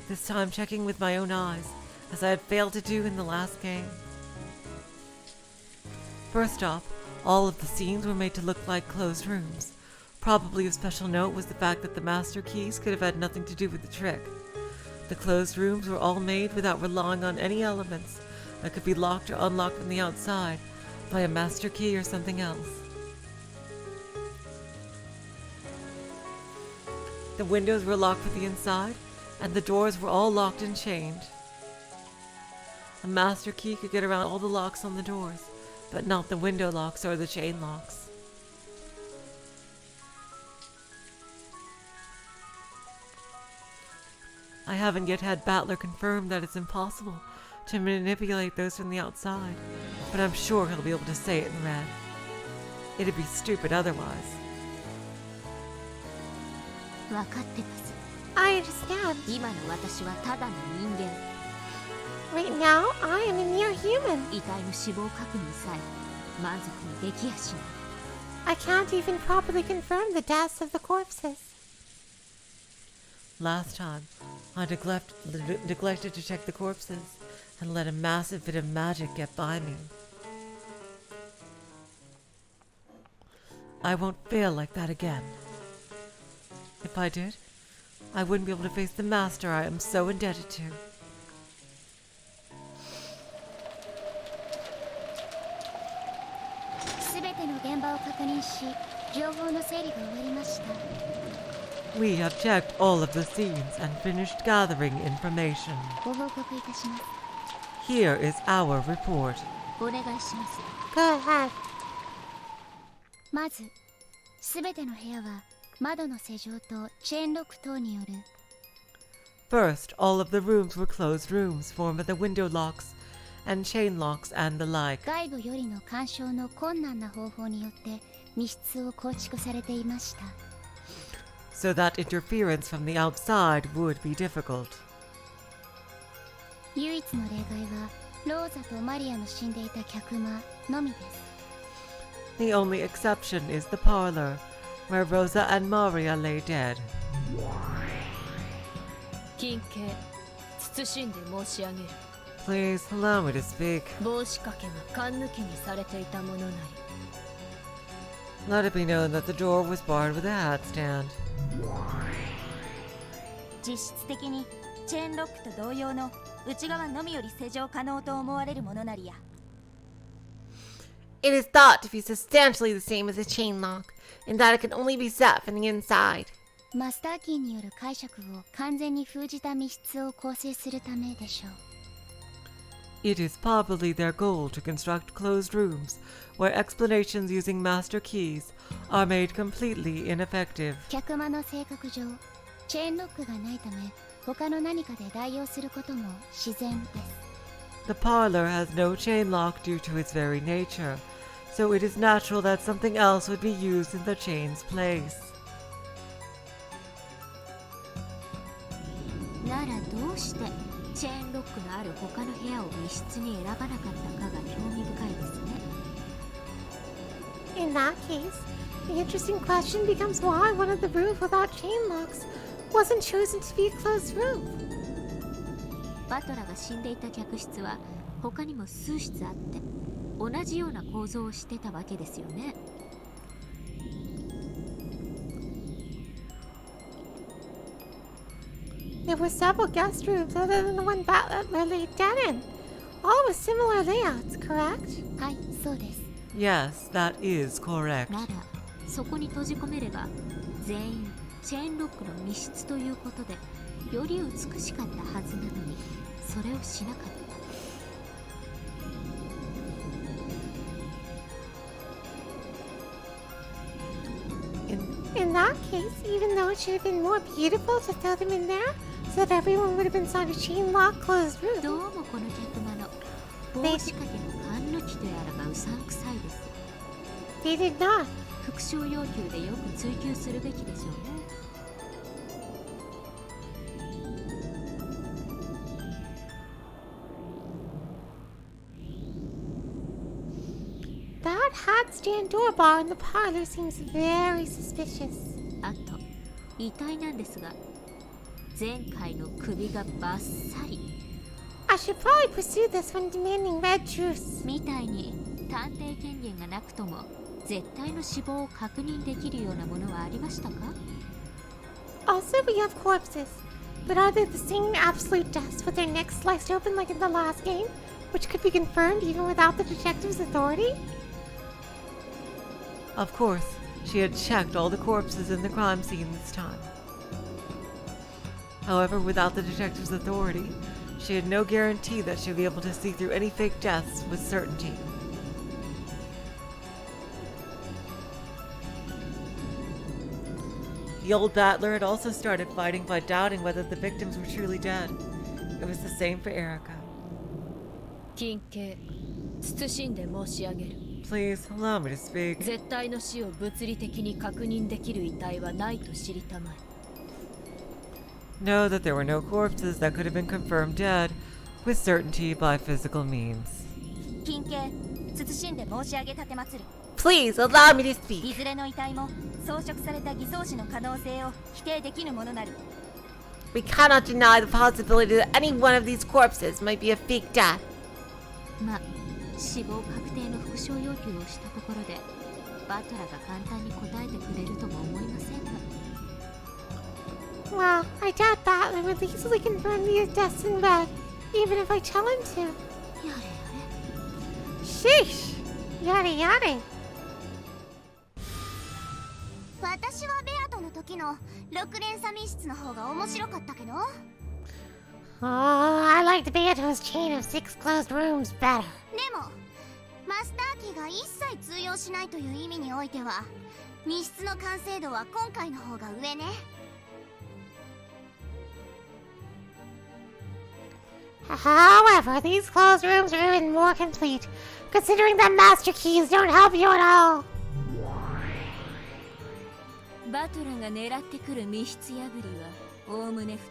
This time checking with my own eyes, as I had failed to do in the last game. First off, all of the scenes were made to look like closed rooms. Probably of special note was the fact that the master keys could have had nothing to do with the trick. The closed rooms were all made without relying on any elements that could be locked or unlocked from the outside by a master key or something else. The windows were locked from the inside, and the doors were all locked and chained. A master key could get around all the locks on the doors, but not the window locks or the chain locks. I haven't yet had Battler confirm that it's impossible to manipulate those from the outside, but I'm sure he'll be able to say it in red. It'd be stupid otherwise. 分かってます。 I understand. 今の私はただの人間。 Right now, I am a mere human. 遺体の死亡確認さえ満足にできやしない。 I can't even properly confirm the deaths of the corpses. Last time, I neglected to check the corpses and let a massive bit of magic get by me. I won't fail like that again. If I did, I wouldn't be able to face the master I am so indebted to. We have checked all of the scenes and finished gathering information. Here is our report. Go ahead. まず、すべての部屋は窓の施錠とチェーンロック等による First, all of the rooms were closed rooms formed by the window locks and chain locks and the like. 外部よりの干渉の困難な方法によって密室を構築されていました。 So that interference from the outside would be difficult. 唯一の例外はローザとマリアの死んでいた客間のみです。 The only exception is the parlor, where Rosa and Maria lay dead. 金慶、謹んで申し上げる。 Please allow me to speak. 帽子掛けが勘抜きにされていたものなり。 Let it be known that the door was barred with a hat stand. 実質的にチェーンロックと同様の内側のみより施錠可能と思われるものなりや。 It is thought to be substantially the same as a chain lock, in that it can only be set from the inside. マスターキーによる解釈を完全に封じた密室を構成するためでしょう。 It is probably their goal to construct closed rooms where explanations using master keys are made completely ineffective. 客間の性格上、チェーンロックがないため他の何かで代用することも自然です。 The parlor has no chain lock due to its very nature, so it is natural that something else would be used in the chain's place. ならどうしてチェーンロックのある他の部屋を密室に選ばなかったかが興味深いですね。 In that case, the interesting question becomes why one of the rooms without chain locks wasn't chosen to be a closed room. バトラが死んでいた客室は他にも数室あって同じような構造をしてたわけですよね。 There were several guest rooms other than the one Butler laid dead in, all with similar layouts, correct? はい、そうです。 Yes, that is correct. ならそこに閉じ込めれば全員チェーンロックの密室ということでより美しかったはずなのにそれをしなかった。 In that case, even though it should have been more beautiful to throw them in there, so that everyone would have been inside a chain lock closed room. どうもこの客間の棒仕掛けの缶抜きとやらがうさんくさいです。 They did not. 復唱要求でよく追求するべきでしょうね。 That hat-stand door bar in the parlor seems very suspicious. あと遺体なんですが前回の首がバッサリ I should probably pursue this when demanding red juice. みたいに探偵権限がなくとも絶対の死亡を確認できるようなものはありましたか？ Also, we have corpses. But are they the same absolute deaths with their necks sliced open like in the last game, which could be confirmed even without the detective's authority? Of course, she had checked all the corpses in the crime scene this time. However, without the detective's authority, she had no guarantee that she'd be able to see through any fake deaths with certainty. The old battler had also started fighting by doubting whether the victims were truly dead. It was the same for Erica. 金系謹んで申し上げる。 Please, allow me to speak. 絶対の死を物理的に確認できる遺体はないと知りたまえ。 Know that there were no corpses that could have been confirmed dead with certainty by physical means. 金系謹んで申し上げ立てまつる。 Please, allow me to い speak. ずれの遺体も装飾された偽装死の可能性を否定できぬものなる。 We cannot deny the possibility that any one of these corpses might be a fake death. まあ死亡確定の復唱要求をしたところでバトラが簡単に答えてくれるとも思いませんが。 Well, I doubt Battler would easily confirm these deaths in bed, even if I tell him to. やれやれ。 Sheesh! Yada yada. 私はベアとの時の6連鎖密室の方が面白かったけど。 Oh, I liked Beato's chain of 6 closed rooms better. でもマスターキーが一切通用しないという意味においては密室の完成度は今回の方が上ね。 However, these closed rooms are even more complete, considering that master keys don't help you at all. バトラが狙ってくる密室破りはおおむね2つ。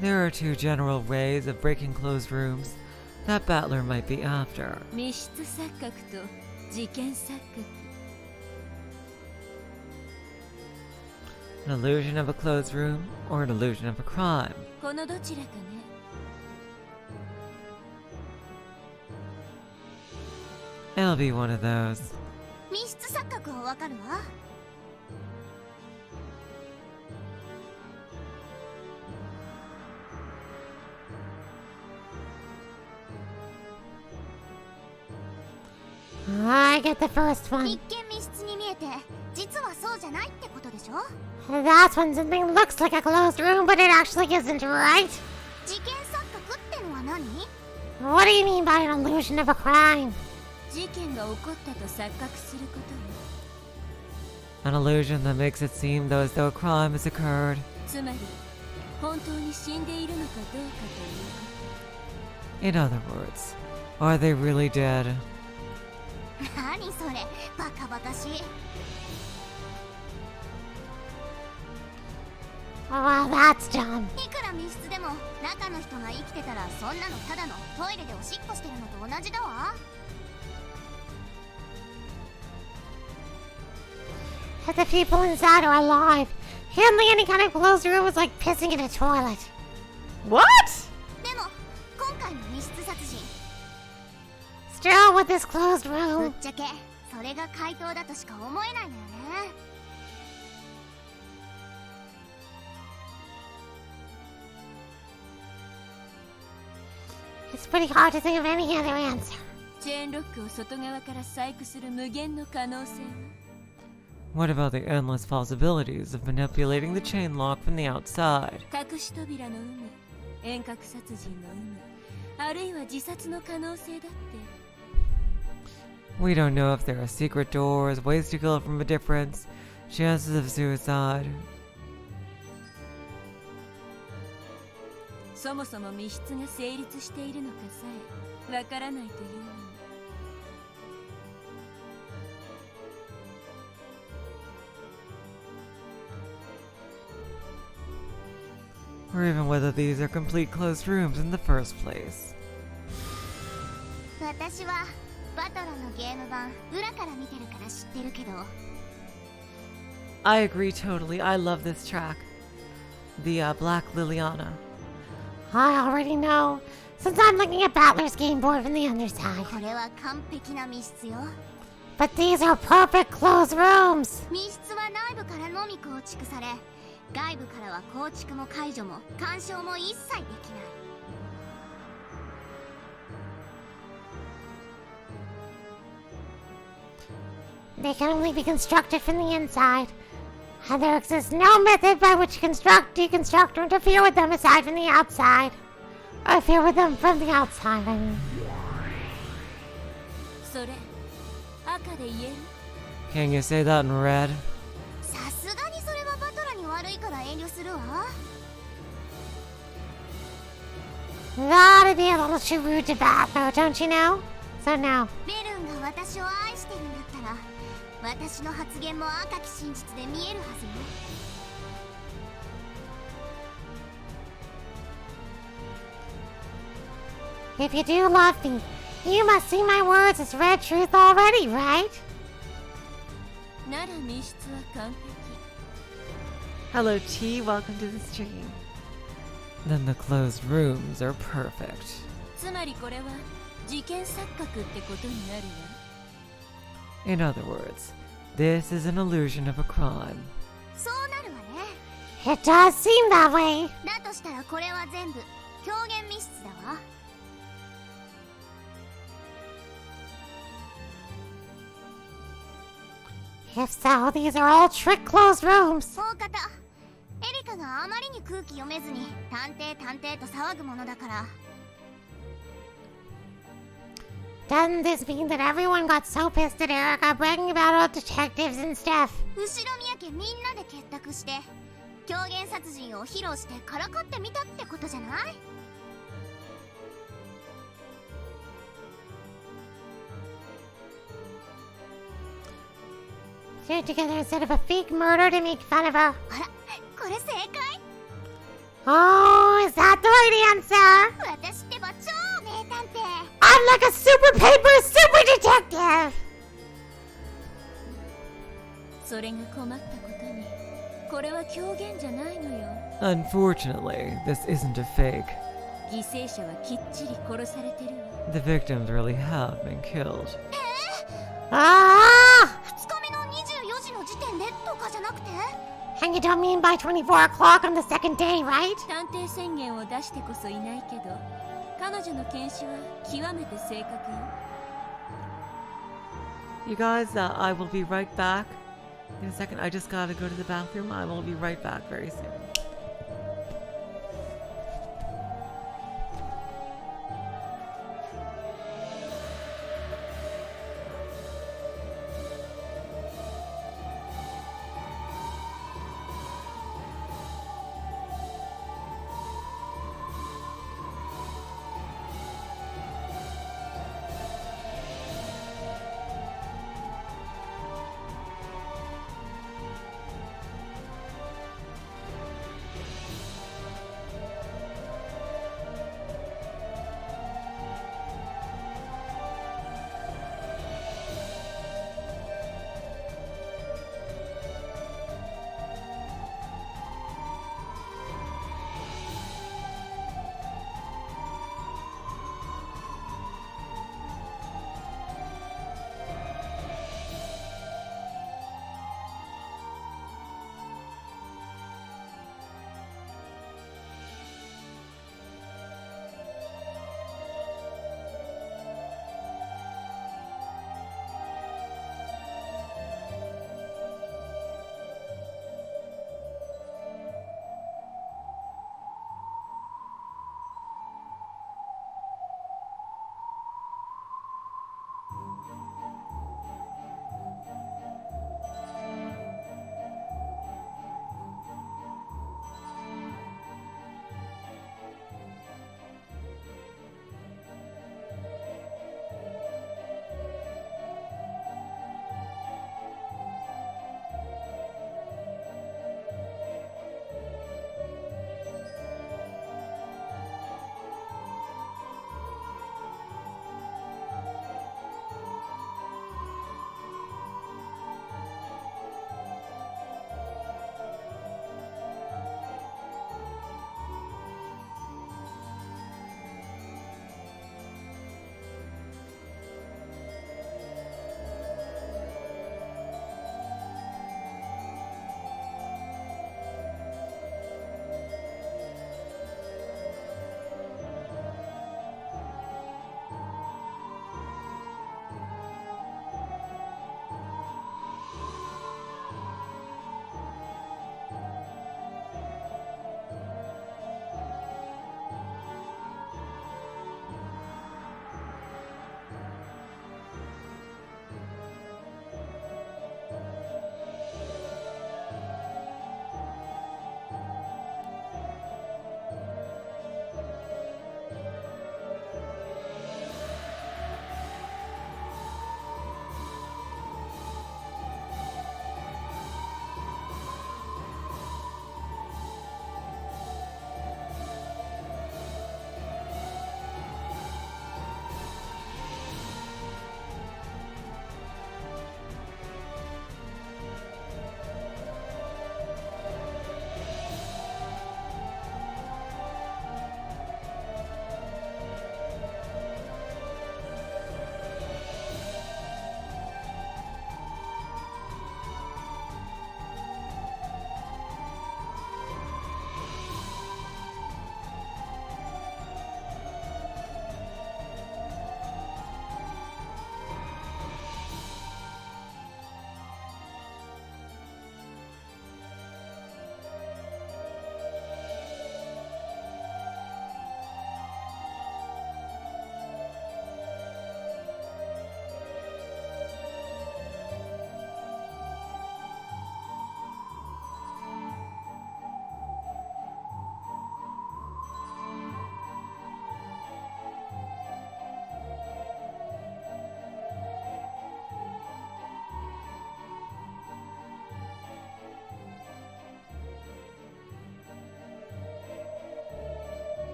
There are two general ways of breaking closed rooms that Battler might be after. 密室錯覚と事件錯覚。 An illusion of a closed room or an illusion of a crime. このどちらかね。 It'll be one of those. 密室錯覚はわかるわ。 I get the first one. 一見密室に見えて実はそうじゃないってことでしょ。 That's when something looks like a closed room, but it actually isn't, right? 事件錯覚ってのは何？ What do you mean by an illusion of a crime? 事件が起こったと錯覚することよ。 An illusion that makes it seem though as though a crime has occurred. つまり本当に死んでいるのかどうかというこ In other words, are they really dead? 何それ、バカバカしい。 Oh, that's dumb. いくら密室でも中の人が生きてたらそんなのただのトイレでおしっこしてるのと同じだわ。 If the people inside are alive, handling any kind of closed room is like pissing in a toilet. What? でも今回の密室殺人、 Still, with this closed ぶっ room, ちゃけそれが回答だとしか思えないのよね。 it's pretty hard to think of any other answer. チェーンロックを外側から細工する無限の可能性は What about the endless possibilities of manipulating the chain lock from the outside? 隠し扉の有無、遠隔殺人の有無、あるいは自殺の可能性だって。 We don't know if there are secret doors, ways to kill from a difference, chances of suicide. そもそも密室が成立しているのかさえわからないというのに。 Or even whether these are complete closed rooms in the first place. 私はバトラのゲーム版裏から見てるから知ってるけど、 I agree totally. I love this track. The Black Liliana. I already know, since I'm looking at Battler's game board from the underside. これは完璧な密室よ。 But these are perfect closed rooms. 密室は内部からのみ構築され、外部からは構築も解除も干渉も一切できない。 They can only be constructed from the inside. And there exists no method by which to construct, deconstruct, or interfere with them aside from the outside. Or interfere with them from the outside, I mean. それ赤で言える？ Can you say that in red? さすがにそれはバトラに悪いから遠慮するわ。 That'd be a little too rude to Battler, don't you know? So no. ベルンが私を愛してるんだったら、私の発言も赤き真実で見えるはずよ。 If you do love me, you must see my words as red truth already, right? なら密室は完璧。 Hello, T. Welcome to the stream. Then the closed rooms are perfect. つまりこれは事件錯覚ってことになるわ。 In other words, this is an illusion of a crime. そうなるわね。 It does seem that way. だとしたらこれは全部狂言密室だわ。 If so, these are all trick closed rooms. 大方、エリカがあまりに空気読めずに探偵探偵と騒ぐものだから。 Doesn't this mean that everyone got so pissed at Erica bragging about all detectives and stuff? 後ろ宮家みんなで結託して狂言殺人を披露してからかってみたってことじゃない？ They're together instead of a fake murder to make fun of her. あら、これ正解？ Oh, is that the right answer? 私ってば超名探偵。 I'm like a super paper super detective! それが困ったことに、これは狂言じゃないのよ。 Unfortunately, this isn't a fake. 犠牲者はきっちり殺されてるわ。 The victims really have been killed. Ah! 2日目の24時の時点でとかじゃなくて？ And you don't mean by 24 o'clock on the second day, right? 探偵宣言を出してこそいないけど、彼女の検視は極めて正確よ。 You guys, I will be right back in a second. I just gotta go to the bathroom. I will be right back very soon.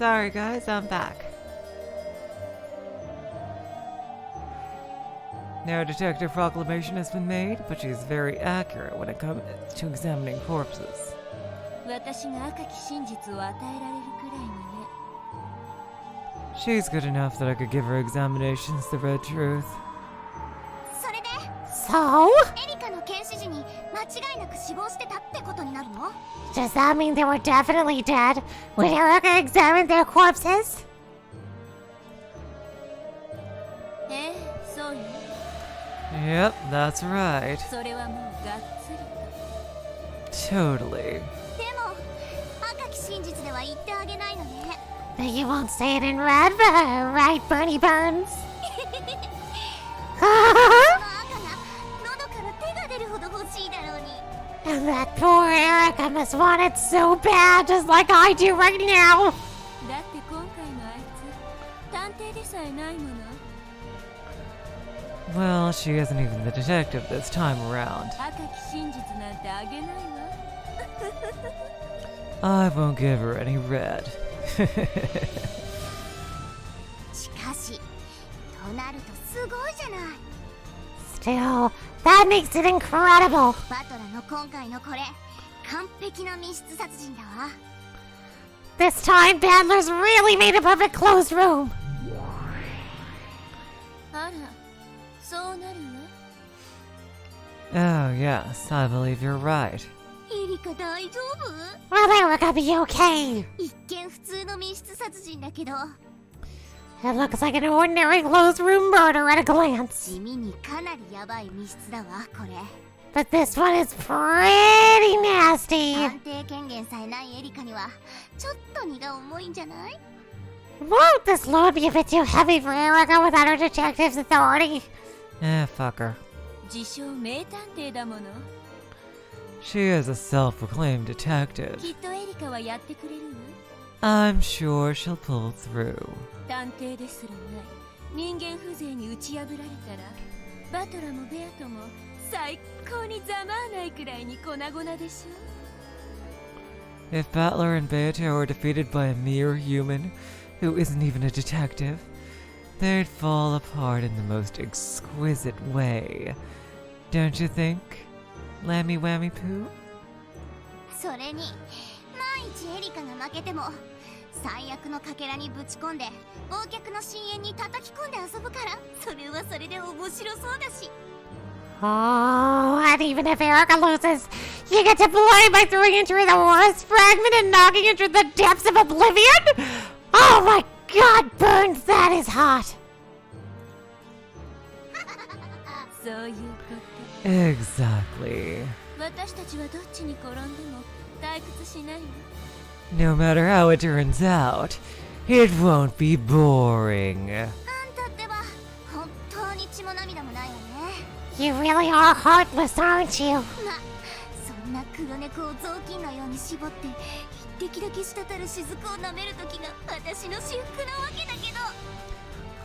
Sorry guys, I'm back. No detective proclamation has been made, but she's very accurate when it comes to examining corpses. 私が赤き真実を与えられるくらいにね。 She's good enough that I could give her examinations the red truth. それで So? エリカの検視時に間違いなく死亡してたってことになるの？ Does that mean they were definitely dead when Erica examined their corpses? ええ、そうよ。 Yep, that's right. それはもうがっつり。 Totally. でも赤き真実では言ってあげないのね。 But you won't say it in red, right, Bernie Burns? その赤が喉から手が出るほど欲しいだろうに。 And that poor Erica must want it so bad, just like I do right now. だって今回のあいつ探偵でさえないもの。 Well, she isn't even the detective this time around. 赤き真実なんてあげないわ。 I won't give her any red. しかしとなるとすごいじゃない。 Still, that makes it incredible. バトラの今回のこれ完璧な密室殺人だわ。 This time, Bandler's really made a perfect closed room. あら、そうなる Oh, yes, I believe you're right. エリカ大丈夫？ Will Erica be okay? 一見普通の密室殺人だけど It looks like an ordinary closed room murder at a glance. 地味にかなりヤバい密室だわこれ。 But this one is pretty nasty. 探偵権限さえないエリカにはちょっと荷が重いんじゃない？ Won't this load be a bit too heavy for Erica without her detective's authority? Fuck her. 自称名探偵だもの。 She is a self-proclaimed detective. きっとエリカはやってくれるわ。 I'm sure she'll pull through. 探偵ですらない人間風情に打ち破られたらバトラもベアとも最高にざまあないくらいに粉々でしょ。 If Battler and Beato are defeated by a mere human who isn't even a detective, they'd fall apart in the most exquisite way. Don't you think, Lammy Whammy Poo? それに万一エリカが負けても最悪のかけらにぶち込んで忘却の深淵に叩き込んで遊ぶからそれはそれで面白そうだし。 Oh, and even if Erica loses, you get to play by throwing into her the worst fragment and knocking into the depths of oblivion? Oh my god, Burns, that is hot. そういうこ Exactly. と。私たちはどっちに転んでも退屈しないわ。 No matter how it turns out, it won't be boring. あんたってば本当に血も涙もないわね。 You really are heartless, aren't you? ま、そんな黒猫を雑巾のように絞って一滴だけ滴る雫を舐める時が私の至福なわけだけど。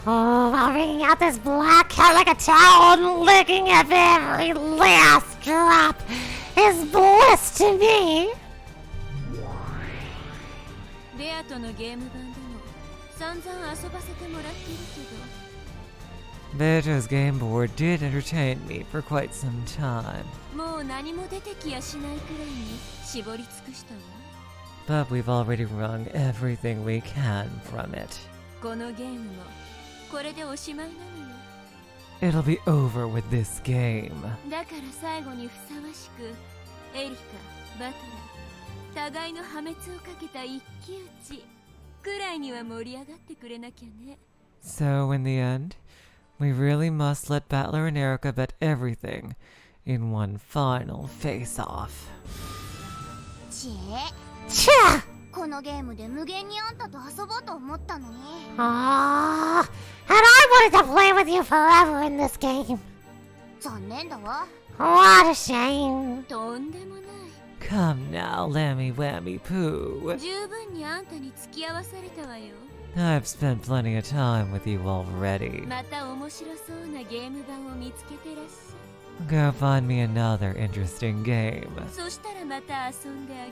Oh, while wringing out this black cat like a towel and licking at every last drop is bliss to me. ベアとのゲーム版でも散々遊ばせてもらってるけど。 Beto's game board did entertain me for quite some time. もう何も出てきやしないくらいに絞り尽くしたわ。 But we've already wrung everything we can from it. このゲームもこれでおしまいなのよ。 It'll be over with this game. だから最後にふさわしくエリカ、バトラ互いの破滅をかけた一騎打ちくらいには盛り上がってくれなきゃね。 So in the end, we really must let Battler and Erica bet everything in one final face-off. Cha! このゲームで無限にあんたと遊ぼうと思ったのに。 Ah, and I wanted to play with you forever in this game. 残念だわ。 What a shame. とんでもない。 Come now, Lammy Whammy Poo. 十分にあんたに付き合わされたわよ。 I've spent plenty of time with you already. また面白そうなゲーム版を見つけてらっし Go find me another interesting game. ゃい。そしたらまた遊んであげる。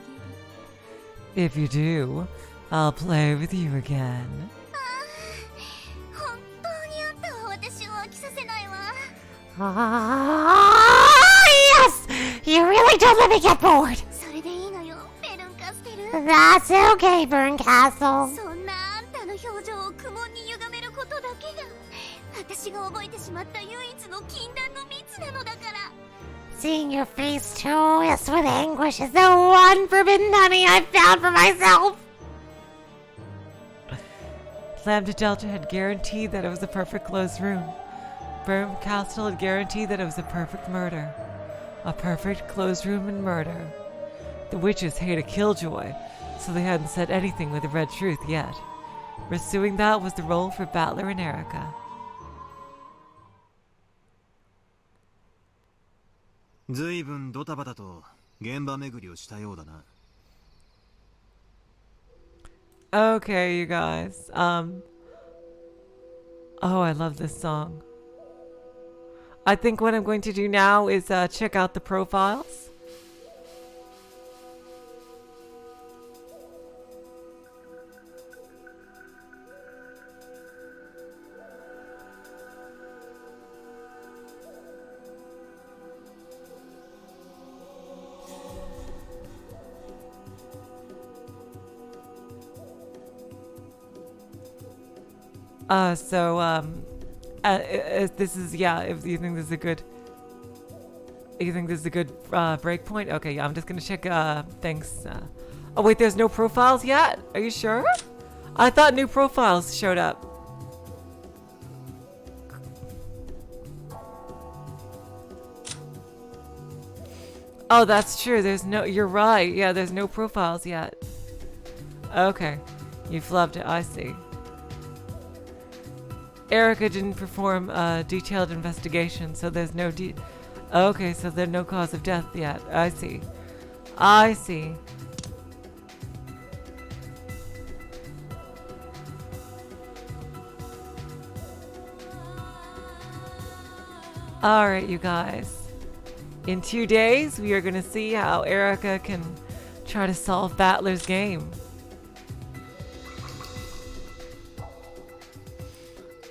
If you do, I'll play with you again. 本当にあんたは私を飽きさせないわ。 Yes! You really don't let me get bored. それでいいのよ、ベルンカステル。 That's okay, Burncastle. そんなあんたの表情を苦悶に歪めることだけが私が覚えてしまった唯一の禁断の蜜なのだから。 Seeing your face twist with anguish is the one forbidden honey I've found for myself. Lambda Delta had guaranteed that it was a perfect closed room. Burn Castle had guaranteed that it was a perfect murder. A perfect closed room and murder. The witches hate a killjoy, so they hadn't said anything with the red truth yet. Pursuing that was the role for Battler and Erica. ずいぶんドタバタと現場巡りをしたようだな。Okay, you guys. Oh, I love this song. I think what I'm going to do now is check out the profiles. This is, yeah, if you think this is a good, break point? Okay, yeah, I'm just gonna check, thanks, oh wait, there's no profiles yet? Are you sure? I thought new profiles showed up. Oh, that's true, you're right, yeah, there's no profiles yet. Okay, you flubbed it, I see. Erica didn't perform a detailed investigation, so there's no okay, so there's no cause of death yet. I see. I see. Alright, you guys. In 2 days, we are going to see how Erica can try to solve Battler's game.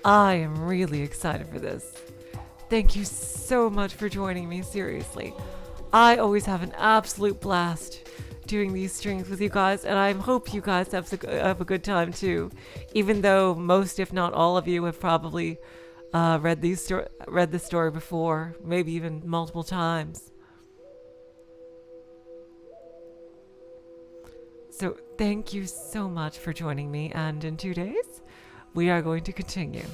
I am really excited for this. Thank you so much for joining me, seriously. I always have an absolute blast doing these streams with you guys, and I hope you guys have a good time too. Even though most, if not all of you, have probably read the story before, maybe even multiple times. So thank you so much for joining me, and in 2 days, we are going to continue.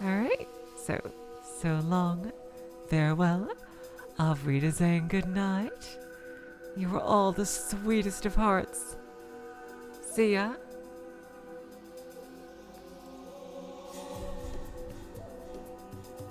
Alright, so long, farewell, auf Wiedersehen, good night. You are all the sweetest of hearts. See ya.